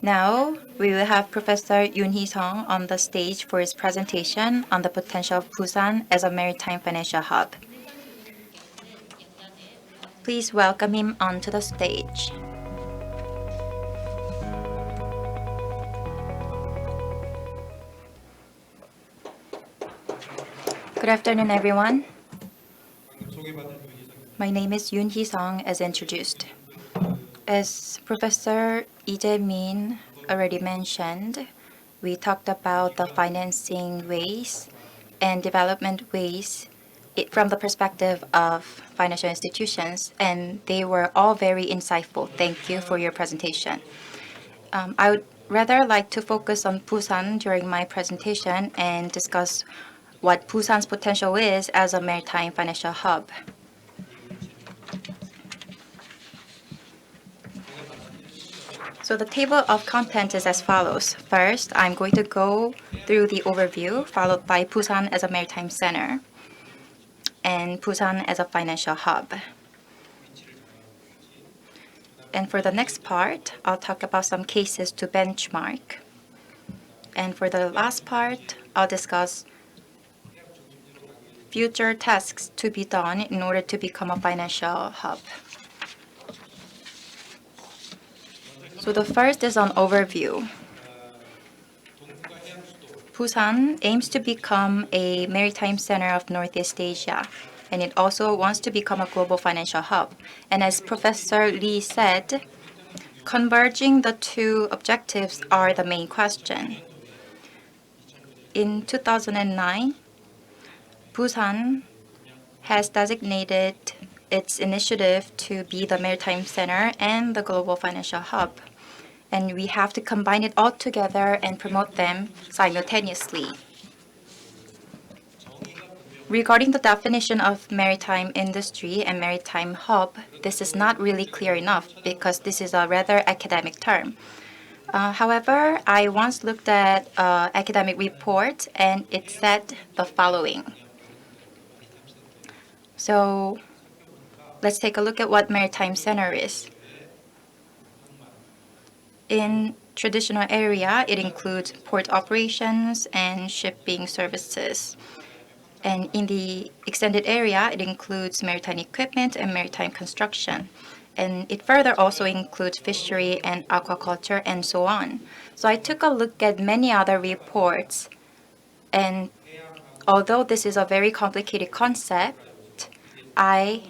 Now, we will have Professor Yoon Hee-sung on the stage for his presentation on the potential of Busan as a maritime financial hub. Please welcome him onto the stage. Good afternoon, everyone. My name is Yoon Hee-sung, as introduced. As Professor Lee Jae-min already mentioned, we talked about the financing ways and development ways from the perspective of financial institutions, and they were all very insightful. Thank you for your presentation. I would rather like to focus on Busan during my presentation and discuss what Busan's potential is as a maritime financial hub. So the table of contents is as follows. First, I'm going to go through the overview, followed by Busan as a maritime center and Busan as a financial hub. And for the next part, I'll talk about some cases to benchmark. And for the last part, I'll discuss future tasks to be done in order to become a financial hub. So the first is an overview. Busan aims to become a maritime center of Northeast Asia, and it also wants to become a global financial hub. And as Professor Lee said, converging the two objectives are the main question. In 2009, Busan has designated its initiative to be the maritime center and the global financial hub. And we have to combine it all together and promote them simultaneously. Regarding the definition of maritime industry and maritime hub, this is not really clear enough because this is a rather academic term. However, I once looked at an academic report and it said the following. So let's take a look at what maritime center is. In traditional area, it includes port operations and shipping services. And in the extended area, it includes maritime equipment and maritime construction. And it further also includes fishery and aquaculture and so on. So I took a look at many other reports. And although this is a very complicated concept, I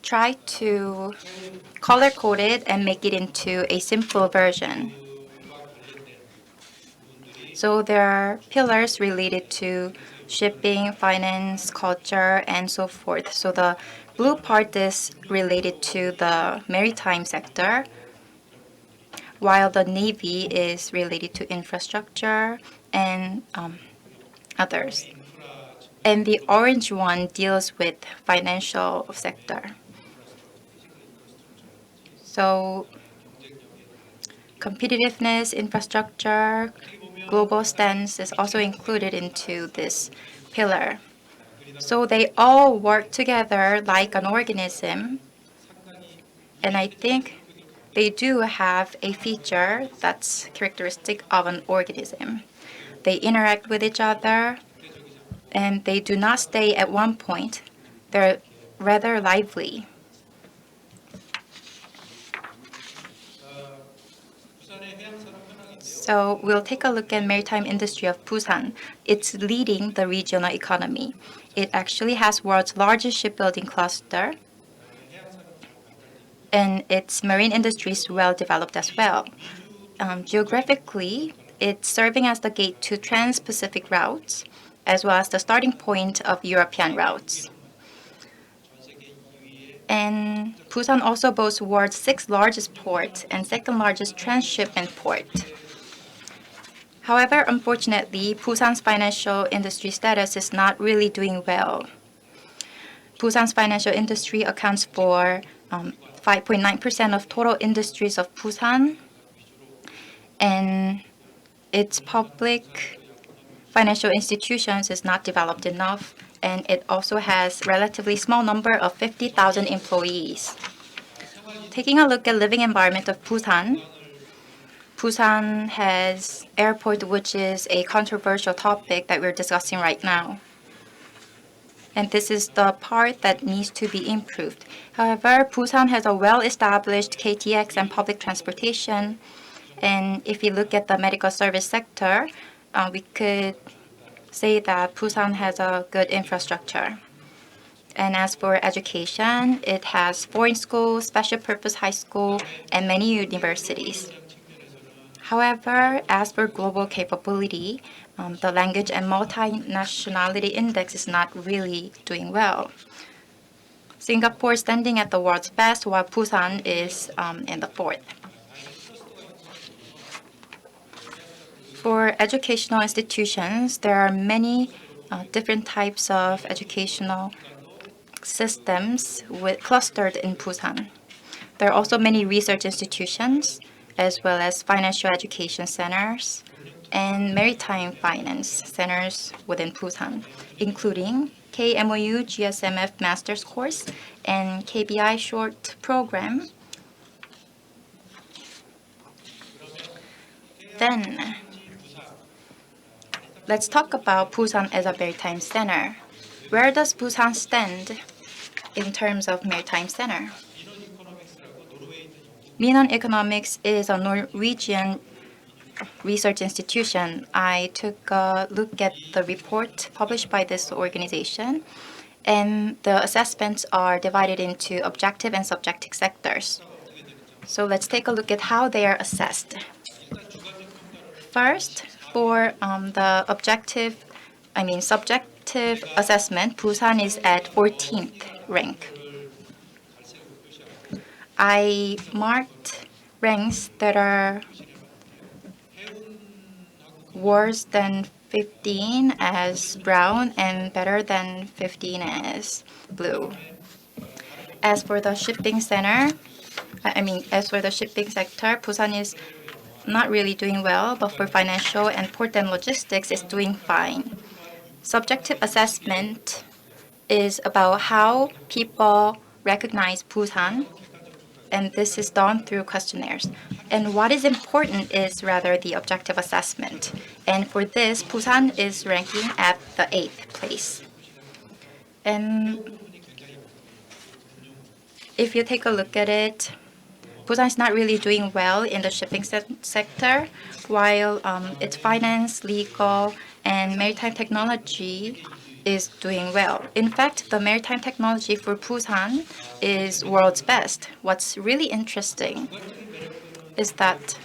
try to color code it and make it into a simple version. So there are pillars related to shipping, finance, culture, and so forth. So the blue part is related to the maritime sector, while the navy is related to infrastructure and others. And the orange one deals with financial sector. So competitiveness, infrastructure, global stance is also included into this pillar. So they all work together like an organism. And I think they do have a feature that's characteristic of an organism. They interact with each other, and they do not stay at one point. They're rather lively. So we'll take a look at maritime industry of Busan. It's leading the regional economy. It actually has world's largest shipbuilding cluster, and its marine industry is well developed as well. Geographically, it's serving as the gate to trans-Pacific routes, as well as the starting point of European routes. And Busan also boasts world's 6th largest port and 2nd largest transshipment port. However, unfortunately, Busan's financial industry status is not really doing well. Busan's financial industry accounts for 5.9% of total industries of Busan, and its public financial institutions is not developed enough, and it also has relatively small number of 50,000 employees. Taking a look at living environment of Busan, Busan has airport, which is a controversial topic that we're discussing right now. And this is the part that needs to be improved. However, Busan has a well-established KTX and public transportation. And if you look at the medical service sector, we could say that Busan has a good infrastructure. And as for education, it has foreign schools, special purpose high school, and many universities. However, as for global capability, the language and multinationality index is not really doing well. Singapore is standing at the world's best, while Busan is in the 4th. For educational institutions, there are many different types of educational systems clustered in Busan. There are also many research institutions, as well as financial education centers and maritime finance centers within Busan, including KMOU GSMF Master's Course and KBI Short Program. Then, let's talk about Busan as a maritime center. Where does Busan stand in terms of maritime center? Minwon Economics is a Norwegian research institution. I took a look at the report published by this organization, and the assessments are divided into objective and subjective sectors. So let's take a look at how they are assessed. First, for the subjective assessment, Busan is at 14th rank. I marked ranks that are worse than 15 as brown and better than 15 as blue. As for the shipping sector, Busan is not really doing well, but for financial and port and logistics, it's doing fine. Subjective assessment is about how people recognize Busan, and this is done through questionnaires. And what is important is rather the objective assessment. And for this, Busan is ranking at the 8th place. And if you take a look at it, Busan is not really doing well in the shipping sector, while its finance, legal, and maritime technology is doing well. In fact, the maritime technology for Busan is world's best. What's really interesting is that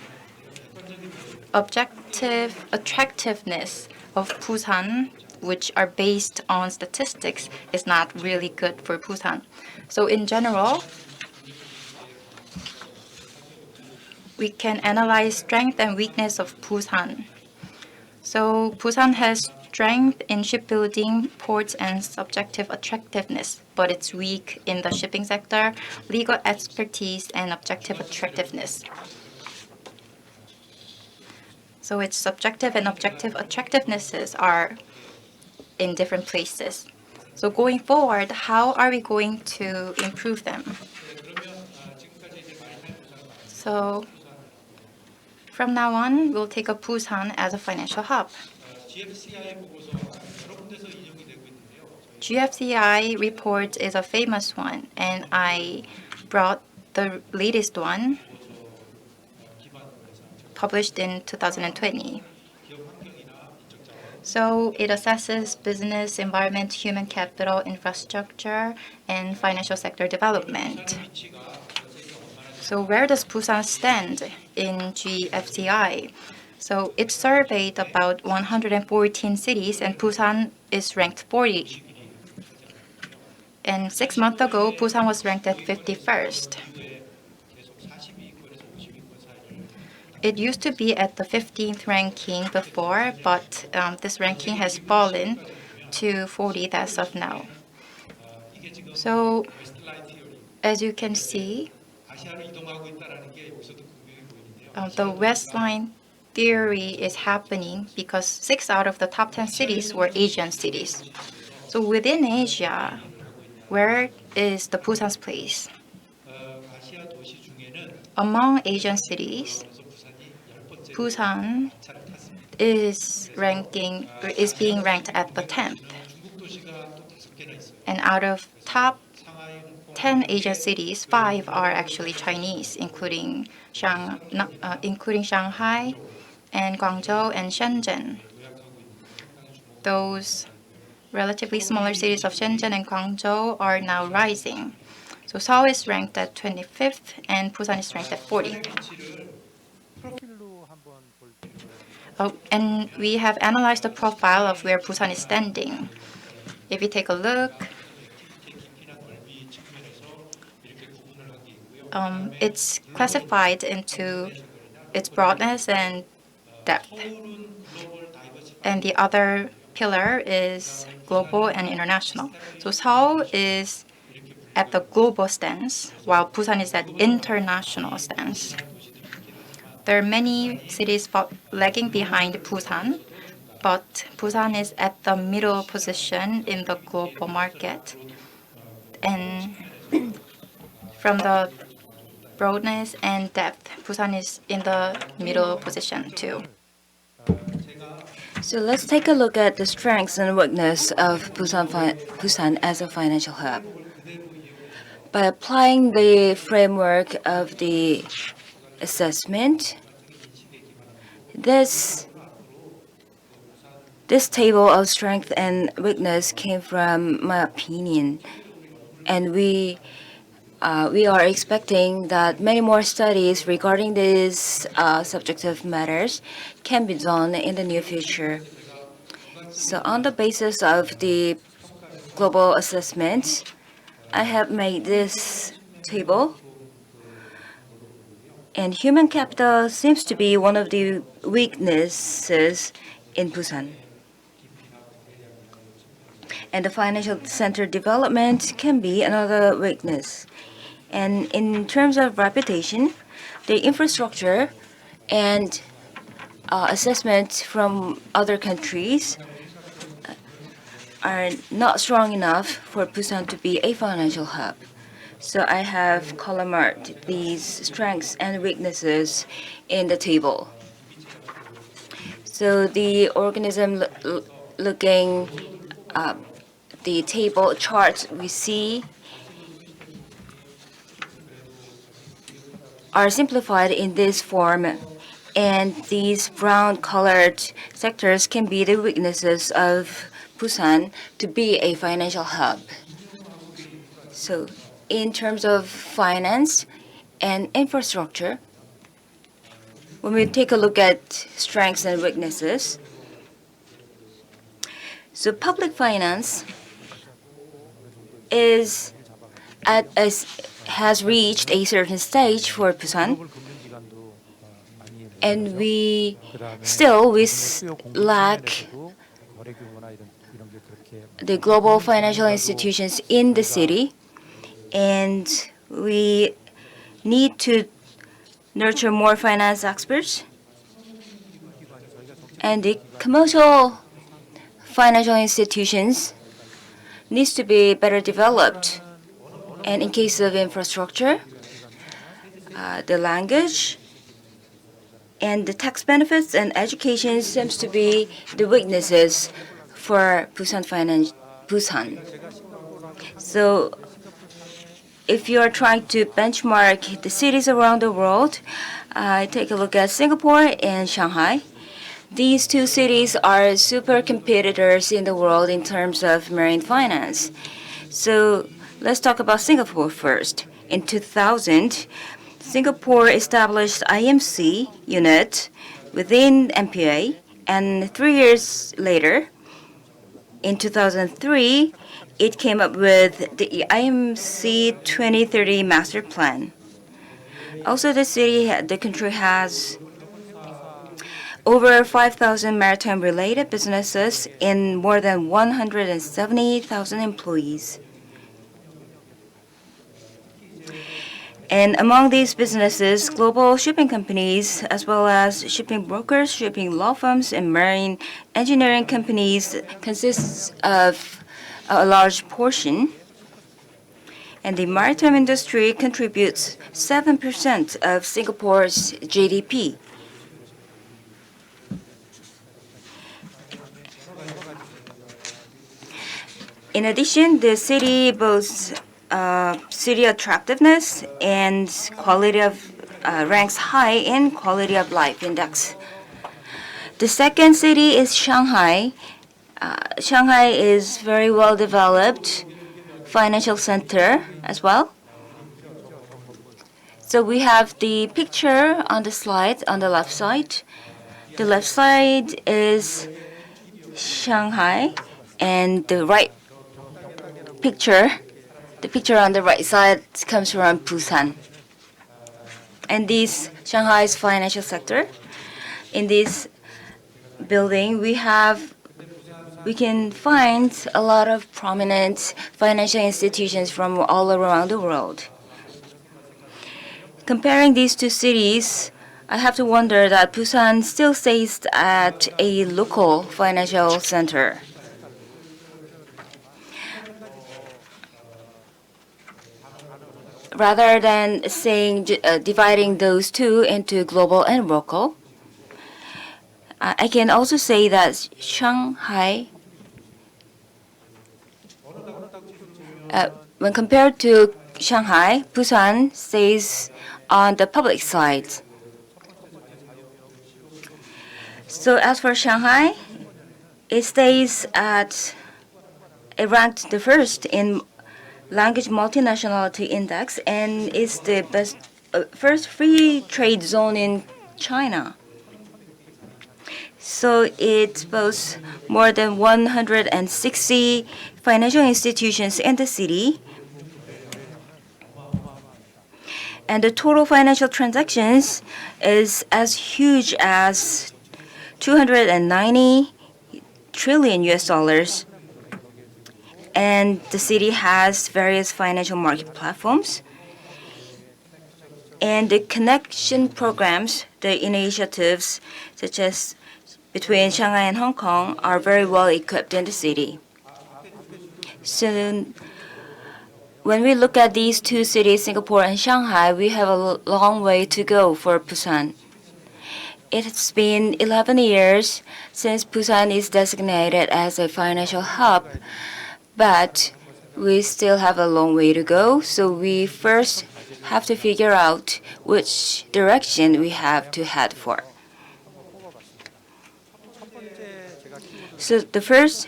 objective attractiveness of Busan, which are based on statistics, is not really good for Busan. So in general, we can analyze strength and weakness of Busan. So Busan has strength in shipbuilding, ports, and subjective attractiveness, but it's weak in the shipping sector, legal expertise, and objective attractiveness. So its subjective and objective attractivenesses are in different places. So going forward, how are we going to improve them? So from now on, we'll take up Busan as a financial hub. GFCI report is a famous one, and I brought the latest one published in 2020. So it assesses business, environment, human capital, infrastructure, and financial sector development. So where does Busan stand in GFCI? So it surveyed about 114 cities, and Busan is ranked 40. And 6 months ago, Busan was ranked at 51st. It used to be at the 15th ranking before, but this ranking has fallen to 40th as of now. So as you can see, the West Line theory is happening because 6 out of the top 10 cities were Asian cities. So within Asia, where is the Busan's place? Among Asian cities, Busan is being ranked at the 10th. And out of top 10 Asian cities, 5 are actually Chinese, including Shanghai and Guangzhou and Shenzhen. Those relatively smaller cities of Shenzhen and Guangzhou are now rising. So Seoul is ranked at 25th and Busan is ranked at 40th. Oh, and we have analyzed the profile of where Busan is standing. If you take a look, it's classified into its broadness and depth. And the other pillar is global and international. So Seoul is at the global stance, while Busan is at international stance. There are many cities lagging behind Busan, but Busan is at the middle position in the global market. And from the broadness and depth, Busan is in the middle position too. So let's take a look at the strengths and weakness of Busan as a financial hub. By applying the framework of the assessment, this table of strength and weakness came from my opinion, and we are expecting that many more studies regarding these subjective matters can be done in the near future. So on the basis of the global assessment, I have made this table. And human capital seems to be one of the weaknesses in Busan. And the financial center development can be another weakness. And in terms of reputation, the infrastructure and assessment from other countries are not strong enough for Busan to be a financial hub. So I have column marked these strengths and weaknesses in the table. So the organism looking the table charts we see are simplified in this form, and these brown colored sectors can be the weaknesses of Busan to be a financial hub. So in terms of finance and infrastructure, when we take a look at strengths and weaknesses, so public finance has reached a certain stage for Busan, and we lack the global financial institutions in the city, and we need to nurture more finance experts, and the commercial financial institutions needs to be better developed. And in case of infrastructure, the language And the tax benefits and education seems to be the weaknesses for Busan. So if you are trying to benchmark the cities around the world, take a look at Singapore and Shanghai. These two cities are super competitors in the world in terms of marine finance. So let's talk about Singapore first. In 2000, Singapore established IMC unit within MPA, and 3 years later, in 2003, it came up with the IMC 2030 Master Plan. Also, the country has over 5,000 maritime-related businesses and more than 170,000 employees. And among these businesses, global shipping companies, as well as shipping brokers, shipping law firms, and marine engineering companies consists of a large portion. And the maritime industry contributes 7% of Singapore's GDP. In addition, the city boasts city attractiveness and quality of ranks high in quality of life index. The second city is Shanghai. Shanghai is very well developed financial center as well. So we have the picture on the slide on the left side. The left side is Shanghai, and the picture on the right side comes from Busan. And this Shanghai's financial sector. In this building, we can find a lot of prominent financial institutions from all around the world. Comparing these two cities, I have to wonder that Busan still stays at a local financial center. Rather than dividing those two into global and local, I can also say that Shanghai, when compared to Shanghai, Busan stays on the public side. So as for Shanghai, it stays it ranked the first in language multinationality index and is the first free trade zone in China. So it boasts more than 160 financial institutions in the city. And the total financial transactions is as huge as 290 trillion US dollars. And the city has various financial market platforms. And the connection programs, the initiatives such as between Shanghai and Hong Kong are very well equipped in the city. So when we look at these two cities, Singapore and Shanghai, we have a long way to go for Busan. It's been 11 years since Busan is designated as a financial hub, but we still have a long way to go. So we first have to figure out which direction we have to head for. So the first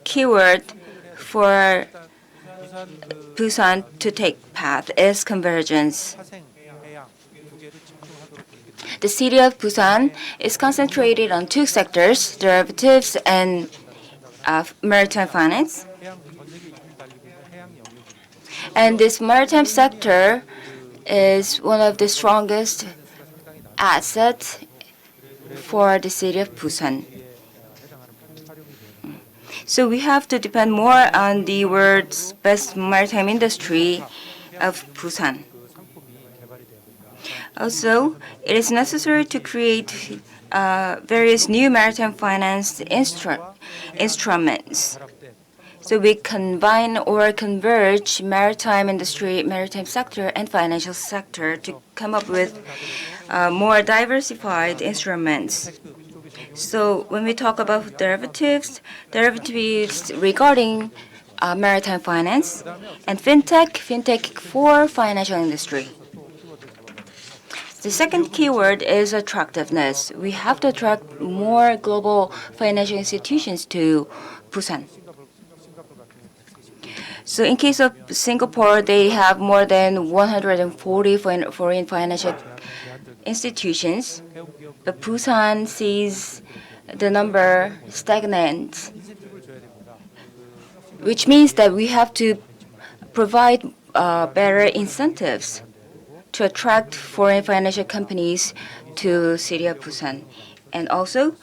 keyword for Busan to take path is convergence. The city of Busan is concentrated on two sectors, derivatives and maritime finance. And this maritime sector is one of the strongest assets for the city of Busan. So we have to depend more on the world's best maritime industry of Busan. Also, it is necessary to create various new maritime finance instruments. So we combine or converge maritime industry, maritime sector, and financial sector to come up with more diversified instruments. So when we talk about derivatives regarding maritime finance, and fintech for financial industry. The second keyword is attractiveness. We have to attract more global financial institutions to Busan. So in case of Singapore, they have more than 140 foreign financial institutions, but Busan sees the number stagnant, which means that we have to provide better incentives to attract foreign financial companies to city of Busan. And also,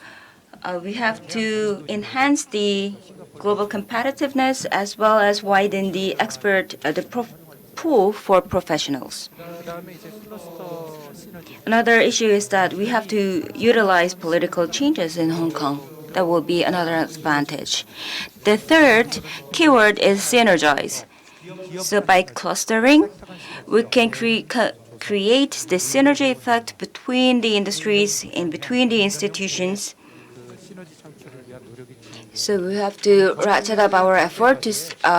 we have to enhance the global competitiveness as well as widen the pool for professionals. Another issue is that we have to utilize political changes in Hong Kong. That will be another advantage. The third keyword is synergize. So by clustering, we can create the synergy effect between the industries and between the institutions. So we have to ratchet up our effort to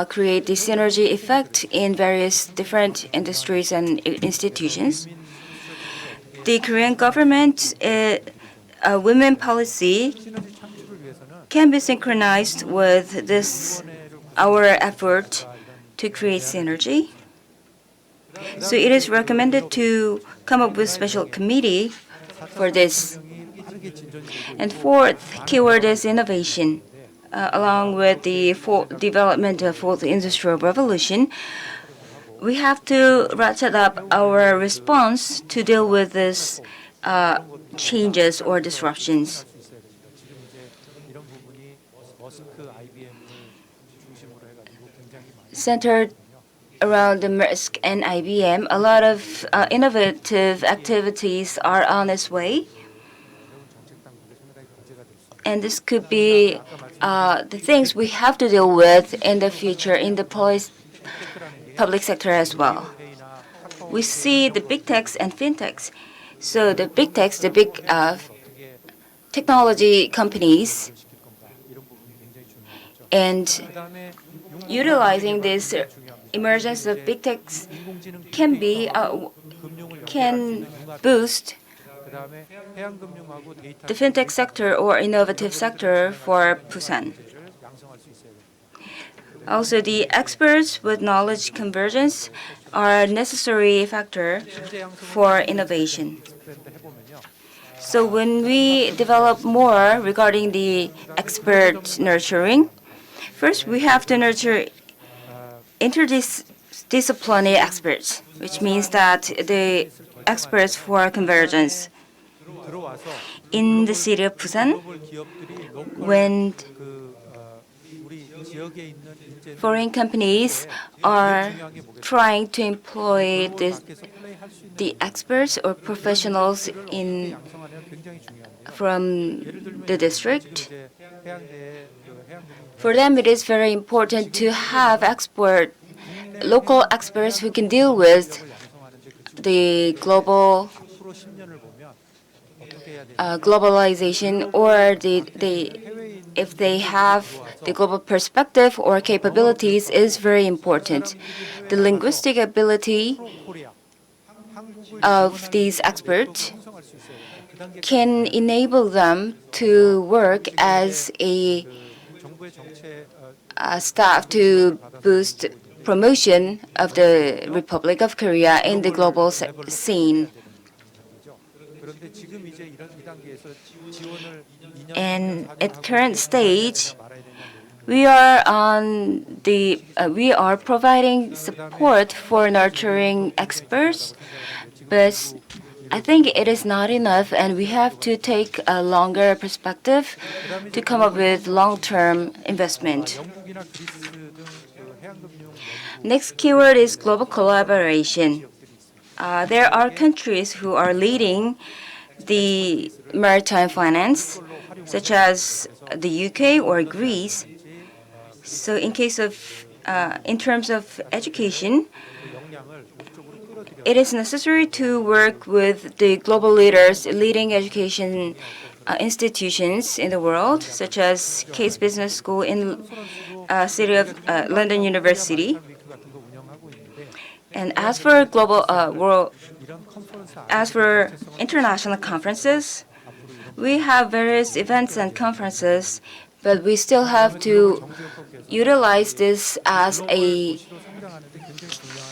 create the synergy effect in various different industries and institutions. The Korean government women policy can be synchronized with our effort to create synergy. So it is recommended to come up with special committee for this. And fourth keyword is innovation. Along with the development of fourth industrial revolution, we have to ratchet up our response to deal with these changes or disruptions. Centered around the Maersk and IBM, a lot of innovative activities are on its way. And this could be the things we have to deal with in the future in the public sector as well. We see the big techs and fintechs. So the big techs, the big technology companies, and utilizing this emergence of big techs can boost the fintech sector or innovative sector for Busan. Also, the experts with knowledge convergence are a necessary factor for innovation. So when we develop more regarding the expert nurturing, first we have to nurture interdisciplinary experts, which means that the experts for convergence. In the city of Busan, when foreign companies are trying to employ the experts or professionals from the district, for them it is very important to have local experts who can deal with the globalization, or if they have the global perspective or capabilities is very important. The linguistic ability of these experts can enable them to work as a staff to boost promotion of the Republic of Korea in the global scene. And at current stage, we are providing support for nurturing experts, but I think it is not enough, and we have to take a longer perspective to come up with long-term investment. Next keyword is global collaboration. There are countries who are leading the maritime finance, such as the UK or Greece. So in terms of education, it is necessary to work with the global leaders, leading education institutions in the world, such as Case Business School in city of London University. And as for international conferences, we have various events and conferences, but we still have to utilize this as a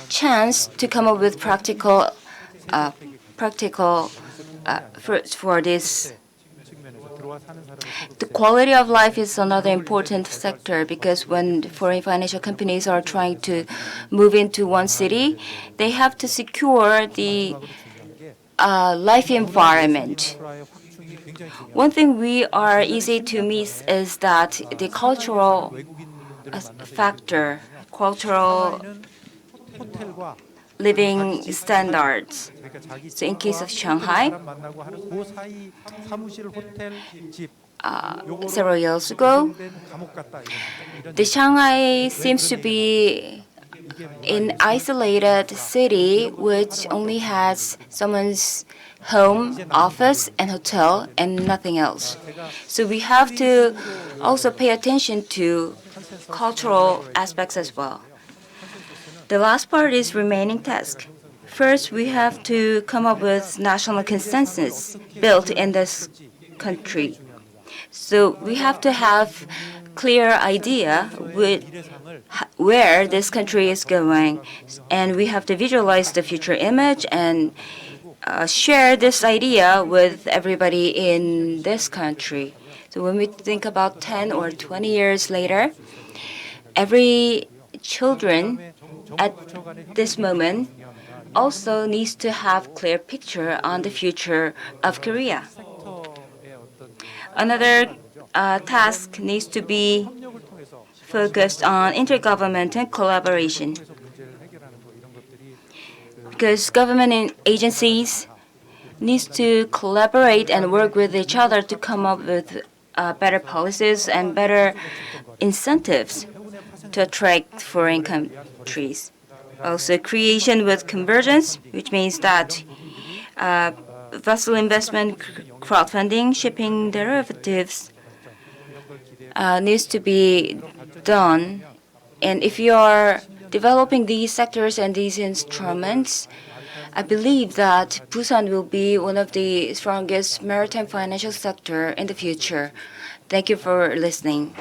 chance to come up with practical for this. The quality of life is another important sector, because when foreign financial companies are trying to move into one city, they have to secure the life environment. One thing we are easy to miss is that the cultural factor, cultural living standards. So in case of Shanghai, several years ago, the Shanghai seems to be an isolated city which only has someone's home, office, and hotel, and nothing else. So we have to also pay attention to cultural aspects as well. The last part is remaining task. First, we have to come up with national consensus built in this country. So we have to have clear idea with where this country is going, and we have to visualize the future image and share this idea with everybody in this country. So when we think about 10 or 20 years later, every children at this moment also needs to have clear picture on the future of Korea. Another task needs to be focused on intergovernmental collaboration, because government agencies needs to collaborate and work with each other to come up with better policies and better incentives to attract foreign countries. Also, creation with convergence, which means that vessel investment, crowdfunding, shipping derivatives needs to be done. And if you are developing these sectors and these instruments, I believe that Busan will be one of the strongest maritime financial sector in the future. Thank you for listening.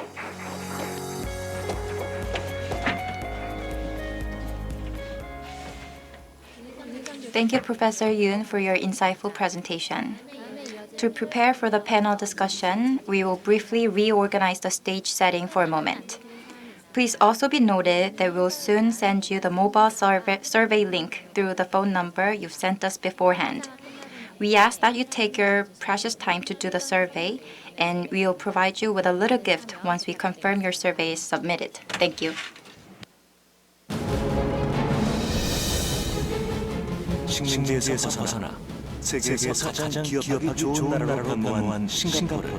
Thank you, Professor Yoon, for your insightful presentation. To prepare for the panel discussion, we will briefly reorganize the stage setting for a moment. Please also be noted that we'll soon send you the mobile survey link through the phone number you've sent us beforehand. We ask that you take your precious time to do the survey, and we will provide you with a little gift once we confirm your survey is submitted. Thank you. 식민지에서 벗어나 세계에서 가장 기업하기 좋은 나라로 변모한 싱가포르.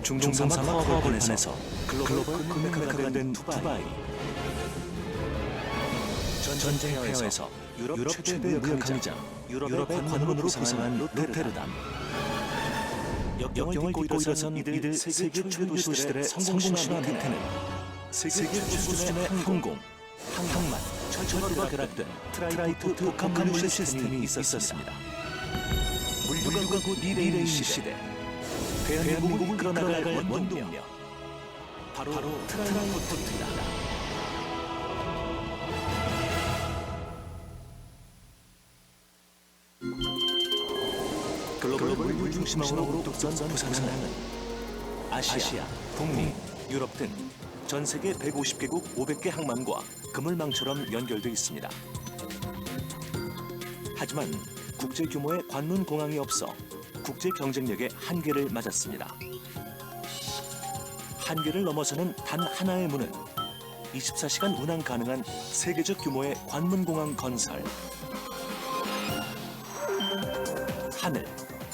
중동삼사 파워본에서 글로벌 금융메카가 된 두바이. 전쟁 페어에서 유럽 최대의 무역강장, 유럽의 관문으로 부상한 로테르담. 역경을 딛고 일어선 이들 세계 최대 도시들의 성공 신화 밑에는 세계 최고 수준의 항공, 항만, 철도가 결합된 트라이포트 독감물류 시스템이 있었습니다. 물류가 곧 미래의 시대. 대한민국을 이끌어나갈 원동력. 바로 트라이포트입니다. 글로벌 물류 중심으로 독선 부산은 아시아, 북미, 유럽 등 전 세계 150개국 500개 항만과 그물망처럼 연결돼 있습니다. 하지만 국제 규모의 관문 공항이 없어 국제 경쟁력의 한계를 맞았습니다. 한계를 넘어서는 단 하나의 문은 24시간 운항 가능한 세계적 규모의 관문 공항 건설. 하늘,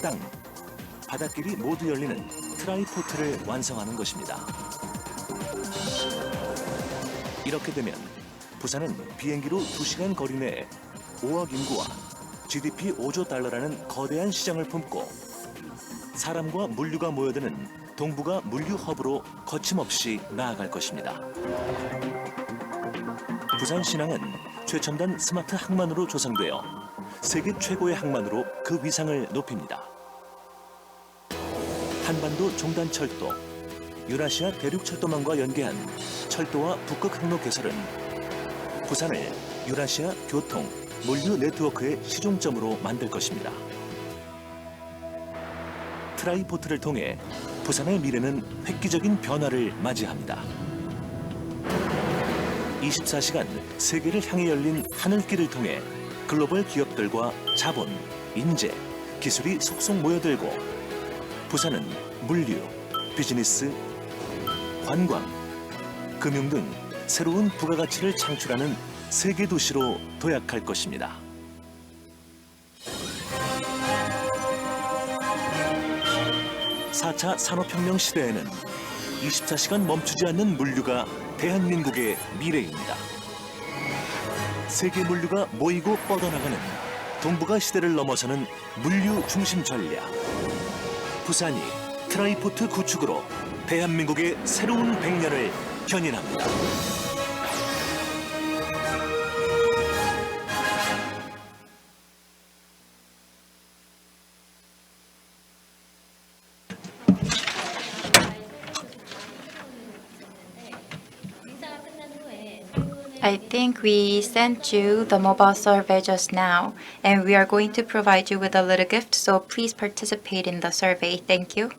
땅, 바닷길이 모두 열리는 트라이포트를 완성하는 것입니다. 이렇게 되면 부산은 비행기로 2시간 거리 내에 5억 인구와 GDP 5조 달러라는 거대한 시장을 품고 사람과 물류가 모여드는 동북아 물류 허브로 거침없이 나아갈 것입니다. 부산신항은 최첨단 스마트 항만으로 조성되어 세계 최고의 항만으로 그 위상을 높입니다. 한반도 종단철도, 유라시아 대륙철도망과 연계한 철도와 북극 항로 개설은 부산을 유라시아 교통, 물류 네트워크의 시종점으로 만들 것입니다. 트라이포트를 통해 부산의 미래는 획기적인 변화를 맞이합니다. 24시간 세계를 향해 열린 하늘길을 통해 글로벌 기업들과 자본, 인재, 기술이 속속 모여들고 부산은 물류, 비즈니스, 관광, 금융 등 새로운 부가가치를 창출하는 세계 도시로 도약할 것입니다. (4차) 산업혁명 시대에는 24시간 멈추지 않는 물류가 대한민국의 미래입니다. 세계 물류가 모이고 뻗어나가는 동북아 시대를 넘어서는 물류 중심 전략. 부산이 트라이포트 구축으로 대한민국의 새로운 100년을 견인합니다. I think we sent you the mobile survey just now, and we are going to provide you with a little gift, so please participate in the survey. Thank you.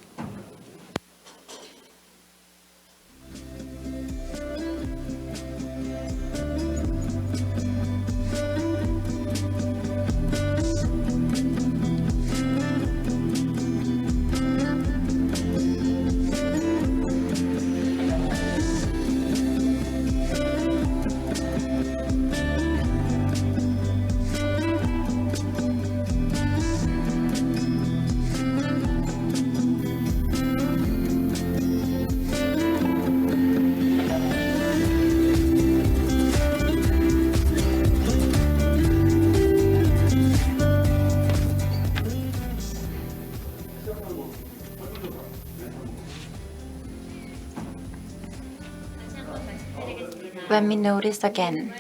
Let me notice again.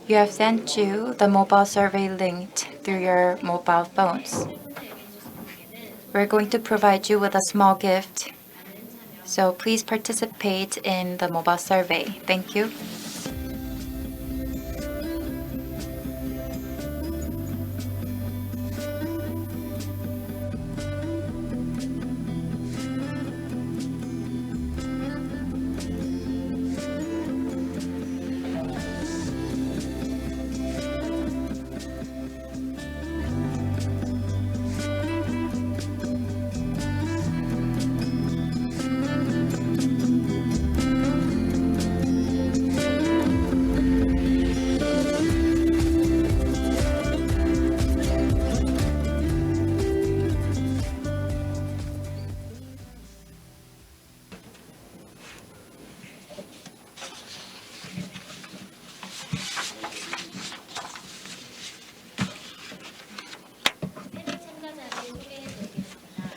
You have sent you the mobile survey linked through your mobile phones. We're going to provide you with a small gift, so please participate in the mobile survey. Thank you.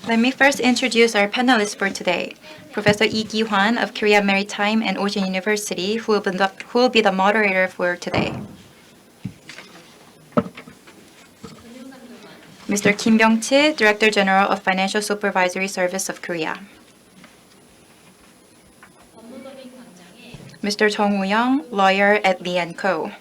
Let me first introduce our panelists for today. Professor Lee Ki-hwan of Korea Maritime and Ocean University, who will be the moderator for today. Mr. Kim Byung-chi, Director General of Financial Supervisory Service of Korea. Mr. Jung Woo-young, lawyer at Lee & Co.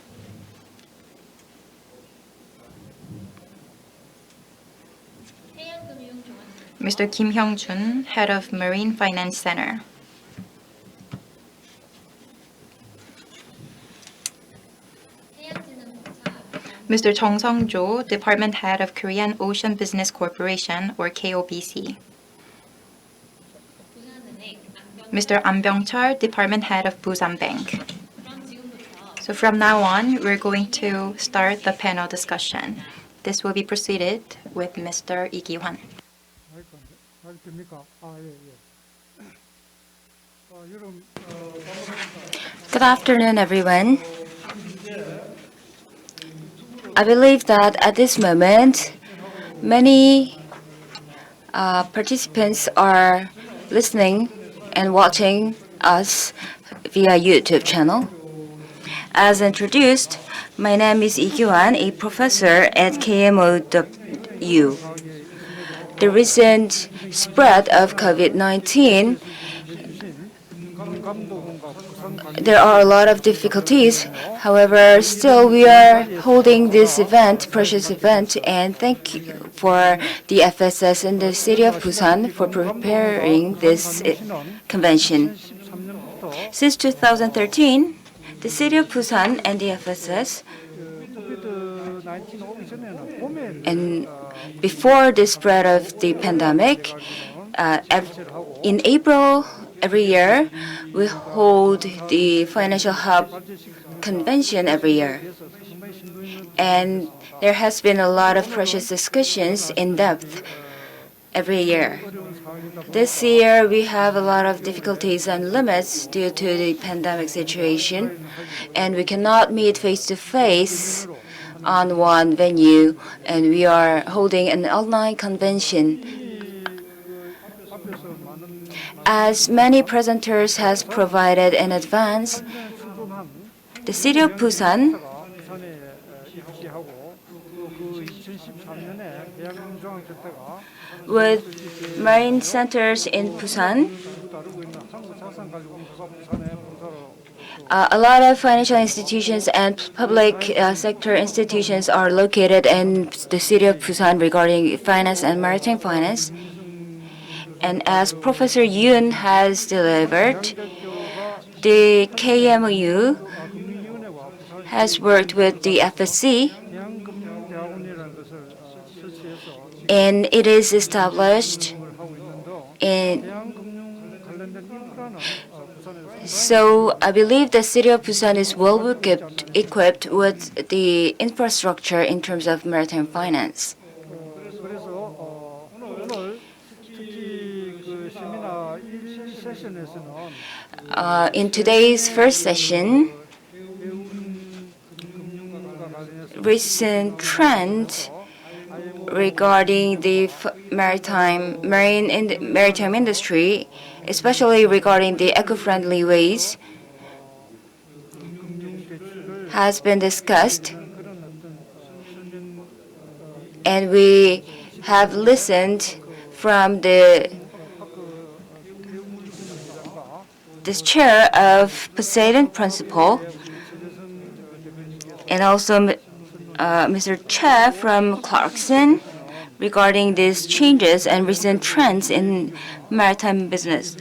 Mr. Kim Hyung-jun, Head of Marine Finance Center. Mr. Jung Sung-jo, Department Head of Korean Ocean Business Corporation, or KOBC. Mr. An Byung-chul, Department Head of Busan Bank. So from now on, we're going to start the panel discussion. This will be proceeded with Mr. Lee Ki-hwan. Good afternoon, everyone. I believe that at this moment, many participants are listening and watching us via YouTube channel. As introduced, my name is Lee Kyuan, a professor at KMOW. The recent spread of COVID-19, there are a lot of difficulties. However, still we are holding this event, precious event, and thank you for the FSS in the city of Busan for preparing this convention. Since 2013, the city of Busan and the FSS, and before the spread of the pandemic, in April every year, we hold the Financial Hub Convention every year. And there has been a lot of precious discussions in depth every year. This year, we have a lot of difficulties and limits due to the pandemic situation, and we cannot meet face-to-face on one venue, and we are holding an online convention. As many presenters has provided in advance, the city of Busan with marine centers in Busan, a lot of financial institutions and public sector institutions are located in the city of Busan regarding finance and maritime finance. And as Professor Yoon has delivered, the KMOU has worked with the FSC, and it is established so I believe the city of Busan is well equipped with the infrastructure in terms of maritime finance. In today's first session, recent trend regarding the maritime industry, especially regarding the eco-friendly ways, has been discussed, and we have listened from this chair of Poseidon Principle, and also Mr. Che from Clarkson regarding these changes and recent trends in maritime business.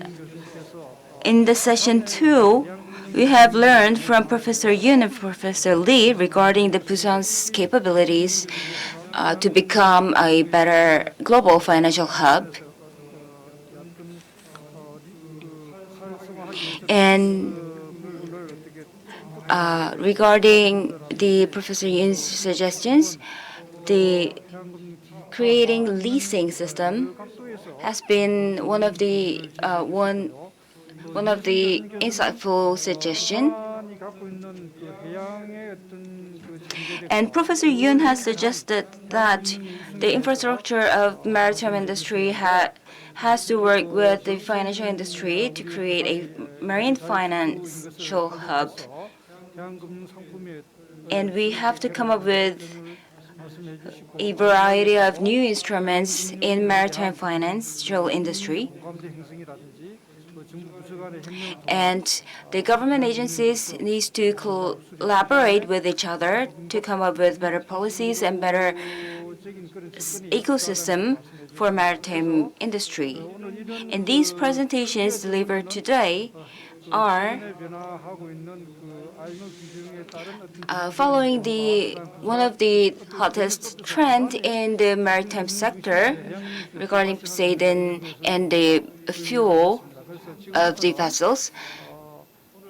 In the session 2, we have learned from Professor Yoon and Professor Lee regarding the Busan's capabilities to become a better global financial hub. And regarding the Professor Yoon's suggestions, the creating leasing system has been one of the insightful suggestion. And Professor Yoon has suggested that the infrastructure of maritime industry has to work with the financial industry to create a marine financial hub. And we have to come up with a variety of new instruments in maritime financial industry. And the government agencies need to collaborate with each other to come up with better policies and better ecosystem for maritime industry. And these presentations delivered today are following one of the hottest trend in the maritime sector regarding Poseidon and the fuel of the vessels,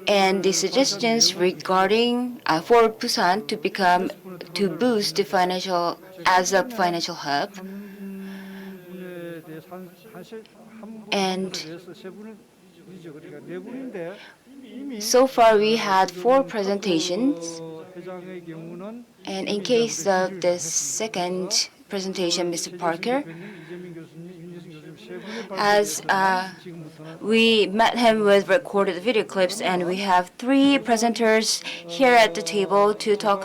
and the suggestions regarding for Busan to boost the financial as a financial hub. And So far, we had 4 presentations, and in case of the second presentation, Mr. Parker, as we met him with recorded video clips, and we have 3 presenters here at the table to talk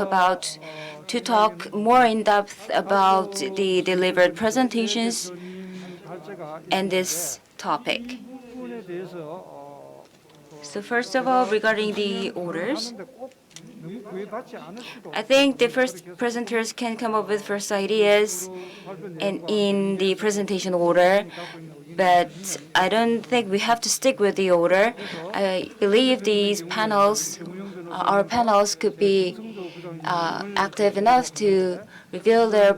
more in depth about the delivered presentations and this topic. So first of all, regarding the orders, I think the first presenters can come up with first ideas and in the presentation order, but I don't think we have to stick with the order. I believe these panels, our panels could be active enough to reveal their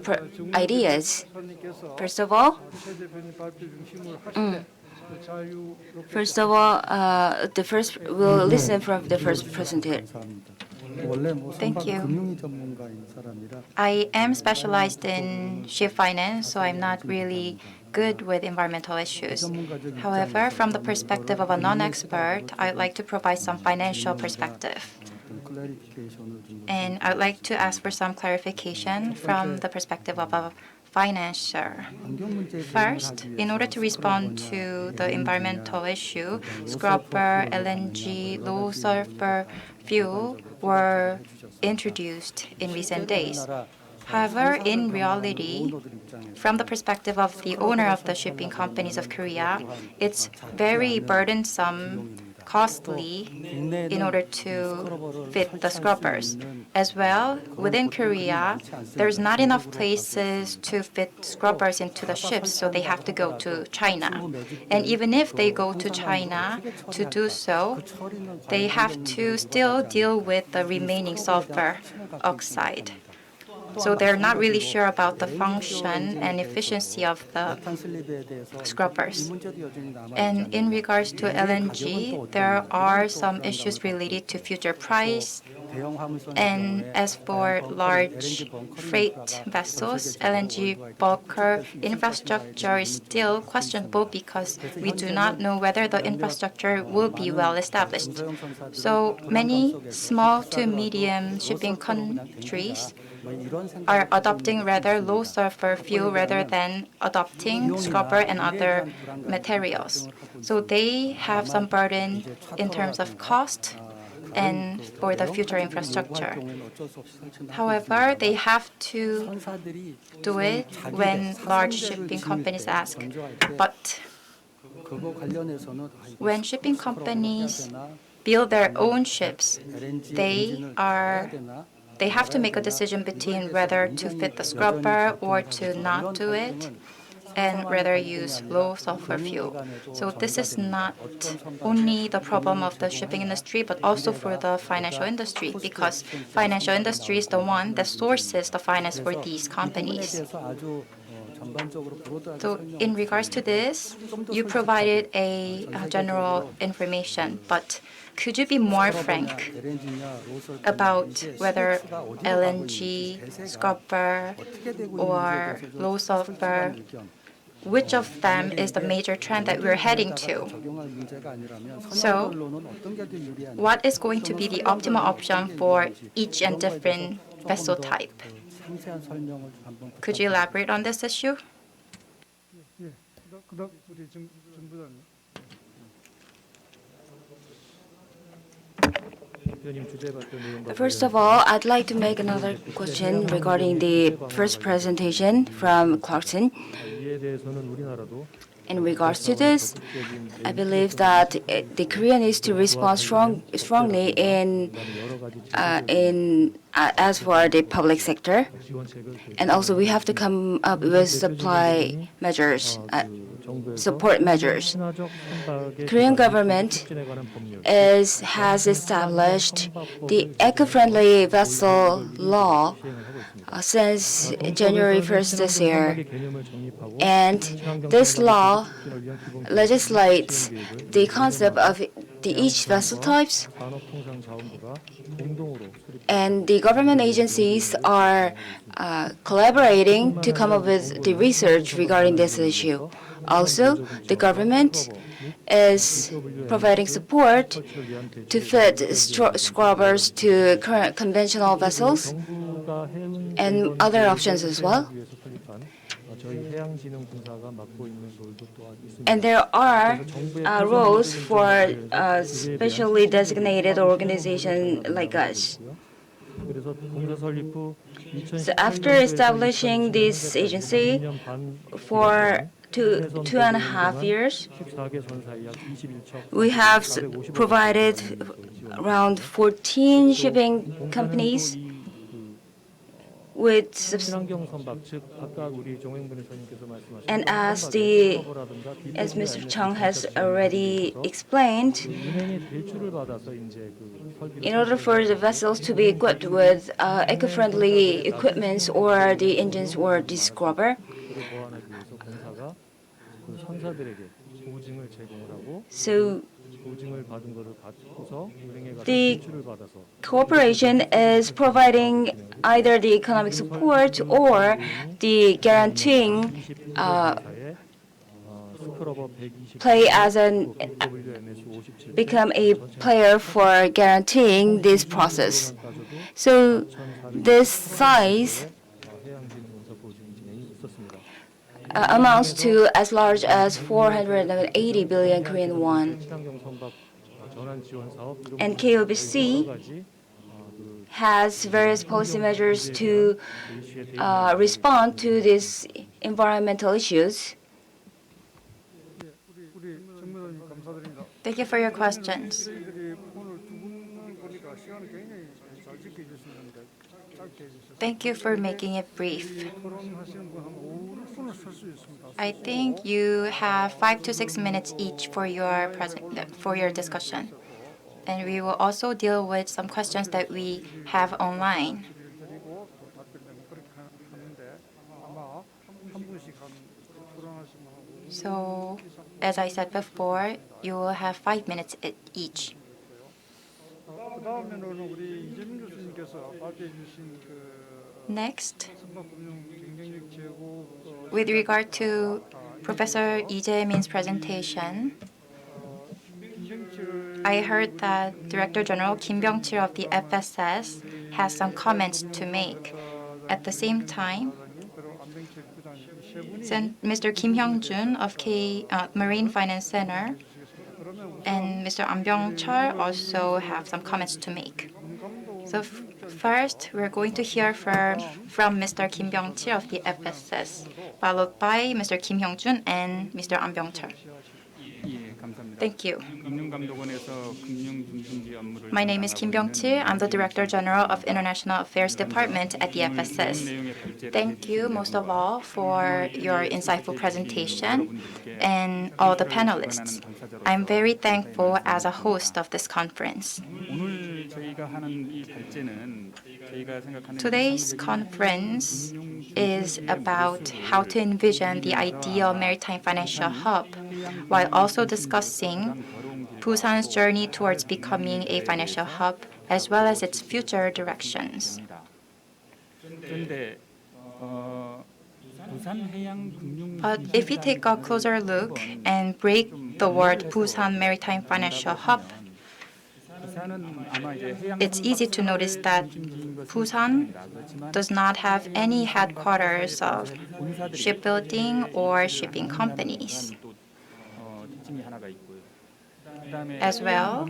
ideas. First of all, we'll listen from the first presenter. Thank you. I am specialized in ship finance, so I'm not really good with environmental issues. However, from the perspective of a non-expert, I'd like to provide some financial perspective. And I'd like to ask for some clarification from the perspective of a financier. First, in order to respond to the environmental issue, scrubber, LNG, low sulfur fuel were introduced in recent days. However, in reality, from the perspective of the owner of the shipping companies of Korea, it's very burdensome, costly in order to fit the scrubbers. As well, within Korea, there's not enough places to fit scrubbers into the ships, so they have to go to China. And even if they go to China to do so, they have to still deal with the remaining sulfur oxide. So they're not really sure about the function and efficiency of the scrubbers. And in regards to LNG, there are some issues related to future price. And as for large freight vessels, LNG bulker infrastructure is still questionable because we do not know whether the infrastructure will be well established. So many small to medium shipping countries are adopting rather low sulfur fuel rather than adopting scrubber and other materials. So they have some burden in terms of cost and for the future infrastructure. However, they have to do it when large shipping companies ask. But when shipping companies build their own ships, they have to make a decision between whether to fit the scrubber or to not do it, and rather use low sulfur fuel. So this is not only the problem of the shipping industry, but also for the financial industry, because financial industry is the one that sources the finance for these companies. So in regards to this, you provided a general information, but could you be more frank about whether LNG, scrubber, or low sulfur, which of them is the major trend that we're heading to? So what is going to be the optimal option for each and different vessel type? Could you elaborate on this issue? First of all, I'd like to make another question regarding the first presentation from Clarkson. In regards to this, I believe that the Korea needs to respond strongly as for the public sector, and also we have to come up with supply measures, support measures. Korean government has established the eco-friendly vessel law since January 1st this year, and this law legislates the concept of each vessel types, and the government agencies are collaborating to come up with the research regarding this issue. Also, the government is providing support to fit scrubbers to current conventional vessels and other options as well. And there are roles for specially designated organizations like us. So after establishing this agency for two and a half years, we have provided around 14 shipping companies with and as Mr. Chung has already explained, in order for the vessels to be equipped with eco-friendly equipment or the engines or the scrubber, so the corporation is providing either the economic support or the guaranteeing become a player for guaranteeing this process. So this size amounts to as large as 480 billion Korean won. And KOBC has various policy measures to respond to these environmental issues. Thank you for your questions. Thank you for making it brief. I think you have 5 to 6 minutes each for your discussion. And we will also deal with some questions that we have online. So, as I said before, you will have 5 minutes each. Next, with regard to Professor Lee Jae-min's presentation, I heard that Director General Kim Byung-chil of the FSS has some comments to make. At the same time, Mr. Kim Hyung-jun of Marine Finance Center and Mr. An Byung-chul also have some comments to make. So first, we're going to hear from Mr. Kim Byung-chil of the FSS, followed by Mr. Kim Hyung-jun and Mr. An Byung-chul. Thank you. My name is Kim Byung-chil. I'm the Director General of International Affairs Department at the FSS. Thank you, most of all, for your insightful presentation and all the panelists. I'm very thankful as a host of this conference. Today's conference is about how to envision the ideal maritime financial hub, while also discussing Busan's journey towards becoming a financial hub, as well as its future directions. But if we take a closer look and break the word Busan Maritime Financial Hub, it's easy to notice that Busan does not have any headquarters of shipbuilding or shipping companies. As well,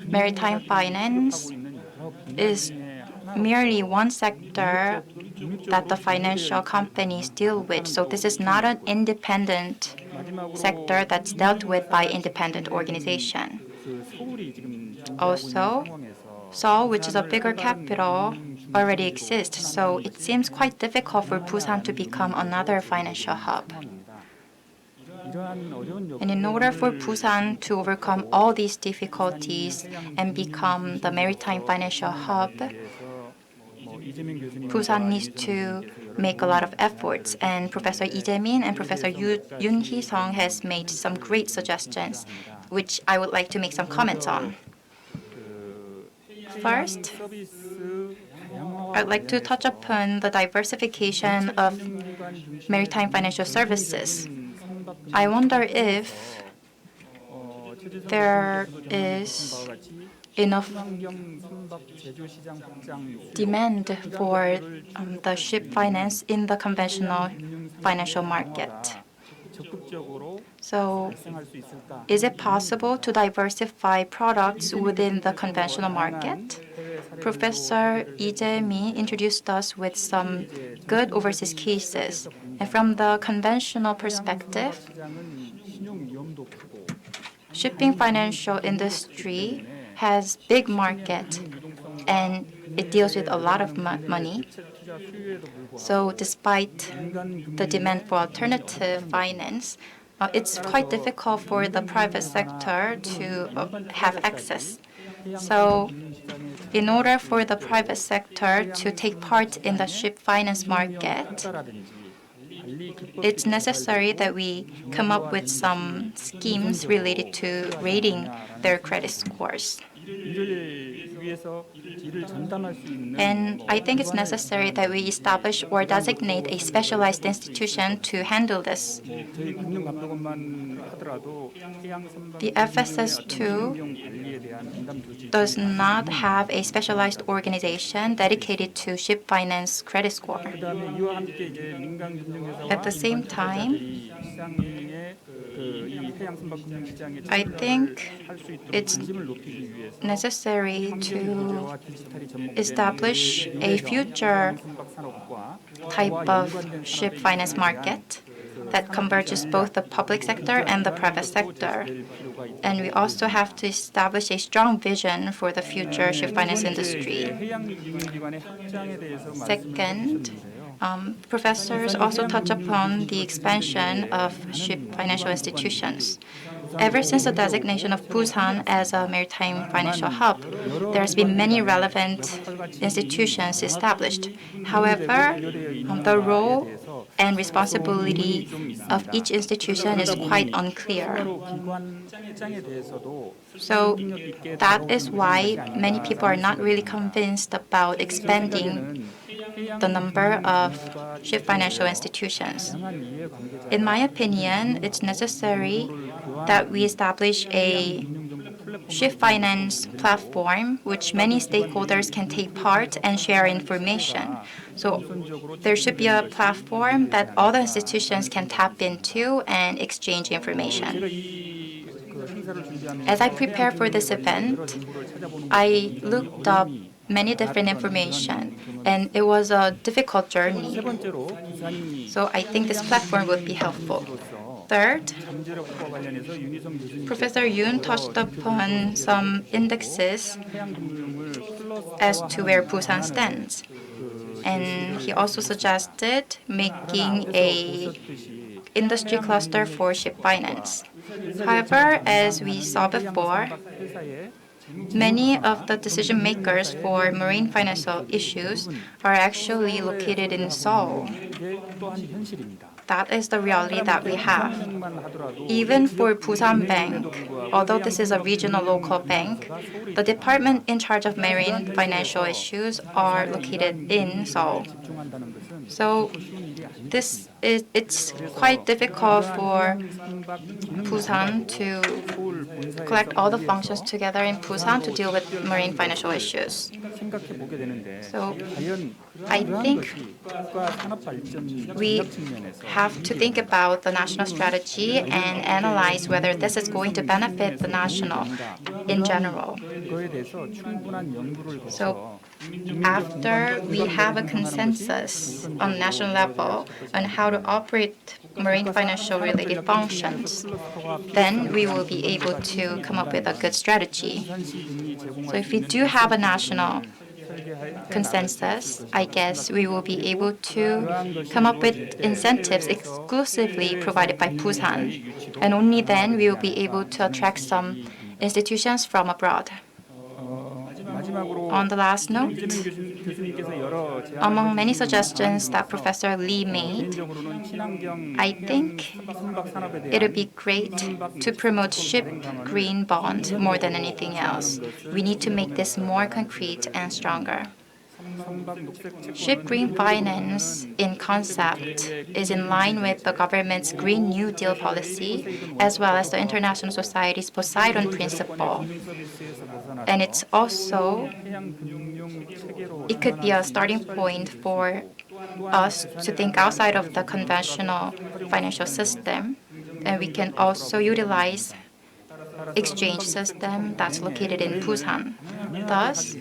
maritime finance is merely one sector that the financial companies deal with. So this is not an independent sector that's dealt with by independent organization. Also, Seoul, which is a bigger capital, already exists. So it seems quite difficult for Busan to become another financial hub. And in order for Busan to overcome all these difficulties and become the maritime financial hub, Busan needs to make a lot of efforts. And Professor Lee Jae-min and Professor Yoon Hee-sung has made some great suggestions, which I would like to make some comments on. First, I'd like to touch upon the diversification of maritime financial services. I wonder if there is enough demand for the ship finance in the conventional financial market. So, is it possible to diversify products within the conventional market? Professor Lee Jae-mi introduced us with some good overseas cases. And from the conventional perspective, shipping financial industry has big market and it deals with a lot of money. So despite the demand for alternative finance, it's quite difficult for the private sector to have access. So in order for the private sector to take part in the ship finance market, it's necessary that we come up with some schemes related to rating their credit scores. And I think it's necessary that we establish or designate a specialized institution to handle this. The FSS2 does not have a specialized organization dedicated to ship finance credit score. At the same time, I think it's necessary to establish a future type of ship finance market that converges both the public sector and the private sector. And we also have to establish a strong vision for the future ship finance industry. Second, professors also touch upon the expansion of ship financial institutions. Ever since the designation of Busan as a maritime financial hub, there has been many relevant institutions established. However, the role and responsibility of each institution is quite unclear. So that is why many people are not really convinced about expanding the number of ship financial institutions. In my opinion, it's necessary that we establish a ship finance platform which many stakeholders can take part and share information. So there should be a platform that all the institutions can tap into and exchange information. As I prepare for this event, I looked up many different information, and it was a difficult journey. So I think this platform would be helpful. Third, Professor Yoon touched upon some indexes as to where Busan stands. And he also suggested making a industry cluster for ship finance. However, as we saw before, many of the decision makers for marine financial issues are actually located in Seoul. That is the reality that we have. Even for Busan Bank, although this is a regional local bank, the department in charge of marine financial issues are located in Seoul. So it's quite difficult for Busan to collect all the functions together in Busan to deal with marine financial issues. So I think we have to think about the national strategy and analyze whether this is going to benefit the national in general. So after we have a consensus on national level on how to operate marine financial related functions, then we will be able to come up with a good strategy. So if we do have a national consensus, I guess we will be able to come up with incentives exclusively provided by Busan. And only then we will be able to attract some institutions from abroad. On the last note, among many suggestions that Professor Lee made, I think it would be great to promote ship green bond more than anything else. We need to make this more concrete and stronger. Ship green finance in concept is in line with the government's Green New Deal policy, as well as the International Society's Poseidon Principle. And it could be a starting point for us to think outside of the conventional financial system. And we can also utilize exchange system that's located in Busan. Thus,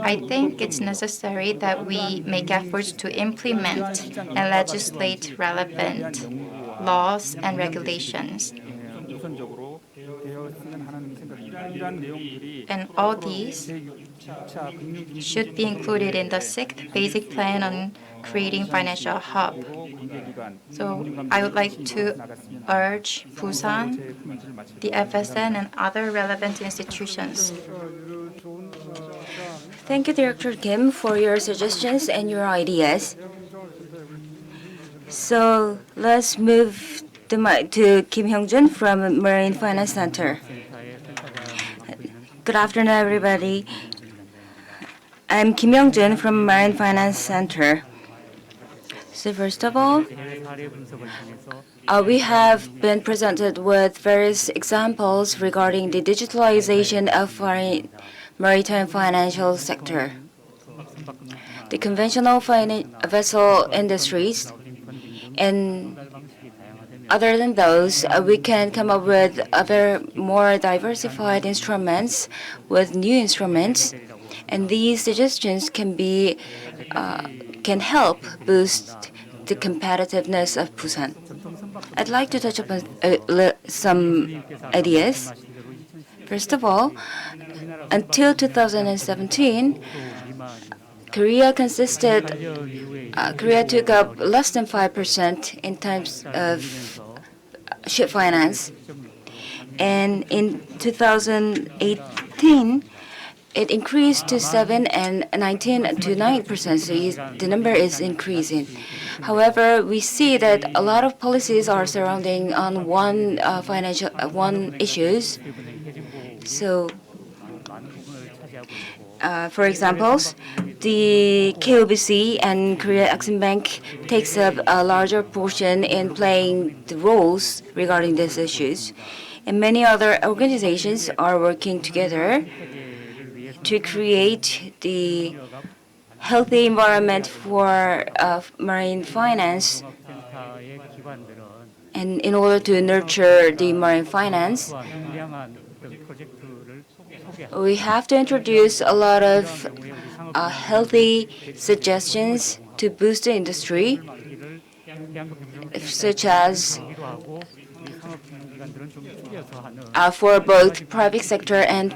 I think it's necessary that we make efforts to implement and legislate relevant laws and regulations. And all these should be included in the 6th Basic Plan on creating financial hub. So I would like to urge Busan, the FSN, and other relevant institutions. Thank you, Director Kim, for your suggestions and your ideas. So let's move the mic to Kim Hyung-jun from Marine Finance Center. Good afternoon, everybody. I'm Kim Hyung-jun from Marine Finance Center. So first of all, we have been presented with various examples regarding the digitalization of maritime financial sector. The conventional vessel industries, and other than those, we can come up with other more diversified instruments with new instruments, and these suggestions can help boost the competitiveness of Busan. I'd like to touch upon some ideas. First of all, until 2017, Korea took up less than 5% in terms of ship finance. And in 2018, it increased to 7% and 19% to 9%. So the number is increasing. However, we see that a lot of policies are surrounding on one issues. So, for example, the KOBC and Korea Exim Bank takes up a larger portion in playing the roles regarding these issues. And many other organizations are working together to create the healthy environment for marine finance. And in order to nurture the marine finance, we have to introduce a lot of healthy suggestions to boost the industry, such as for both private sector and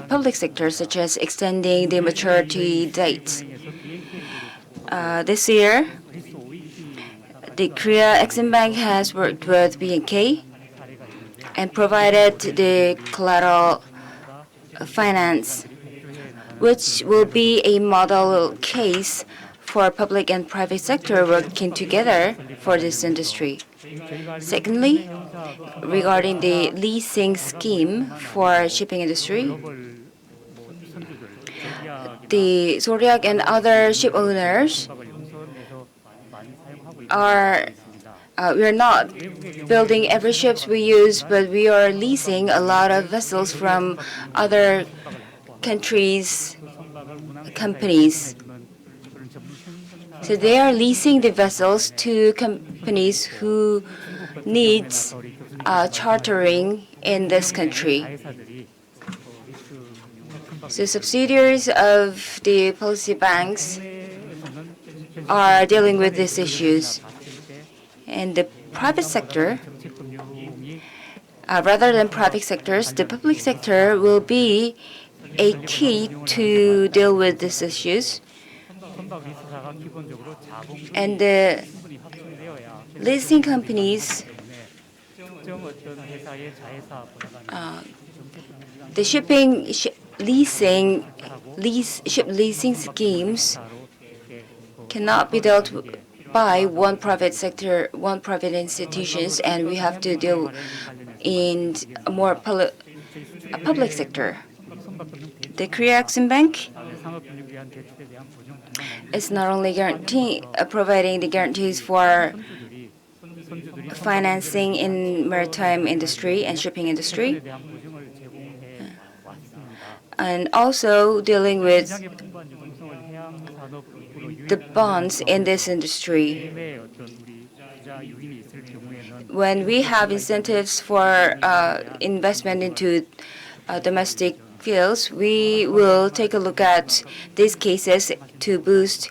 public sector, such as extending the maturity dates. This year, the Korea Exim Bank has worked with BNK and provided the collateral finance, which will be a model case for public and private sector working together for this industry. Secondly, regarding the leasing scheme for shipping industry, the Zodiac and other ship owners we're not building every ships we use, but we are leasing a lot of vessels from other countries' companies. So they are leasing the vessels to companies who needs chartering in this country. So subsidiaries of the policy banks are dealing with these issues. And the private sector, rather than private sectors, the public sector will be a key to deal with these issues. And the leasing companies, the ship leasing schemes cannot be dealt with by one private sector, one private institutions, and we have to deal in a more public sector. The Korea Exim Bank is not only providing the guarantees for financing in maritime industry and shipping industry, and also dealing with the bonds in this industry. When we have incentives for investment into domestic fields, we will take a look at these cases to boost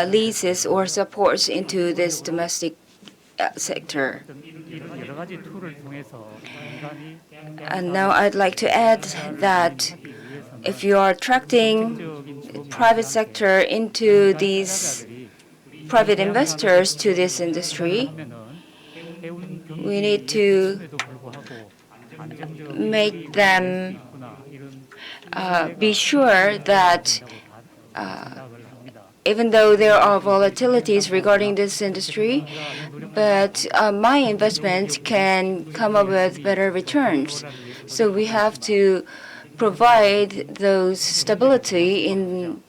leases or supports into this domestic sector. And now I'd like to add that if you are attracting private sector into these private investors to this industry, we need to make them be sure that even though there are volatilities regarding this industry, but my investment can come up with better returns. So we have to provide those stability in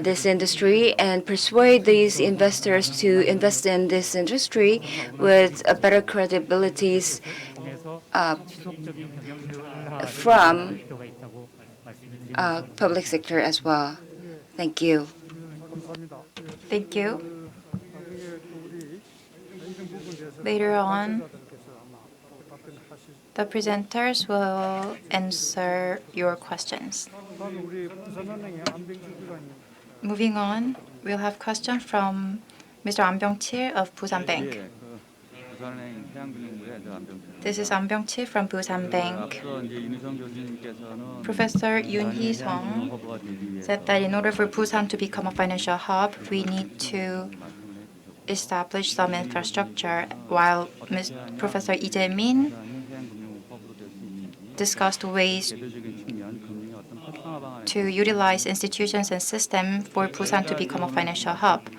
this industry and persuade these investors to invest in this industry with better credibilities from public sector as well. Thank you. Thank you. Later on, the presenters will answer your questions. Moving on, we'll have question from Mr. An Byung-chil of Busan Bank. This is An Byung-chil from Busan Bank. Professor Yoon Hee-sung said that in order for Busan to become a financial hub, we need to establish some infrastructure, while Professor Lee Jae-min discussed ways to utilize institutions and systems for Busan to become a financial hub.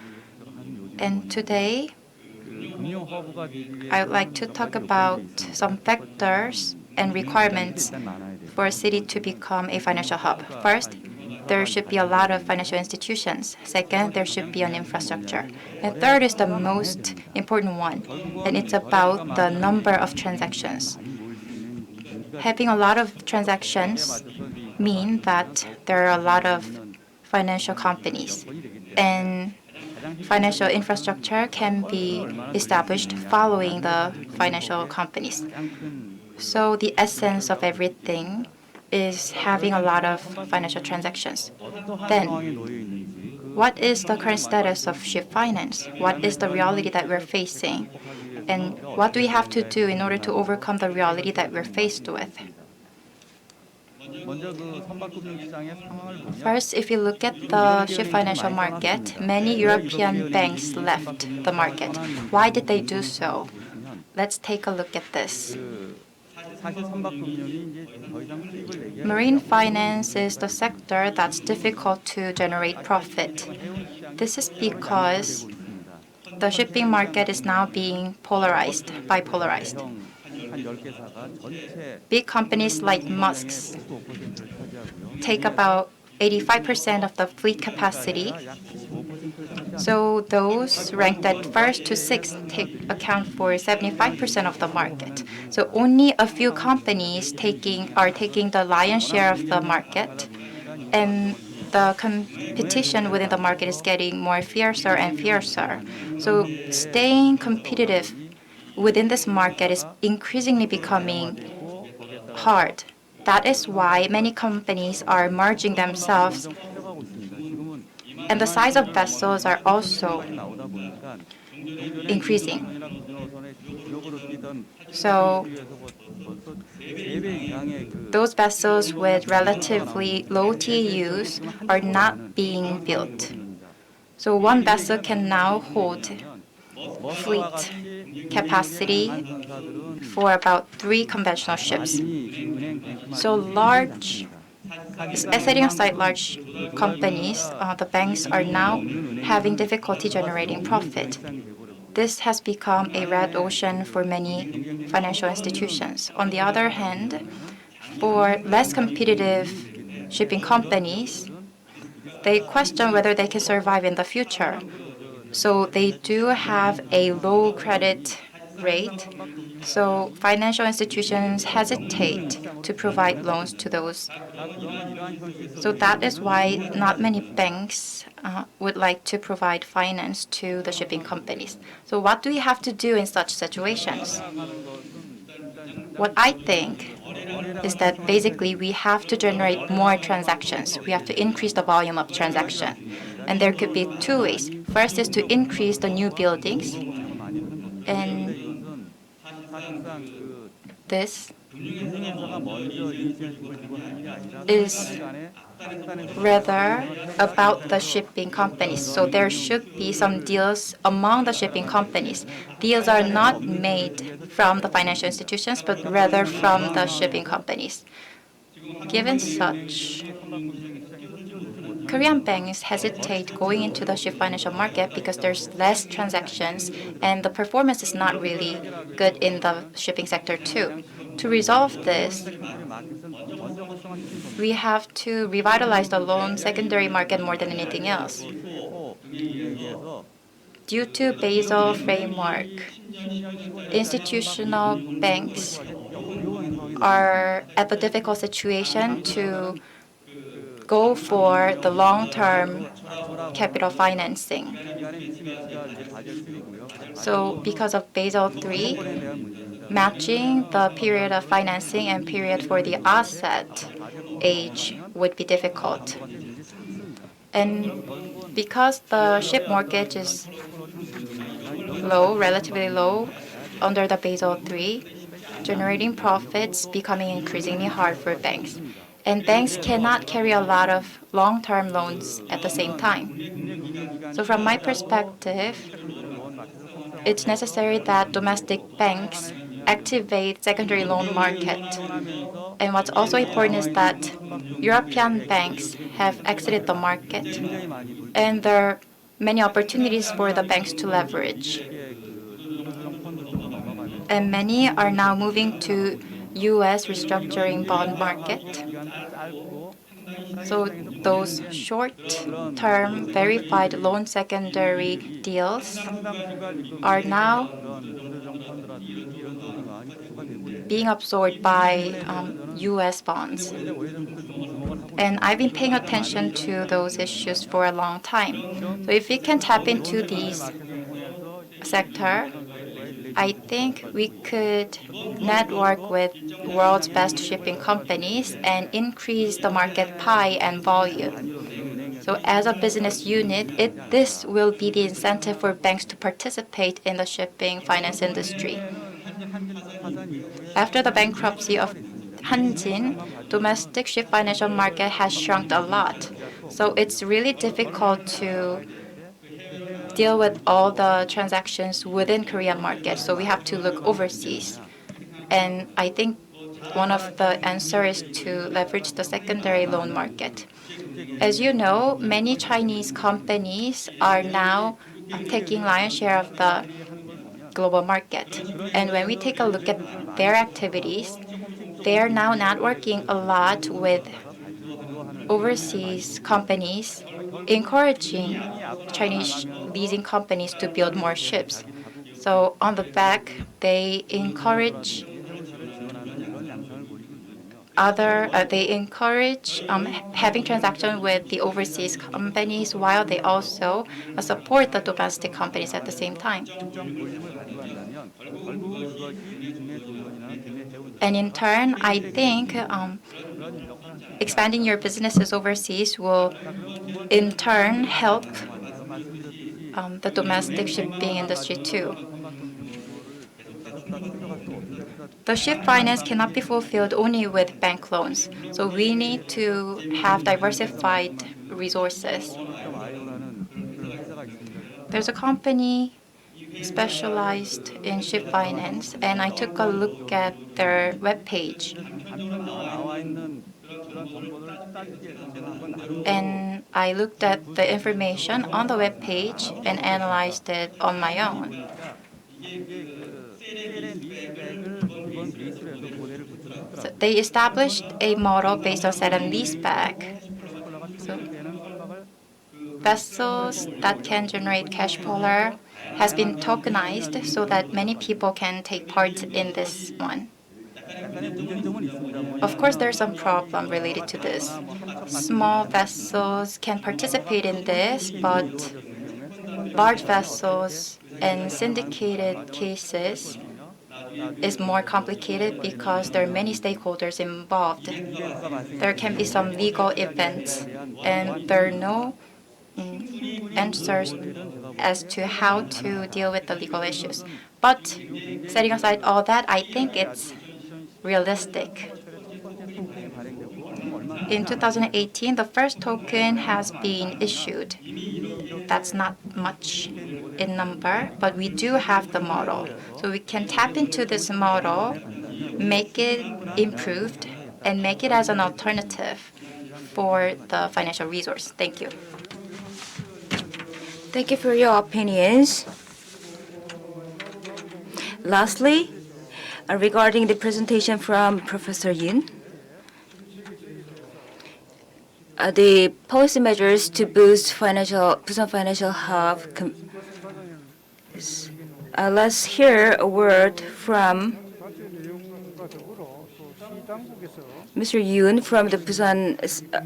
And today, I would like to talk about some factors and requirements for a city to become a financial hub. First, there should be a lot of financial institutions. Second, there should be an infrastructure. And third is the most important one, and it's about the number of transactions. Having a lot of transactions mean that there are a lot of financial companies, and financial infrastructure can be established following the financial companies. So the essence of everything is having a lot of financial transactions. Then, what is the current status of ship finance? What is the reality that we're facing? And what do we have to do in order to overcome the reality that we're faced with? First, if you look at the ship financial market, many European banks left the market. Why did they do so? Let's take a look at this. Marine finance is the sector that's difficult to generate profit. This is because the shipping market is now being bipolarized. Big companies like Musk's take about 85% of the fleet capacity. So those ranked at first to sixth account for 75% of the market. So only a few companies are taking the lion's share of the market, and the competition within the market is getting more fiercer and fiercer. So staying competitive within this market is increasingly becoming hard. That is why many companies are merging themselves, and the size of vessels are also increasing. So those vessels with relatively low TEUs are not being built. So one vessel can now hold fleet capacity for about 3 conventional ships. So setting aside large companies, the banks are now having difficulty generating profit. This has become a red ocean for many financial institutions. On the other hand, for less competitive shipping companies, they question whether they can survive in the future. So they do have a low credit rate. So financial institutions hesitate to provide loans to those. So that is why not many banks would like to provide finance to the shipping companies. So what do we have to do in such situations? What I think is that basically we have to generate more transactions. We have to increase the volume of transaction. And there could be two ways. First is to increase the new buildings. And this is rather about the shipping companies. So there should be some deals among the shipping companies. Deals are not made from the financial institutions, but rather from the shipping companies. Given such, Korean banks hesitate going into the ship financial market because there's less transactions and the performance is not really good in the shipping sector too. To resolve this, we have to revitalize the loan secondary market more than anything else. Due to Basel framework, institutional banks are at the difficult situation to go for the long-term capital financing. So because of Basel III, matching the period of financing and period for the asset age would be difficult. And because the ship mortgage is low, relatively low, under the Basel III, generating profits becoming increasingly hard for banks. And banks cannot carry a lot of long-term loans at the same time. So from my perspective, it's necessary that domestic banks activate secondary loan market. And what's also important is that European banks have exited the market, and there are many opportunities for the banks to leverage. And many are now moving to U.S. restructuring bond market. So those short-term verified loan secondary deals are now being absorbed by U.S. bonds. And I've been paying attention to those issues for a long time. So if we can tap into these sector, I think we could network with world's best shipping companies and increase the market pie and volume. So as a business unit, this will be the incentive for banks to participate in the shipping finance industry. After the bankruptcy of Hanjin, domestic ship financial market has shrunk a lot. So it's really difficult to deal with all the transactions within Korean market. So we have to look overseas. And I think one of the answers is to leverage the secondary loan market. As you know, many Chinese companies are now taking lion's share of the global market. And when we take a look at their activities, they are now networking a lot with overseas companies, encouraging Chinese leasing companies to build more ships. So on the back, they encourage having transactions with the overseas companies while they also support the domestic companies at the same time. And in turn, I think expanding your businesses overseas will in turn help the domestic shipping industry too. The ship finance cannot be fulfilled only with bank loans, so we need to have diversified resources. There's a company specialized in ship finance, and I took a look at their webpage. And I looked at the information on the webpage and analyzed it on my own. So they established a model based on sale and leaseback. So vessels that can generate cash flow has been tokenized so that many people can take part in this one. Of course, there's some problem related to this. Small vessels can participate in this, but large vessels and syndicated cases is more complicated because there are many stakeholders involved. There can be some legal events, and there are no answers as to how to deal with the legal issues. But setting aside all that, I think it's realistic. In 2018, the first token has been issued. That's not much in number, but we do have the model. So we can tap into this model, make it improved, and make it as an alternative for the financial resource. Thank you. Thank you for your opinions. Lastly, regarding the presentation from Professor Yoon, the policy measures to boost Busan Financial Hub. Let's hear a word from Mr. Yoon from the Busan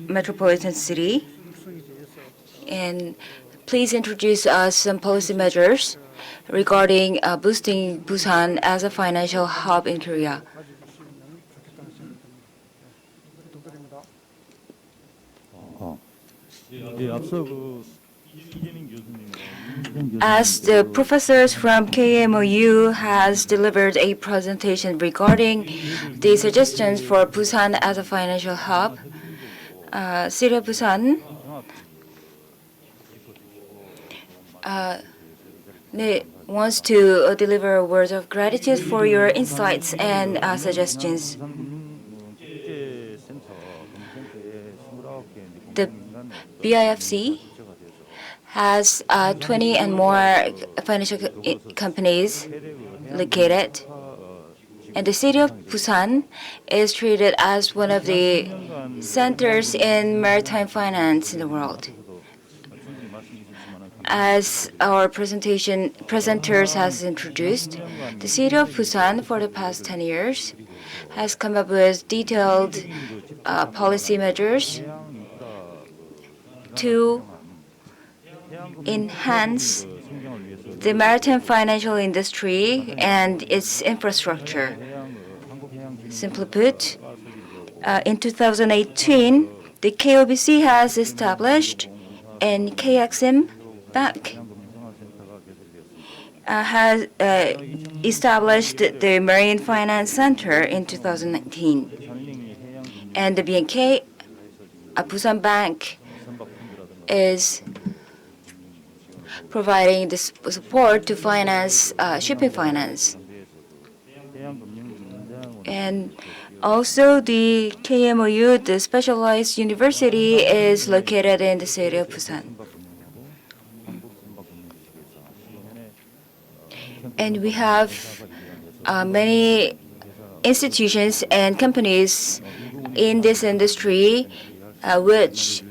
Metropolitan City. And please introduce us some policy measures regarding boosting Busan as a financial hub in Korea. As the professors from KMOU has delivered a presentation regarding the suggestions for Busan as a financial hub, City of Busan wants to deliver words of gratitude for your insights and suggestions. The BIFC has 20 and more financial companies located, and the city of Busan is treated as one of the centers in maritime finance in the world. As our presenters has introduced, the city of Busan for the past 10 years has come up with detailed policy measures to enhance the maritime financial industry and its infrastructure. Simply put, in 2018, the KOBC has established and KXM Bank has established the Marine Finance Center in 2019. And the BNK, Busan Bank, is providing the support to finance shipping finance. And also the KMOU, the specialized university, is located in the city of Busan. And we have many institutions and companies in this industry which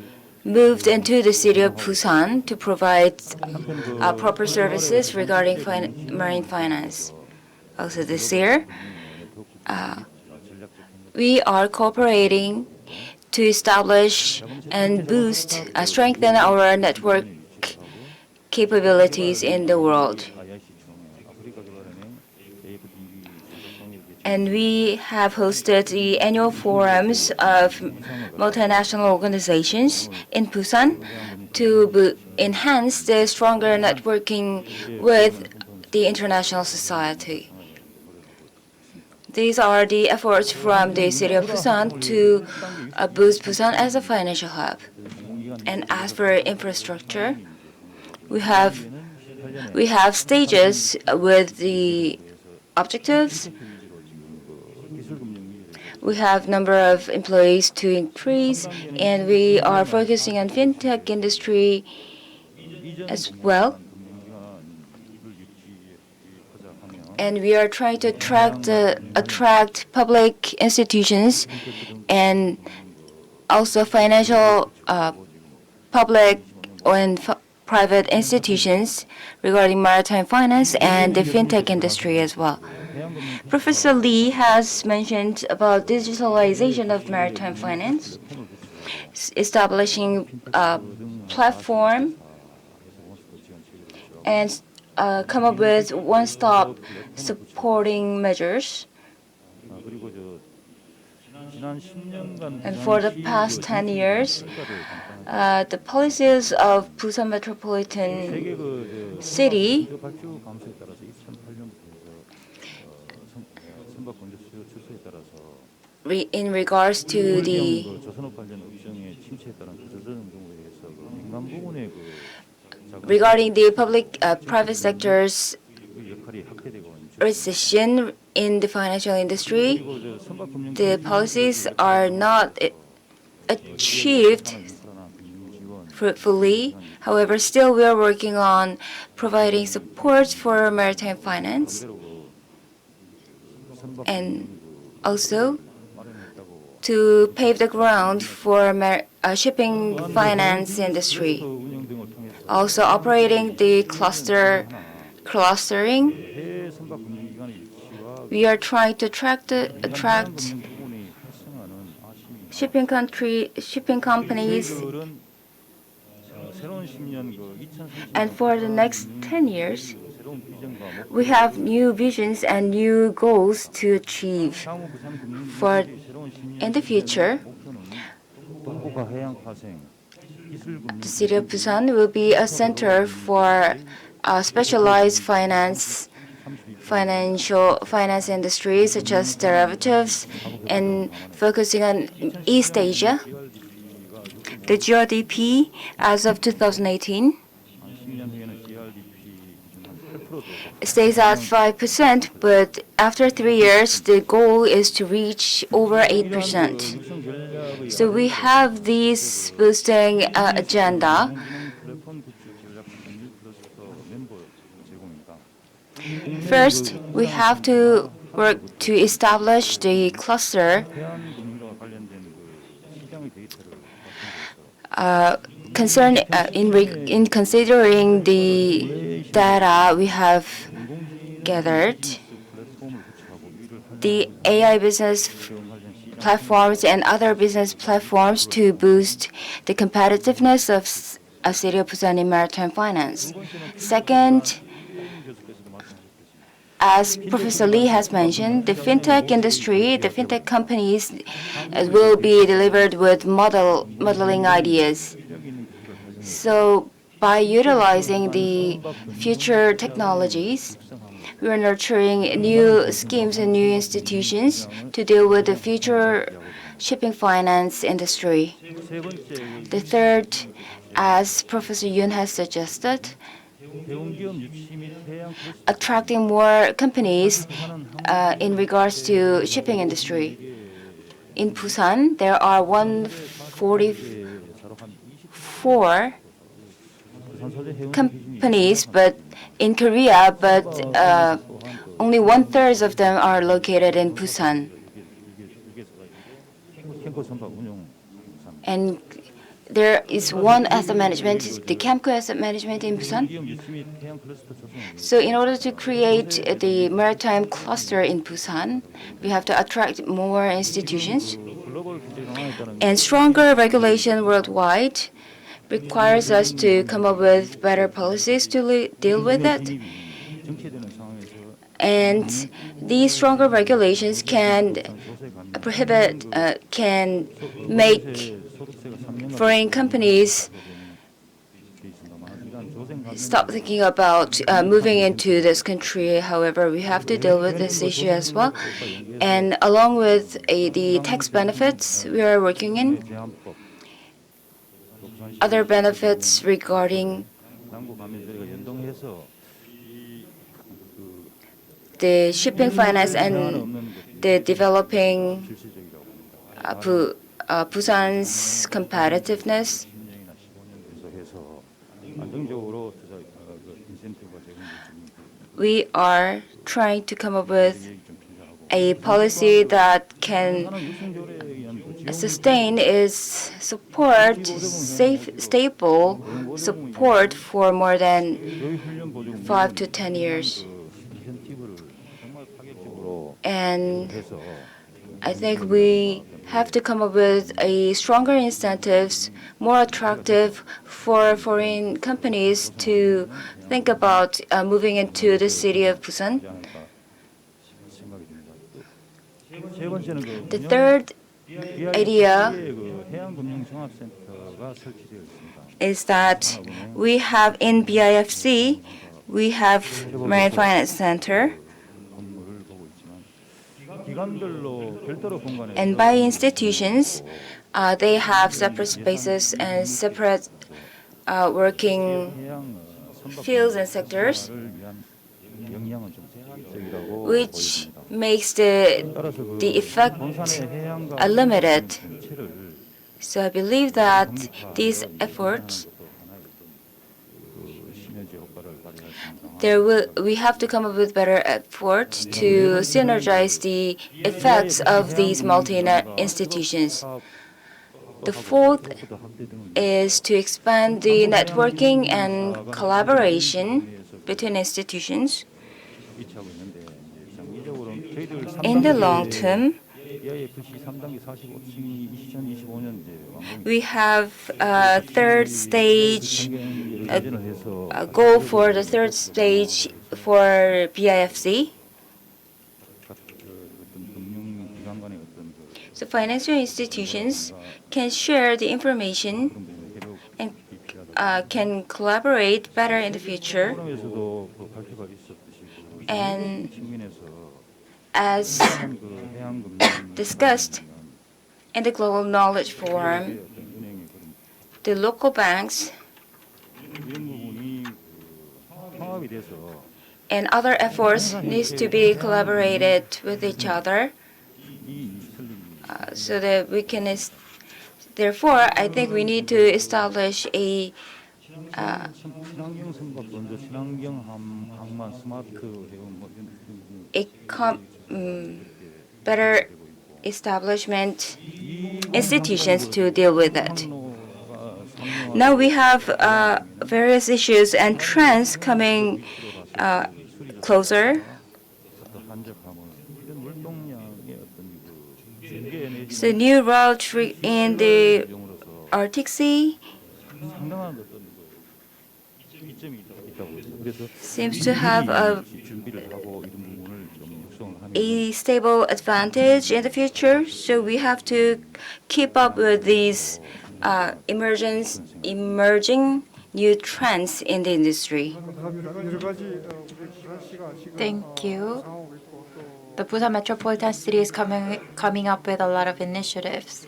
moved into the city of Busan to provide proper services regarding marine finance. Also this year, we are cooperating to establish and boost, strengthen our network capabilities in the world. And we have hosted the annual forums of multinational organizations in Busan to enhance the stronger networking with the international society. These are the efforts from the city of Busan to boost Busan as a financial hub. And as for infrastructure, we have stages with the objectives. We have number of employees to increase, and we are focusing on fintech industry as well. and we are trying to attract public institutions and also financial public and private institutions regarding maritime finance and the fintech industry as well. Professor Lee has mentioned about digitalization of maritime finance, establishing a platform and come up with one-stop supporting measures. And for the past 10 years, the policies of Busan Metropolitan City in regards to the regarding the private sector's recession in the financial industry, the policies are not achieved fruitfully. However, still we are working on providing support for maritime finance and also to pave the ground for shipping finance industry. Also operating the clustering, we are trying to attract shipping companies. And for the next 10 years, we have new visions and new goals to achieve. For in the future, the city of Busan will be a center for specialized finance industry such as derivatives and focusing on East Asia. The GRDP as of 2018 stays at 5%, but after 3 years, the goal is to reach over 8%. So we have this boosting agenda. First, we have to work to establish the cluster in considering the data we have gathered, the AI business platforms and other business platforms to boost the competitiveness of City of Busan in maritime finance. Second, as Professor Lee has mentioned, the fintech industry, the fintech companies will be delivered with modeling ideas. So by utilizing the future technologies, we are nurturing new schemes and new institutions to deal with the future shipping finance industry. The third, as Professor Yoon has suggested, attracting more companies in regards to shipping industry. In Busan, there are 144 companies, but in Korea, only 1/3 of them are located in Busan. And there is one asset management, the Camco Asset Management in Busan. So in order to create the maritime cluster in Busan, we have to attract more institutions. And stronger regulation worldwide requires us to come up with better policies to deal with it. And these stronger regulations can make foreign companies stop thinking about moving into this country. However, we have to deal with this issue as well. And along with the tax benefits we are working in, other benefits regarding the shipping finance and the developing Busan's competitiveness. We are trying to come up with a policy that can sustain its support, stable support for more than 5 to 10 years. And I think we have to come up with a stronger incentives, more attractive for foreign companies to think about moving into the city of Busan. The third idea is that we have in BIFC, we have Marine Finance Center, and by institutions, they have separate spaces and separate working fields and sectors, which makes the effect limited. So I believe that these efforts, we have to come up with better efforts to synergize the effects of these multi-institutions. The fourth is to expand the networking and collaboration between institutions. In the long term, we have a third stage, a goal for the third stage for BIFC. So financial institutions can share the information and can collaborate better in the future. And as discussed in the Global Knowledge Forum, the local banks and other efforts needs to be collaborated with each other so that we can. Therefore, I think we need to establish a better establishment institutions to deal with it. Now we have various issues and trends coming closer. So new route in the Arctic Sea seems to have a stable advantage in the future. So we have to keep up with these emerging new trends in the industry. Thank you. The Busan Metropolitan City is coming up with a lot of initiatives,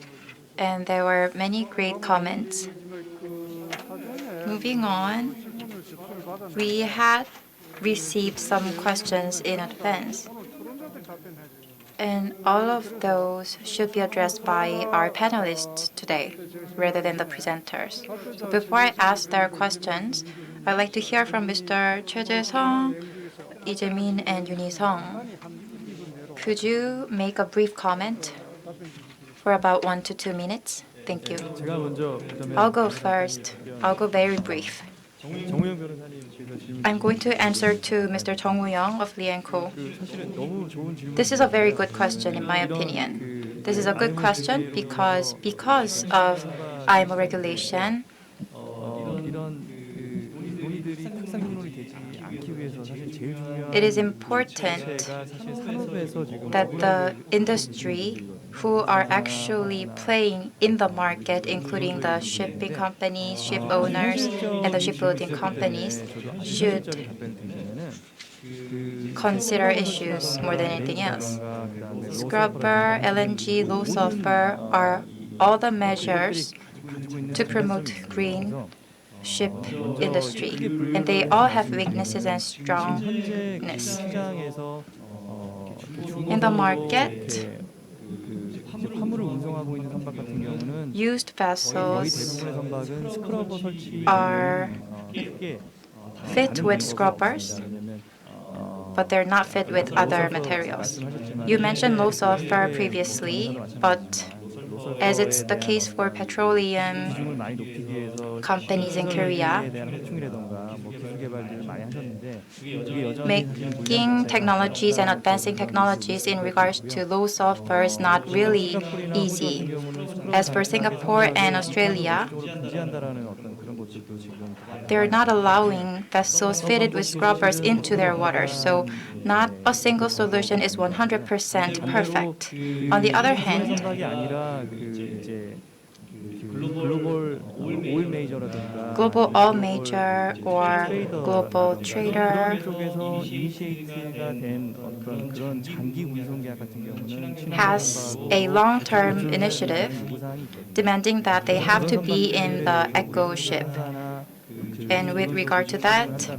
and there were many great comments. Moving on, we had received some questions in advance, and all of those should be addressed by our panelists today rather than the presenters. So before I ask their questions, I'd like to hear from Mr. Choi Jae-sung, Lee Jae-min, and Yoon Hee-sung. Could you make a brief comment for about 1 to 2 minutes? Thank you. I'll go first. I'll go very brief. I'm going to answer to Mr. Jung Woo-young of Lee & Co. This is a very good question, in my opinion. This is a good question because of IMO regulation, it is important that the industry who are actually playing in the market, including the shipping companies, ship owners, and the shipbuilding companies, should consider issues more than anything else. Scrubber, LNG, low sulfur are all the measures to promote green ship industry, and they all have weaknesses and strongness. In the market, used vessels are fit with scrubbers, but they're not fit with other materials. You mentioned low sulfur previously, but as it's the case for petroleum companies in Korea, making technologies and advancing technologies in regards to low sulfur is not really easy. As for Singapore and Australia, they're not allowing vessels fitted with scrubbers into their water, so not a single solution is 100% perfect. On the other hand, global oil major or global trader has a long-term initiative demanding that they have to be in the eco ship. And with regard to that,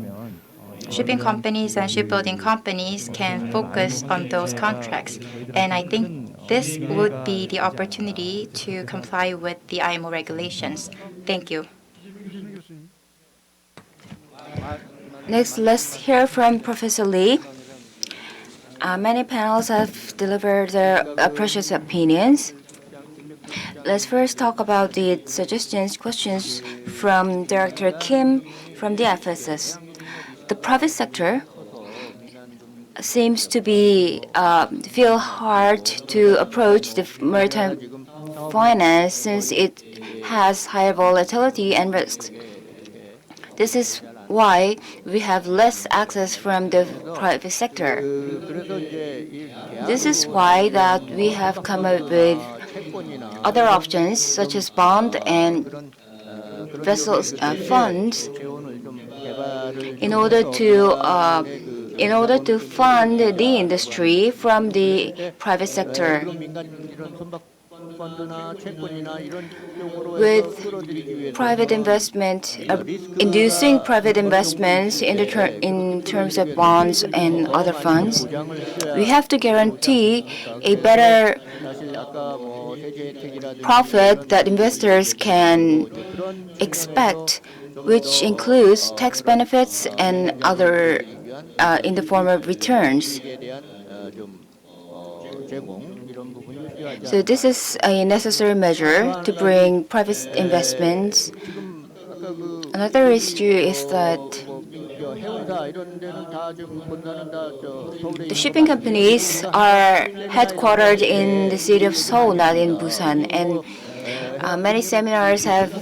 shipping companies and shipbuilding companies can focus on those contracts. And I think this would be the opportunity to comply with the IMO regulations. Thank you. Next, let's hear from Professor Lee. Many panels have delivered their precious opinions. Let's first talk about the suggestions, questions from Director Kim from the FSS. The private sector seems to be feel hard to approach the maritime finance since it has higher volatility and risks. This is why we have less access from the private sector. This is why that we have come up with other options such as bond and vessels funds in order to fund the industry from the private sector. With private investment, inducing private investments in terms of bonds and other funds, we have to guarantee a better profit that investors can expect, which includes tax benefits and other in the form of returns. So this is a necessary measure to bring private investments. Another issue is that the shipping companies are headquartered in the city of Seoul, not in Busan, and many seminars have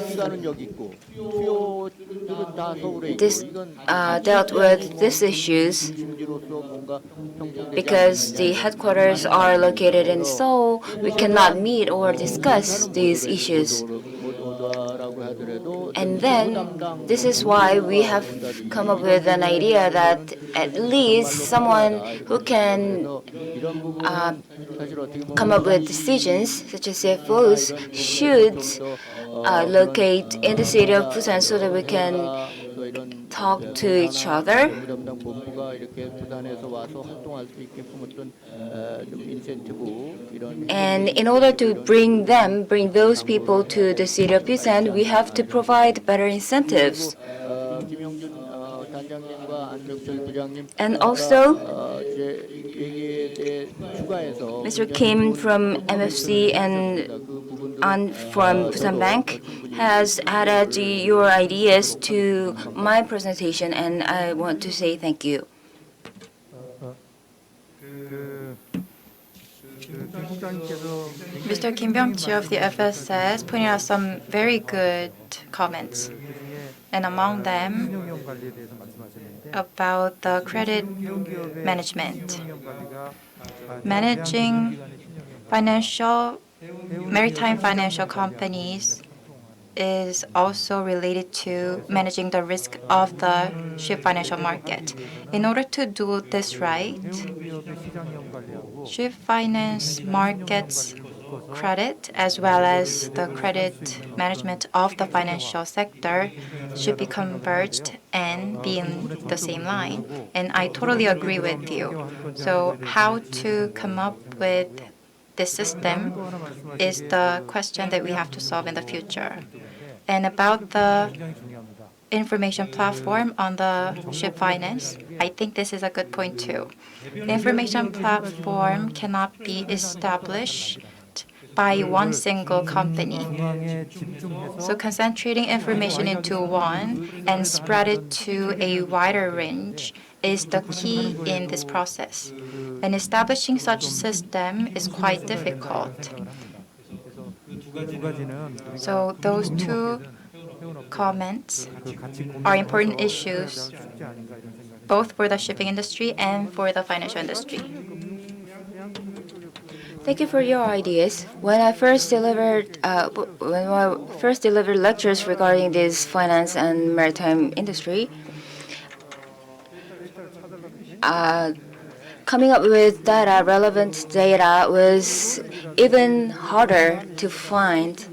dealt with these issues. Because the headquarters are located in Seoul, we cannot meet or discuss these issues. And then, this is why we have come up with an idea that at least someone who can come up with decisions, such as CFOs, should locate in the city of Busan so that we can talk to each other. And in order to bring those people to the city of Busan, we have to provide better incentives. And also, Mr. Kim from MFC and from Busan Bank has added your ideas to my presentation, and I want to say thank you. Mr. Kim Byung-chi of the FSS pointed out some very good comments, and among them about the credit management. Managing maritime financial companies is also related to managing the risk of the ship financial market. In order to do this right, ship finance markets credit as well as the credit management of the financial sector should be converged and be in the same line. And I totally agree with you. So how to come up with this system is the question that we have to solve in the future. And about the information platform on the ship finance. I think this is a good point too. The information platform cannot be established by one single company. So concentrating information into one and spread it to a wider range is the key in this process. And establishing such system is quite difficult. So those two comments are important issues both for the shipping industry and for the financial industry. Thank you for your ideas. When I first delivered lectures regarding this finance and maritime industry, coming up with relevant data was even harder to find.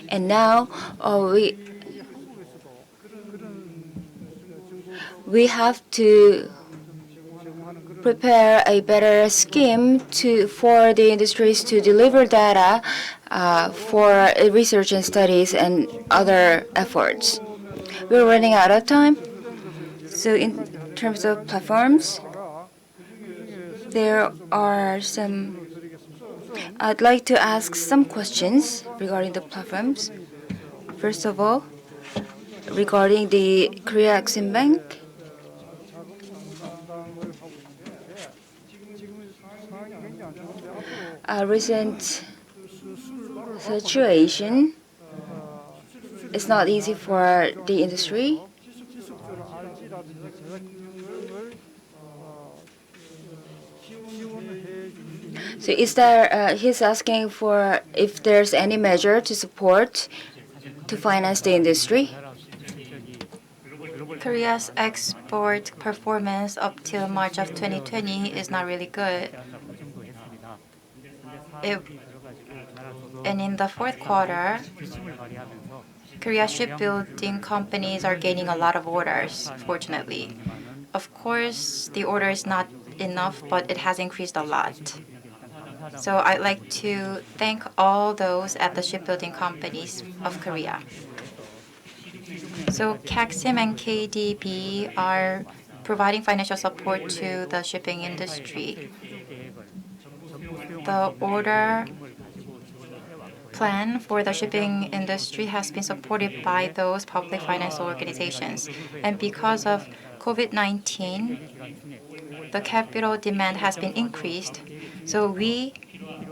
And now we have to prepare a better scheme for the industries to deliver data for research and studies and other efforts. We're running out of time. So in terms of platforms, there are some. I'd like to ask some questions regarding the platforms. First of all, regarding the Korea Exim Bank, a recent situation is not easy for the industry. So he's asking for if there's any measure to support to finance the industry. Korea's export performance up till March of 2020 is not really good. And in the fourth quarter, Korea shipbuilding companies are gaining a lot of orders, fortunately. Of course, the order is not enough, but it has increased a lot. So I'd like to thank all those at the shipbuilding companies of Korea. So KEXIM and KDB are providing financial support to the shipping industry. The order plan for the shipping industry has been supported by those public finance organizations. And because of COVID-19, the capital demand has been increased. So we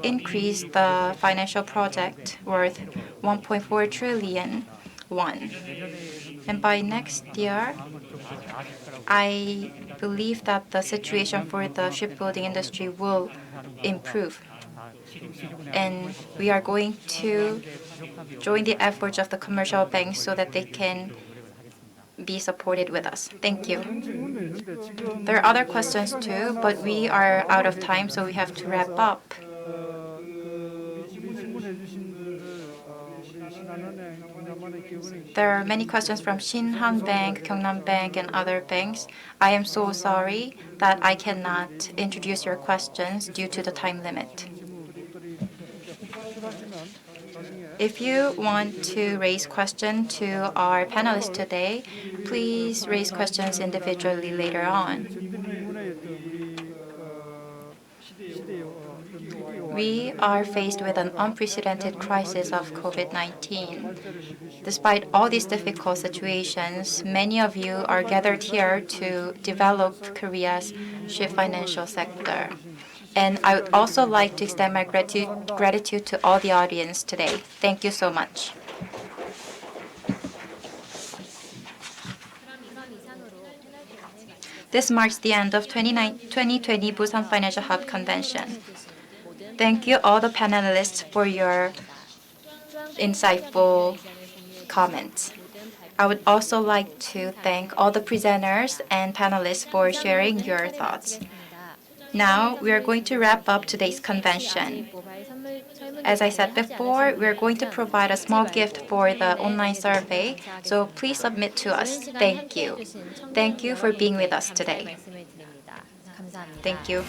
increased the financial project worth 1.4 trillion won. And by next year, I believe that the situation for the shipbuilding industry will improve. And we are going to join the efforts of the commercial banks so that they can be supported with us. Thank you. There are other questions too, but we are out of time, so we have to wrap up. There are many questions from Shinhan Bank, Gyeongnam Bank, and other banks. I am so sorry that I cannot introduce your questions due to the time limit. If you want to raise questions to our panelists today, please raise questions individually later on. We are faced with an unprecedented crisis of COVID-19. Despite all these difficult situations, many of you are gathered here to develop Korea's ship financial sector. And I would also like to extend my gratitude to all the audience today. Thank you so much. This marks the end of 2020 Busan Financial Hub Convention. Thank you all the panelists for your insightful comments. I would also like to thank all the presenters and panelists for sharing your thoughts. Now, we are going to wrap up today's convention. As I said before, we are going to provide a small gift for the online survey, so please submit to us. Thank you. Thank you for being with us today. Thank you.